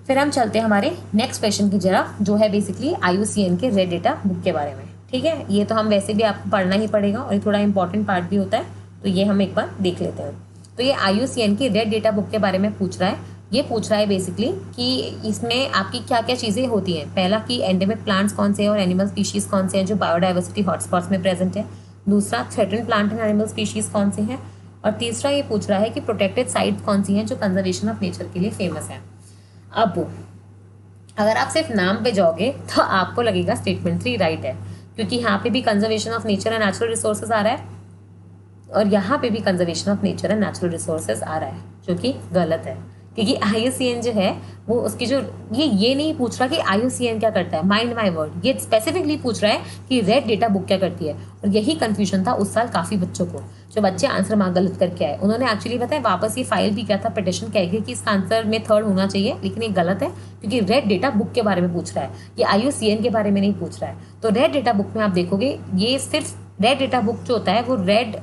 फिर हम चलते हैं हमारे नेक्स्ट क्वेश्चन की जरा, जो है बेसिकली IUCN के रेड डेटा बुक के बारे में। ठीक है। ये तो हम वैसे भी आपको पढ़ना ही पड़ेगा और ये थोड़ा इंपॉर्टेंट पार्ट भी होता है, तो ये हम एक बार देख लेते हैं। तो ये IUCN की रेड डेटा बुक के बारे में पूछ रहा है। ये पूछ रहा है बेसिकली कि इसमें आपकी क्या क्या चीज़ें होती हैं। पहला कि एंडेमिक प्लांट्स कौन से हैं और एनिमल स्पीशीज़ कौन से हैं जो बायोडाइवर्सिटी हॉटस्पॉट्स में प्रेजेंट है। दूसरा, threaten plant and animal species कौन से हैं। और तीसरा ये पूछ रहा है कि प्रोटेक्टेड साइट्स कौन सी हैं जो कंजर्वेशन ऑफ नेचर के लिए फेमस हैं। अब अगर आप सिर्फ नाम पे जाओगे तो आपको लगेगा स्टेटमेंट 3 राइट है, क्योंकि यहाँ पे भी conservation of nature and natural resources आ रहा है और यहाँ पे भी conservation of nature and natural resources आ रहा है, जो कि गलत है। क्योंकि IUCN जो है वो उसकी जो ये नहीं पूछ रहा कि IUCN क्या करता है, माइंड माय वर्ड, ये स्पेसिफिकली पूछ रहा है कि रेड डेटा बुक क्या करती है। और यही कंफ्यूजन था उस साल काफ़ी बच्चों को, जो बच्चे आंसर मार्क गलत करके आए। उन्होंने एक्चुअली बताया वापस ये फाइल भी किया था, पिटिशन कह के कि इसका आंसर में 3rd होना चाहिए, लेकिन ये गलत है क्योंकि रेड डेटा बुक के बारे में पूछ रहा है, ये IUCN के बारे में नहीं पूछ रहा है। तो रेड डेटा बुक में आप देखोगे ये सिर्फ रेड डेटा बुक जो होता है वो रेड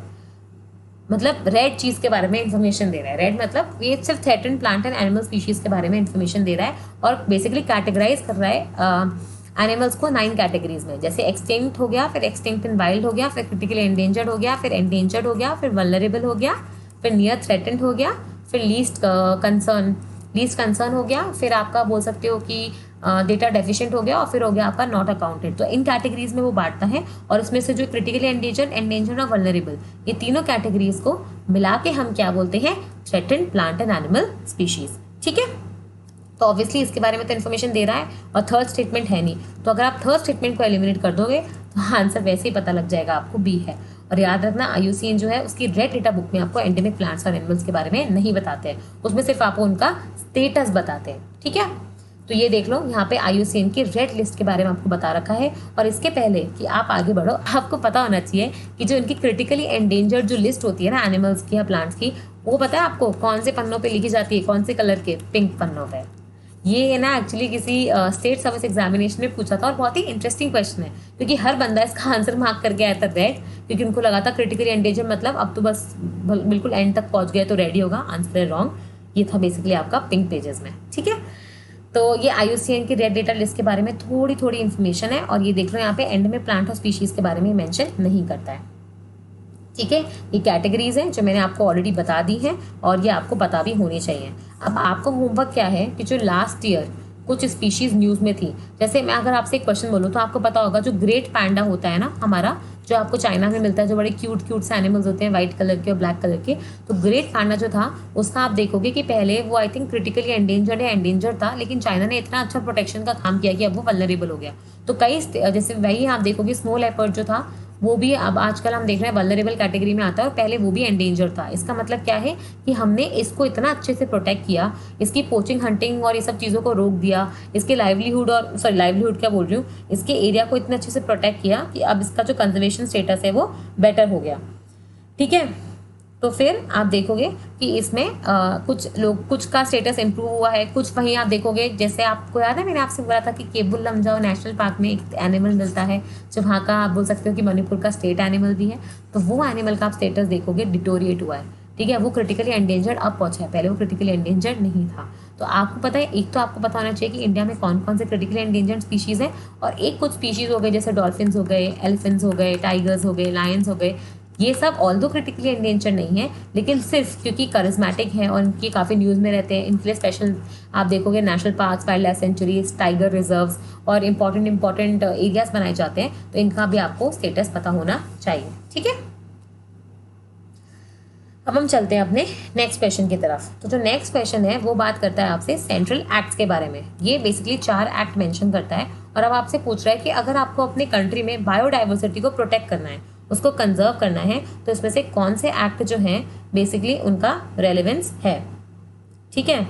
मतलब रेड चीज़ के बारे में इन्फॉर्मेशन दे रहा है। रेड मतलब ये सिर्फ threaten plant and animal species के बारे में इन्फॉर्मेशन दे रहा है और बेसिकली कैटेगराइज कर रहा है एनिमल्स को 9 कैटेगरीज में। जैसे एक्सटिंक्ट हो गया, फिर एक्सटिंक्ट इन वाइल्ड हो गया, फिर क्रिटिकली एंडेंजर्ड हो गया, फिर एंडेंजर्ड हो गया, फिर वल्नरेबल हो गया, फिर नियर थ्रेटेंड हो गया, फिर लीस्ट कंसर्न हो गया, फिर आपका बोल सकते हो कि डेटा डेफिशिएंट हो गया, और फिर हो गया आपका नॉट अकाउंटेड। तो इन कैटेगरीज में वो बांटता है और इसमें से जो क्रिटिकली एंडेंजर्ड और वल्नरेबल, ये तीनों कैटेगरीज को मिला के हम क्या बोलते हैं, threatened plant and animal species. ठीक है, तो ऑब्वियसली इसके बारे में तो इन्फॉर्मेशन दे रहा है और थर्ड स्टेटमेंट है नहीं। तो अगर आप थर्ड स्टेटमेंट को एलिमिनेट कर दोगे तो आंसर वैसे ही पता लग जाएगा आपको, बी है। और याद रखना IUCN जो है उसकी रेड डेटा बुक में आपको एंडेमिक प्लांट्स और एनिमल्स के बारे में नहीं बताते हैं, उसमें सिर्फ आपको उनका स्टेटस बताते हैं। ठीक है, तो ये देख लो यहाँ पे IUCN की रेड लिस्ट के बारे में आपको बता रखा है। और इसके पहले कि आप आगे बढ़ो, आपको पता होना चाहिए कि जो इनकी क्रिटिकली एंडेंजर्ड जो लिस्ट होती है ना एनिमल्स की या प्लांट्स की, वो पता है आपको कौन से पन्नों पे लिखी जाती है, कौन से कलर के, पिंक पन्नों पे। ये ना एक्चुअली किसी स्टेट सर्विस एग्जामिनेशन में पूछा था और बहुत ही इंटरेस्टिंग क्वेश्चन है, क्योंकि हर बंदा इसका आंसर मार्क करके आया था रेड, क्योंकि उनको लगा था क्रिटिकली एंडेंजर्ड मतलब अब तो बस बिल्कुल एंड तक पहुंच गए तो रेडी होगा। आंसर है रॉन्ग, ये था बेसिकली आपका पिंक पेजेस में। ठीक है, तो ये IUCN की रेड डेटा लिस्ट के बारे में थोड़ी थोड़ी इन्फॉर्मेशन है और ये देख लो यहाँ पे एंड में प्लांट और स्पीशीज के बारे में मेंशन नहीं करता है। ठीक है, ये कैटेगरीज हैं जो मैंने आपको ऑलरेडी बता दी हैं और ये आपको पता भी होनी चाहिए। अब आपको होमवर्क क्या है कि जो लास्ट ईयर कुछ स्पीशीज न्यूज़ में थी, जैसे मैं अगर आपसे एक क्वेश्चन बोलूँ तो आपको पता होगा जो ग्रेट पैंडा होता है ना हमारा, जो आपको चाइना में मिलता है, जो बड़े क्यूट से एनिमल्स होते हैं वाइट कलर के और ब्लैक कलर के, तो ग्रेट पैंडा जो था उसका आप देखोगे कि पहले वो आई थिंक क्रिटिकली एंडेंजर्ड या एंडेंजर्ड था, लेकिन चाइना ने इतना अच्छा प्रोटेक्शन का काम किया कि अब वो वल्नरेबल हो गया। तो कई जैसे वही आप देखोगे स्नो लेपर्ड जो था वो भी अब आजकल हम देख रहे हैं वल्नरेबल कैटेगरी में आता है और पहले वो भी एंडेंजर था। इसका मतलब क्या है कि हमने इसको इतना अच्छे से प्रोटेक्ट किया, इसकी पोचिंग हंटिंग और ये सब चीज़ों को रोक दिया, इसके लाइवलीहुड क्या बोल रही हूँ, इसके एरिया को इतने अच्छे से प्रोटेक्ट किया कि अब इसका जो कंजर्वेशन स्टेटस है वो बेटर हो गया। ठीक है, तो फिर आप देखोगे कि इसमें कुछ का स्टेटस इम्प्रूव हुआ है, कुछ वहीं आप देखोगे, जैसे आपको याद है मैंने आपसे बोला था कि केबुल लमजाओ नेशनल पार्क में एक एनिमल मिलता है जो वहाँ का आप बोल सकते हो कि मणिपुर का स्टेट एनिमल भी है, तो वो एनिमल का आप स्टेटस देखोगे डिटोरिएट हुआ है। ठीक है, वो क्रिटिकली एंडेंजर्ड अब पहुंचा है, पहले वो क्रिटिकली एंडेंजर्ड नहीं था। तो आपको पता है, एक तो आपको पता होना चाहिए कि इंडिया में कौन कौन से क्रिटिकली एंडेंजर्ड स्पीशीज़ हैं, और एक कुछ स्पीशीज़ हो गए जैसे डॉल्फिन्स हो गए, एलिफेंट्स हो गए, टाइगर्स हो गए, लायंस हो गए, ये सब ऑल्दो क्रिटिकली एंडेंजर्ड नहीं है, लेकिन सिर्फ क्योंकि करिस्मेटिक हैं और इनकी काफ़ी न्यूज़ में रहते हैं, इनके लिए स्पेशल आप देखोगे national parks, wild life sanctuaries, tiger reserves और इंपॉर्टेंट एरियाज बनाए जाते हैं, तो इनका भी आपको स्टेटस पता होना चाहिए। ठीक है, अब हम चलते हैं अपने नेक्स्ट क्वेश्चन की तरफ। तो जो नेक्स्ट क्वेश्चन है वो बात करता है आपसे सेंट्रल एक्ट्स के बारे में। ये बेसिकली 4 एक्ट मेंशन करता है और अब आपसे पूछ रहा है कि अगर आपको अपने कंट्री में बायोडाइवर्सिटी को प्रोटेक्ट करना है, उसको कंजर्व करना है, तो इसमें से कौन से एक्ट जो हैं बेसिकली उनका रेलेवेंस है। ठीक है,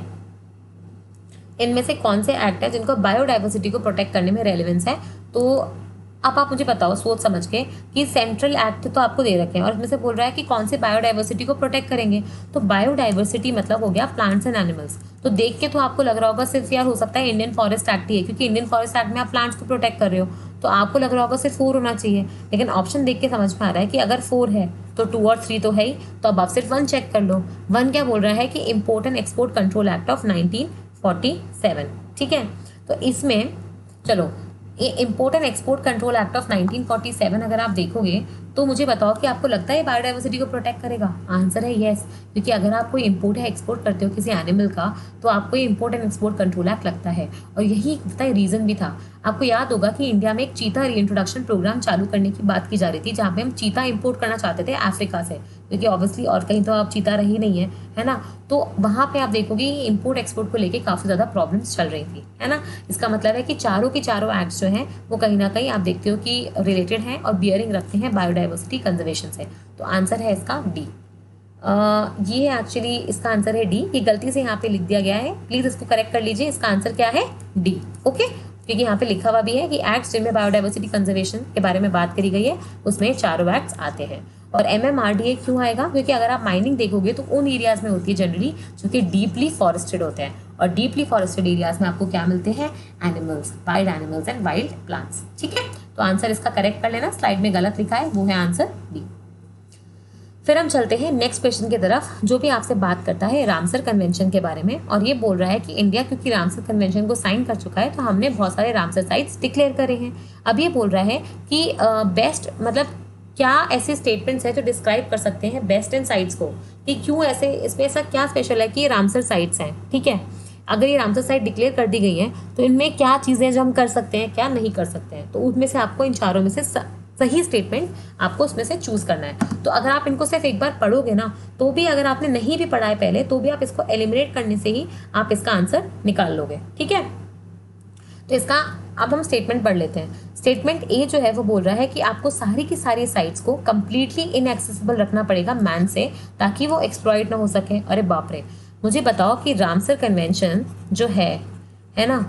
इनमें से कौन से एक्ट है जिनको बायोडाइवर्सिटी को प्रोटेक्ट करने में रेलेवेंस है। तो अब आप मुझे बताओ सोच समझ के कि सेंट्रल एक्ट तो आपको दे रखे हैं और इसमें से बोल रहा है कि कौन से बायोडाइवर्सिटी को प्रोटेक्ट करेंगे। तो बायोडाइवर्सिटी मतलब हो गया प्लांट्स एंड एनिमल्स। तो देख के तो आपको लग रहा होगा सिर्फ यार हो सकता है इंडियन फॉरेस्ट एक्ट ही है, क्योंकि इंडियन फॉरेस्ट एक्ट में आप प्लांट्स को प्रोटेक्ट कर रहे हो, तो आपको लग रहा होगा सिर्फ 4 होना चाहिए, लेकिन ऑप्शन देख के समझ में आ रहा है कि अगर 4 है तो 2 और 3 तो है ही, तो अब आप सिर्फ 1 चेक कर लो। 1 क्या बोल रहा है कि import and export control act of 1947। ठीक है, तो इसमें चलो ये import and export control act of 1947 अगर आप देखोगे तो मुझे बताओ कि आपको लगता है बायोडाइवर्सिटी को प्रोटेक्ट करेगा? आंसर है येस, क्योंकि अगर आप कोई इम्पोर्ट या एक्सपोर्ट करते हो किसी एनिमल का तो आपको ये import and export control act लगता है। और यही पता है रीज़न भी था। आपको याद होगा कि इंडिया में एक चीता रीइंट्रोडक्शन प्रोग्राम चालू करने की बात की जा रही थी, जहाँ पे हम चीता इम्पोर्ट करना चाहते थे अफ्रीका से, क्योंकि ऑब्वियसली और कहीं तो आप चीता रही नहीं है ना। तो वहाँ पे आप देखोगे इम्पोर्ट एक्सपोर्ट को लेके काफ़ी ज़्यादा प्रॉब्लम्स चल रही थी, है ना। इसका मतलब है कि चारों की चारों एक्ट्स जो हैं वो कहीं ना कहीं आप देखते हो कि रिलेटेड हैं और बियरिंग रखते हैं बायोडाइवर्सिटी कंजर्वेशन से। तो आंसर है इसका डी। ये एक्चुअली इसका आंसर है डी। ये गलती से यहाँ पे लिख दिया गया है, प्लीज़ इसको करेक्ट कर लीजिए। इसका आंसर क्या है? डी। ओके, क्योंकि यहाँ पे लिखा हुआ भी है कि एक्ट्स जिनमें बायोडाइवर्सिटी कंजर्वेशन के बारे में बात करी गई है उसमें चारों एक्ट्स आते हैं। और MMRDA क्यों आएगा? क्योंकि अगर आप माइनिंग देखोगे तो उन एरियाज में होती है जनरली जो कि डीपली फॉरेस्टेड होते हैं, और डीपली फॉरेस्टेड एरियाज में आपको क्या मिलते हैं? Animals, wild animals and wild plants. ठीक है, तो आंसर इसका करेक्ट कर लेना, स्लाइड में गलत लिखा है, वो है आंसर डी। फिर हम चलते हैं नेक्स्ट क्वेश्चन की तरफ, जो भी आपसे बात करता है रामसर कन्वेंशन के बारे में। और ये बोल रहा है कि इंडिया क्योंकि रामसर कन्वेंशन को साइन कर चुका है तो हमने बहुत सारे रामसर साइट्स डिक्लेयर करे हैं। अब ये बोल रहा है कि बेस्ट मतलब क्या ऐसे स्टेटमेंट्स हैं जो डिस्क्राइब कर सकते हैं बेस्ट एंड साइट्स को, कि क्यों ऐसे, इसमें ऐसा क्या स्पेशल है कि ये रामसर साइट्स हैं। ठीक है, अगर ये रामसर साइट डिक्लेयर कर दी गई हैं तो इनमें क्या चीज़ें जो हम कर सकते हैं, क्या नहीं कर सकते हैं। तो उसमें से आपको इन चारों में से सही स्टेटमेंट आपको उसमें से चूज करना है। तो अगर आप इनको सिर्फ एक बार पढ़ोगे ना, तो भी अगर आपने नहीं भी पढ़ा है पहले, तो भी आप इसको एलिमिनेट करने से ही आप इसका आंसर निकाल लोगे। ठीक है, तो इसका अब हम स्टेटमेंट पढ़ लेते हैं। स्टेटमेंट ए जो है वो बोल रहा है कि आपको सारी की सारी साइट्स को कंप्लीटली इनएक्सेसिबल रखना पड़ेगा मैन से, ताकि वो एक्सप्लॉइट ना हो सके। अरे बाप रे, मुझे बताओ कि रामसर कन्वेंशन जो है ना,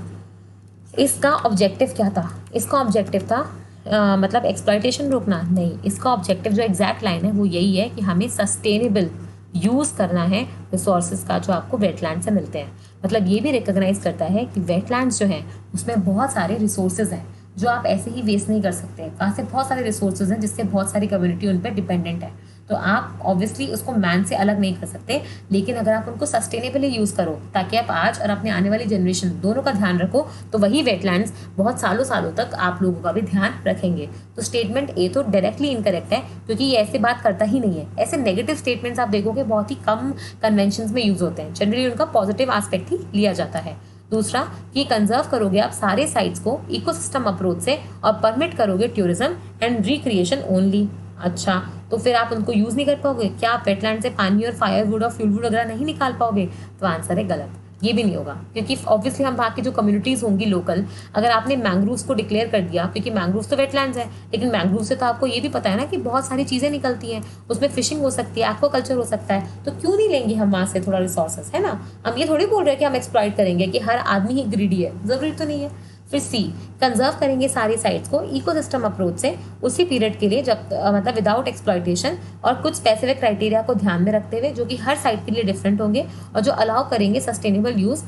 इसका ऑब्जेक्टिव क्या था? इसका ऑब्जेक्टिव था मतलब एक्सप्लॉइटेशन रोकना? नहीं, इसका ऑब्जेक्टिव जो एग्जैक्ट लाइन है वो यही है कि हमें सस्टेनेबल यूज़ करना है रिसोर्सेज का जो आपको वेटलैंड से मिलते हैं। मतलब ये भी रिकॉग्नाइज करता है कि वेटलैंड्स जो हैं उसमें बहुत सारे रिसोर्सेज हैं जो आप ऐसे ही वेस्ट नहीं कर सकते। वहाँ से बहुत सारे रिसोर्सेज हैं जिससे बहुत सारी कम्युनिटी उन पर डिपेंडेंट है। तो आप ऑब्वियसली उसको मैन से अलग नहीं कर सकते, लेकिन अगर आप उनको सस्टेनेबली यूज़ करो ताकि आप आज और अपने आने वाली जनरेशन दोनों का ध्यान रखो, तो वही वेटलैंड्स बहुत सालों सालों तक आप लोगों का भी ध्यान रखेंगे। तो स्टेटमेंट ए तो डायरेक्टली इनकरेक्ट है, क्योंकि ये ऐसे बात करता ही नहीं है। ऐसे नेगेटिव स्टेटमेंट्स आप देखोगे बहुत ही कम कन्वेंशंस में यूज़ होते हैं, जनरली उनका पॉजिटिव एस्पेक्ट ही लिया जाता है। दूसरा कि कंजर्व करोगे आप सारे साइट्स को इकोसिस्टम अप्रोच से और परमिट करोगे टूरिज्म एंड रिक्रिएशन ओनली। अच्छा, तो फिर आप उनको यूज़ नहीं कर पाओगे क्या? आप वेटलैंड से पानी और फायरवुड और फ्यूलवुड वगैरह नहीं निकाल पाओगे? तो आंसर है गलत, ये भी नहीं होगा, क्योंकि ऑब्वियसली हम बाकी जो कम्युनिटीज़ होंगी लोकल, अगर आपने मैंग्रोव्स को डिक्लेयर कर दिया, क्योंकि मैंग्रोव्स तो वेटलैंड्स है, लेकिन मैंग्रोव से तो आपको ये भी पता है ना कि बहुत सारी चीज़ें निकलती हैं, उसमें फिशिंग हो सकती है, एक्वाकल्चर हो सकता है, तो क्यों नहीं लेंगे हम वहाँ से थोड़ा रिसोर्सेज, है ना। हम ये थोड़ी बोल रहे हैं कि हम एक्सप्लॉइट करेंगे, कि हर आदमी ही ग्रीडी है, ज़रूरी तो नहीं है। फिर सी, कंजर्व करेंगे सारी साइट्स को इकोसिस्टम अप्रोच से उसी पीरियड के लिए जब मतलब विदाउट एक्सप्लॉइटेशन, और कुछ स्पेसिफिक क्राइटेरिया को ध्यान में रखते हुए जो कि हर साइट के लिए डिफरेंट होंगे और जो अलाउ करेंगे सस्टेनेबल यूज़,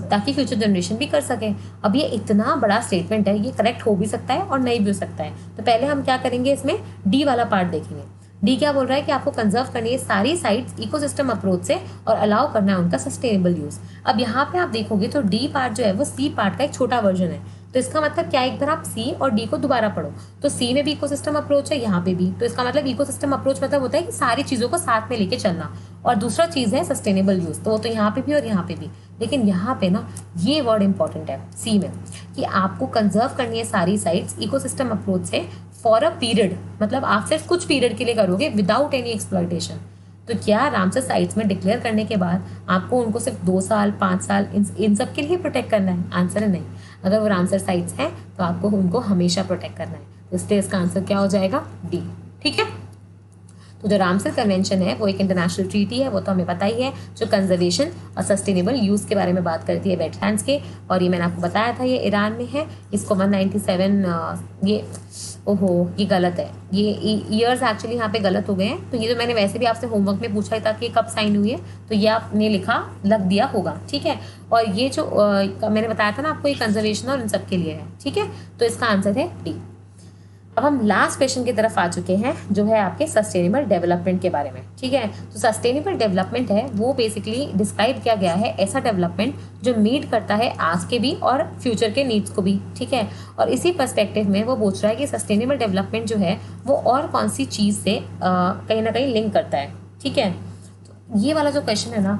ताकि फ्यूचर जनरेशन भी कर सके। अब ये इतना बड़ा स्टेटमेंट है, ये करेक्ट हो भी सकता है और नहीं भी हो सकता है। तो पहले हम क्या करेंगे, इसमें डी वाला पार्ट देखेंगे। डी क्या बोल रहा है कि आपको कंजर्व करनी है सारी साइट्स इकोसिस्टम अप्रोच से और अलाउ करना है उनका सस्टेनेबल यूज। अब यहाँ पे आप देखोगे तो डी पार्ट जो है वो सी पार्ट का एक छोटा वर्जन है। तो इसका मतलब क्या है, एक बार आप सी और डी को दोबारा पढ़ो तो सी में भी इकोसिस्टम अप्रोच है, यहाँ पे भी। तो इसका मतलब इकोसिस्टम अप्रोच मतलब होता है कि सारी चीज़ों को साथ में लेके चलना, और दूसरा चीज़ है सस्टेनेबल यूज, तो यहाँ पे भी और यहाँ पे भी। लेकिन यहाँ पे ना ये वर्ड इंपॉर्टेंट है सी में, कि आपको कंजर्व करनी है सारी साइट्स इकोसिस्टम अप्रोच से फॉर अ पीरियड, मतलब आप सिर्फ कुछ पीरियड के लिए करोगे विदाउट एनी एक्सप्लॉइटेशन। तो क्या रामसर साइट्स में डिक्लेयर करने के बाद आपको उनको सिर्फ 2 साल 5 साल इन सब के लिए प्रोटेक्ट करना है? आंसर है नहीं। अगर वो रामसर साइट्स हैं तो आपको उनको हमेशा प्रोटेक्ट करना है। तो इसलिए इसका आंसर क्या हो जाएगा? डी। ठीक है, तो जो रामसर कन्वेंशन है वो एक इंटरनेशनल ट्रीटी है, वो तो हमें पता ही है, जो कंजर्वेशन और सस्टेनेबल यूज़ के बारे में बात करती है वेटलैंड्स के। और ये मैंने आपको बताया था ये ईरान में है। इसको 197 ये ओहो ये गलत है, ये ईयर्स एक्चुअली यहाँ पे गलत हो गए हैं। तो ये जो मैंने वैसे भी आपसे होमवर्क में पूछा ही था कि कब साइन हुई है, तो ये आपने लिखा लग दिया होगा। ठीक है, और ये जो मैंने बताया था ना आपको, ये कंजर्वेशन और इन सब के लिए है। ठीक है, तो इसका आंसर है डी। अब हम लास्ट क्वेश्चन की तरफ आ चुके हैं, जो है आपके सस्टेनेबल डेवलपमेंट के बारे में। ठीक है, तो सस्टेनेबल डेवलपमेंट है वो बेसिकली डिस्क्राइब किया गया है ऐसा डेवलपमेंट जो मीट करता है आज के भी और फ्यूचर के नीड्स को भी। ठीक है, और इसी पर्सपेक्टिव में वो पूछ रहा है कि सस्टेनेबल डेवलपमेंट जो है वो और कौन सी चीज़ से कहीं ना कहीं लिंक करता है। ठीक है, तो ये वाला जो क्वेश्चन है ना,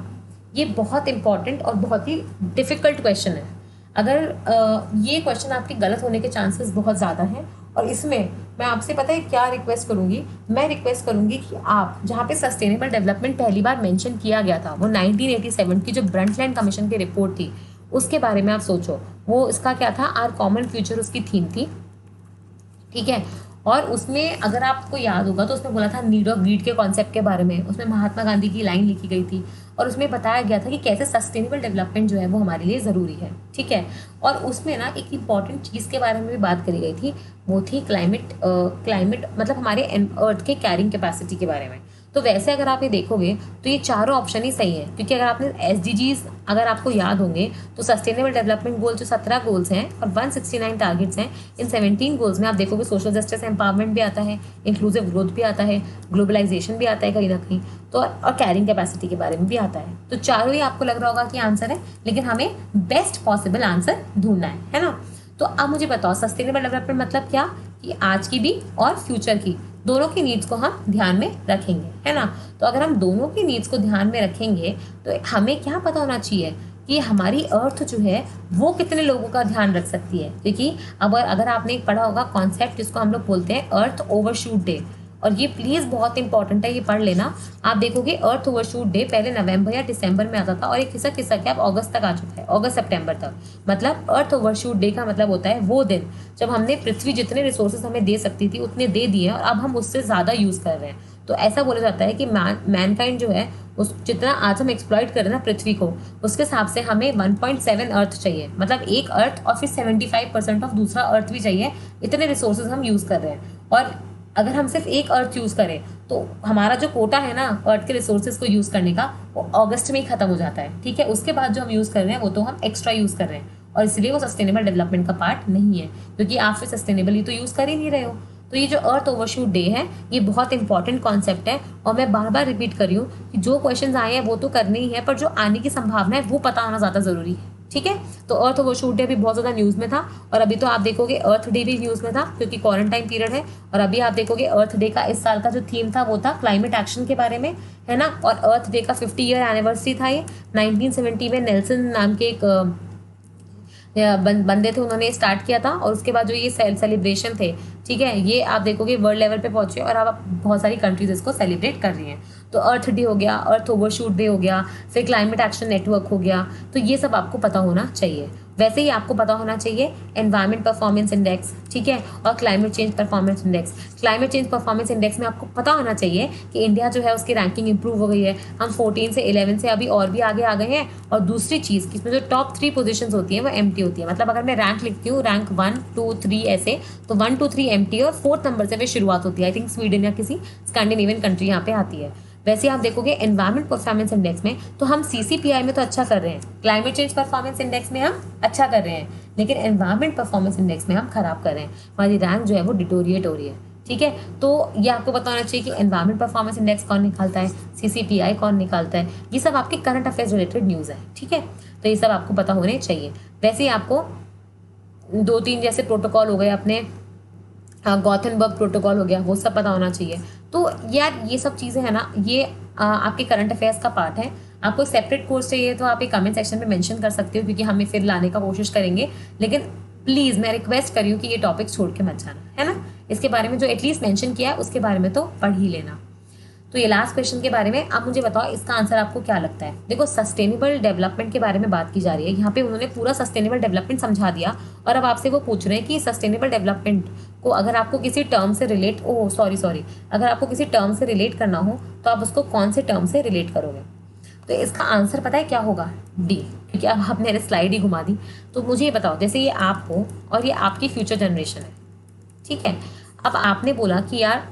ये बहुत इंपॉर्टेंट और बहुत ही डिफ़िकल्ट क्वेश्चन है। अगर ये क्वेश्चन आपके गलत होने के चांसेस बहुत ज़्यादा हैं, और इसमें मैं आपसे पता है क्या रिक्वेस्ट करूँगी, मैं रिक्वेस्ट करूँगी कि आप जहाँ पे सस्टेनेबल डेवलपमेंट पहली बार मेंशन किया गया था, वो 1987 की जो ब्रंटलैंड कमीशन की रिपोर्ट थी, उसके बारे में आप सोचो। वो इसका क्या था, आर कॉमन फ्यूचर उसकी थीम थी। ठीक है, और उसमें अगर आपको याद होगा तो उसमें बोला था नीड ऑफ ग्रीड के कॉन्सेप्ट के बारे में, उसमें महात्मा गांधी की लाइन लिखी गई थी, और उसमें बताया गया था कि कैसे सस्टेनेबल डेवलपमेंट जो है वो हमारे लिए ज़रूरी है। ठीक है, और उसमें ना एक इम्पॉर्टेंट चीज़ के बारे में भी बात करी गई थी, वो थी क्लाइमेट मतलब हमारे अर्थ के कैरिंग कैपेसिटी के बारे में। तो वैसे अगर आप ये देखोगे तो ये चारों ऑप्शन ही सही है, क्योंकि अगर आपने SDGs अगर आपको याद होंगे तो सस्टेनेबल डेवलपमेंट गोल जो 17 गोल्स हैं और 169 टारगेट्स हैं, इन 17 गोल्स में आप देखोगे सोशल जस्टिस एम्पावरमेंट भी आता है, इंक्लूसिव ग्रोथ भी आता है, ग्लोबलाइजेशन भी आता है कहीं ना कहीं, तो और कैरिंग कैपेसिटी के बारे में भी आता है। तो चारों ही आपको लग रहा होगा कि आंसर है, लेकिन हमें बेस्ट पॉसिबल आंसर ढूंढना है ना। तो अब मुझे बताओ सस्टेनेबल डेवलपमेंट मतलब क्या, कि आज की भी और फ्यूचर की दोनों की नीड्स को हम ध्यान में रखेंगे, है ना। तो अगर हम दोनों की नीड्स को ध्यान में रखेंगे तो हमें क्या पता होना चाहिए कि हमारी अर्थ जो है वो कितने लोगों का ध्यान रख सकती है। क्योंकि अब अगर आपने एक पढ़ा होगा कॉन्सेप्ट जिसको हम लोग बोलते हैं अर्थ ओवरशूट डे, और ये प्लीज़ बहुत इंपॉर्टेंट है, ये पढ़ लेना। आप देखोगे अर्थ ओवरशूट डे पहले नवंबर या दिसंबर में आता था, और एक किस्सा क्या अब अगस्त तक आ चुका है, अगस्त सितंबर तक। मतलब अर्थ ओवरशूट डे का मतलब होता है वो दिन जब हमने पृथ्वी जितने रिसोर्सेज हमें दे सकती थी उतने दे दिए और अब हम उससे ज़्यादा यूज़ कर रहे हैं। तो ऐसा बोला जाता है कि मैनकाइंड जो है उस जितना आज हम एक्सप्लॉइट कर रहे हैं ना पृथ्वी को, उसके हिसाब से हमें 1.7 अर्थ चाहिए, मतलब एक अर्थ और फिर 75% ऑफ दूसरा अर्थ भी चाहिए। इतने रिसोर्सेज हम यूज़ कर रहे हैं, और अगर हम सिर्फ एक अर्थ यूज़ करें तो हमारा जो कोटा है ना अर्थ के रिसोर्सेज को यूज़ करने का, वो अगस्त में ही खत्म हो जाता है। ठीक है, उसके बाद जो हम यूज़ कर रहे हैं वो तो हम एक्स्ट्रा यूज़ कर रहे हैं, और इसलिए वो सस्टेनेबल डेवलपमेंट का पार्ट नहीं है, क्योंकि आप फिर सस्टेनेबली तो यूज़ कर ही नहीं रहे हो। तो ये जो अर्थ ओवरशूट डे है ये बहुत इंपॉर्टेंट कॉन्सेप्ट है, और मैं बार बार रिपीट कर रही हूँ कि जो क्वेश्चन आए हैं वो तो करने ही है, पर जो आने की संभावना है वो पता होना ज़्यादा ज़रूरी है। ठीक है, तो अर्थ ओवरशूट डे भी बहुत ज़्यादा न्यूज़ में था, और अभी तो आप देखोगे अर्थ डे भी न्यूज़ में था क्योंकि क्वारंटाइन पीरियड है। और अभी आप देखोगे अर्थ डे का इस साल का जो थीम था वो था क्लाइमेट एक्शन के बारे में, है ना। और अर्थ डे का 50 ईयर एनिवर्सरी था ये। 1970 में नेल्सन नाम के एक बंदे थे, उन्होंने स्टार्ट किया था, और उसके बाद जो ये सेलिब्रेशन थे, ठीक है, ये आप देखोगे वर्ल्ड लेवल पे पहुंचे, और अब बहुत सारी कंट्रीज इसको सेलिब्रेट कर रही हैं। तो अर्थ डे हो गया, अर्थ ओवरशूट डे हो गया, फिर क्लाइमेट एक्शन नेटवर्क हो गया, तो ये सब आपको पता होना चाहिए। वैसे ही आपको पता होना चाहिए एनवायरमेंट परफॉर्मेंस इंडेक्स, ठीक है, और climate change performance index. Climate change performance index में आपको पता होना चाहिए कि इंडिया जो है उसकी रैंकिंग इंप्रूव हो गई है, हम 14 से 11 से अभी और भी आगे आ गए हैं। और दूसरी चीज़ कि इसमें जो टॉप 3 पोजीशंस होती हैं वो एम्प्टी होती है, मतलब अगर मैं रैंक लिखती हूँ रैंक 1 2 3 ऐसे, तो 1 2 3 एम्प्टी और 4th नंबर से फिर शुरुआत होती है। आई थिंक स्वीडन या किसी स्कैंडिनेवियन कंट्री यहाँ पे आती है। वैसे आप देखोगे एनवायरमेंट परफॉर्मेंस इंडेक्स में तो हम CCPI में तो अच्छा कर रहे हैं, क्लाइमेट चेंज परफॉर्मेंस इंडेक्स में हम अच्छा कर रहे हैं, लेकिन एनवायरमेंट परफॉर्मेंस इंडेक्स में हम खराब कर रहे हैं, हमारी रैंक जो है वो डिटोरिएट हो रही है। ठीक है, तो ये आपको पता होना चाहिए कि एनवायरमेंट परफॉर्मेंस इंडेक्स कौन निकालता है, CCPI कौन निकालता है, ये सब आपके करंट अफेयर्स रिलेटेड न्यूज़ है। ठीक है, तो ये सब आपको पता होने चाहिए। वैसे ही आपको 2-3 जैसे प्रोटोकॉल हो गए अपने, गॉथेनबर्ग प्रोटोकॉल हो गया, वो सब पता होना चाहिए। तो यार ये सब चीज़ें हैं ना, ये आपके करंट अफेयर्स का पार्ट है। आपको सेपरेट कोर्स चाहिए तो आप एक कमेंट सेक्शन में मेंशन कर सकते हो, क्योंकि हमें फिर लाने का कोशिश करेंगे, लेकिन प्लीज़ मैं रिक्वेस्ट कर रही हूँ कि ये टॉपिक छोड़ के मत जाना, है ना। इसके बारे में जो एटलीस्ट मेंशन किया है उसके बारे में तो पढ़ ही लेना। तो ये लास्ट क्वेश्चन के बारे में आप मुझे बताओ इसका आंसर आपको क्या लगता है। देखो सस्टेनेबल डेवलपमेंट के बारे में बात की जा रही है, यहाँ पे उन्होंने पूरा सस्टेनेबल डेवलपमेंट समझा दिया, और अब आपसे वो पूछ रहे हैं कि सस्टेनेबल डेवलपमेंट को अगर आपको किसी टर्म से रिलेट अगर आपको किसी टर्म से रिलेट करना हो तो आप उसको कौन से टर्म से रिलेट करोगे। तो इसका आंसर पता है क्या होगा, डी, क्योंकि अब आप मेरे स्लाइड ही घुमा दी। तो मुझे ये बताओ, जैसे ये आप हो और ये आपकी फ्यूचर जनरेशन है, ठीक है। अब आपने बोला कि यार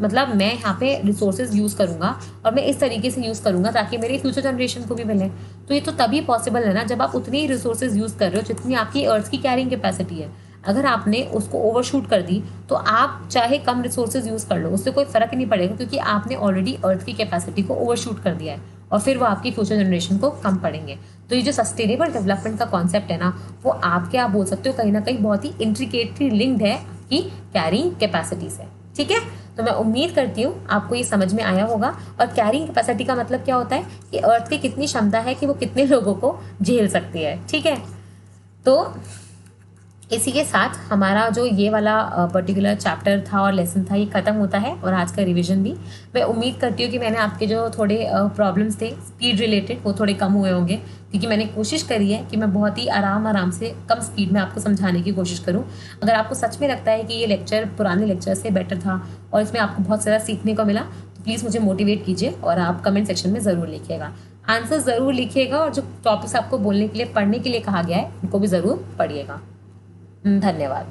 मतलब मैं यहाँ पे रिसोर्सेज यूज़ करूँगा और मैं इस तरीके से यूज़ करूँगा ताकि मेरे फ्यूचर जनरेशन को भी मिले। तो ये तो तभी पॉसिबल है ना जब आप उतनी ही रिसोर्सेज यूज़ कर रहे हो जितनी आपकी अर्थ की कैरिंग कैपेसिटी है। अगर आपने उसको ओवरशूट कर दी तो आप चाहे कम रिसोर्सेज यूज़ कर लो, उससे कोई फ़र्क ही नहीं पड़ेगा, क्योंकि आपने ऑलरेडी अर्थ की कैपेसिटी को ओवरशूट कर दिया है और फिर वो आपकी फ्यूचर जनरेशन को कम पड़ेंगे। तो ये जो सस्टेनेबल डेवलपमेंट का कॉन्सेप्ट है ना, वो आपके, आप बोल सकते हो कहीं ना कहीं बहुत ही इंट्रिकेटली लिंक्ड है कि कैरिंग कैपेसिटी से। ठीक है, तो मैं उम्मीद करती हूँ आपको ये समझ में आया होगा। और कैरिंग कैपेसिटी का मतलब क्या होता है कि अर्थ की कितनी क्षमता है कि वो कितने लोगों को झेल सकती है। ठीक है, तो इसी के साथ हमारा जो ये वाला पर्टिकुलर चैप्टर था और लेसन था, ये ख़त्म होता है, और आज का रिवीजन भी। मैं उम्मीद करती हूँ कि मैंने आपके जो थोड़े प्रॉब्लम्स थे स्पीड रिलेटेड, वो थोड़े कम हुए होंगे, क्योंकि मैंने कोशिश करी है कि मैं बहुत ही आराम से कम स्पीड में आपको समझाने की कोशिश करूँ। अगर आपको सच में लगता है कि ये लेक्चर पुराने लेक्चर से बेटर था और इसमें आपको बहुत सारा सीखने को मिला, तो प्लीज़ मुझे मोटिवेट कीजिए और आप कमेंट सेक्शन में ज़रूर लिखिएगा, आंसर ज़रूर लिखिएगा, और जो टॉपिक्स आपको बोलने के लिए, पढ़ने के लिए कहा गया है, उनको भी ज़रूर पढ़िएगा। धन्यवाद।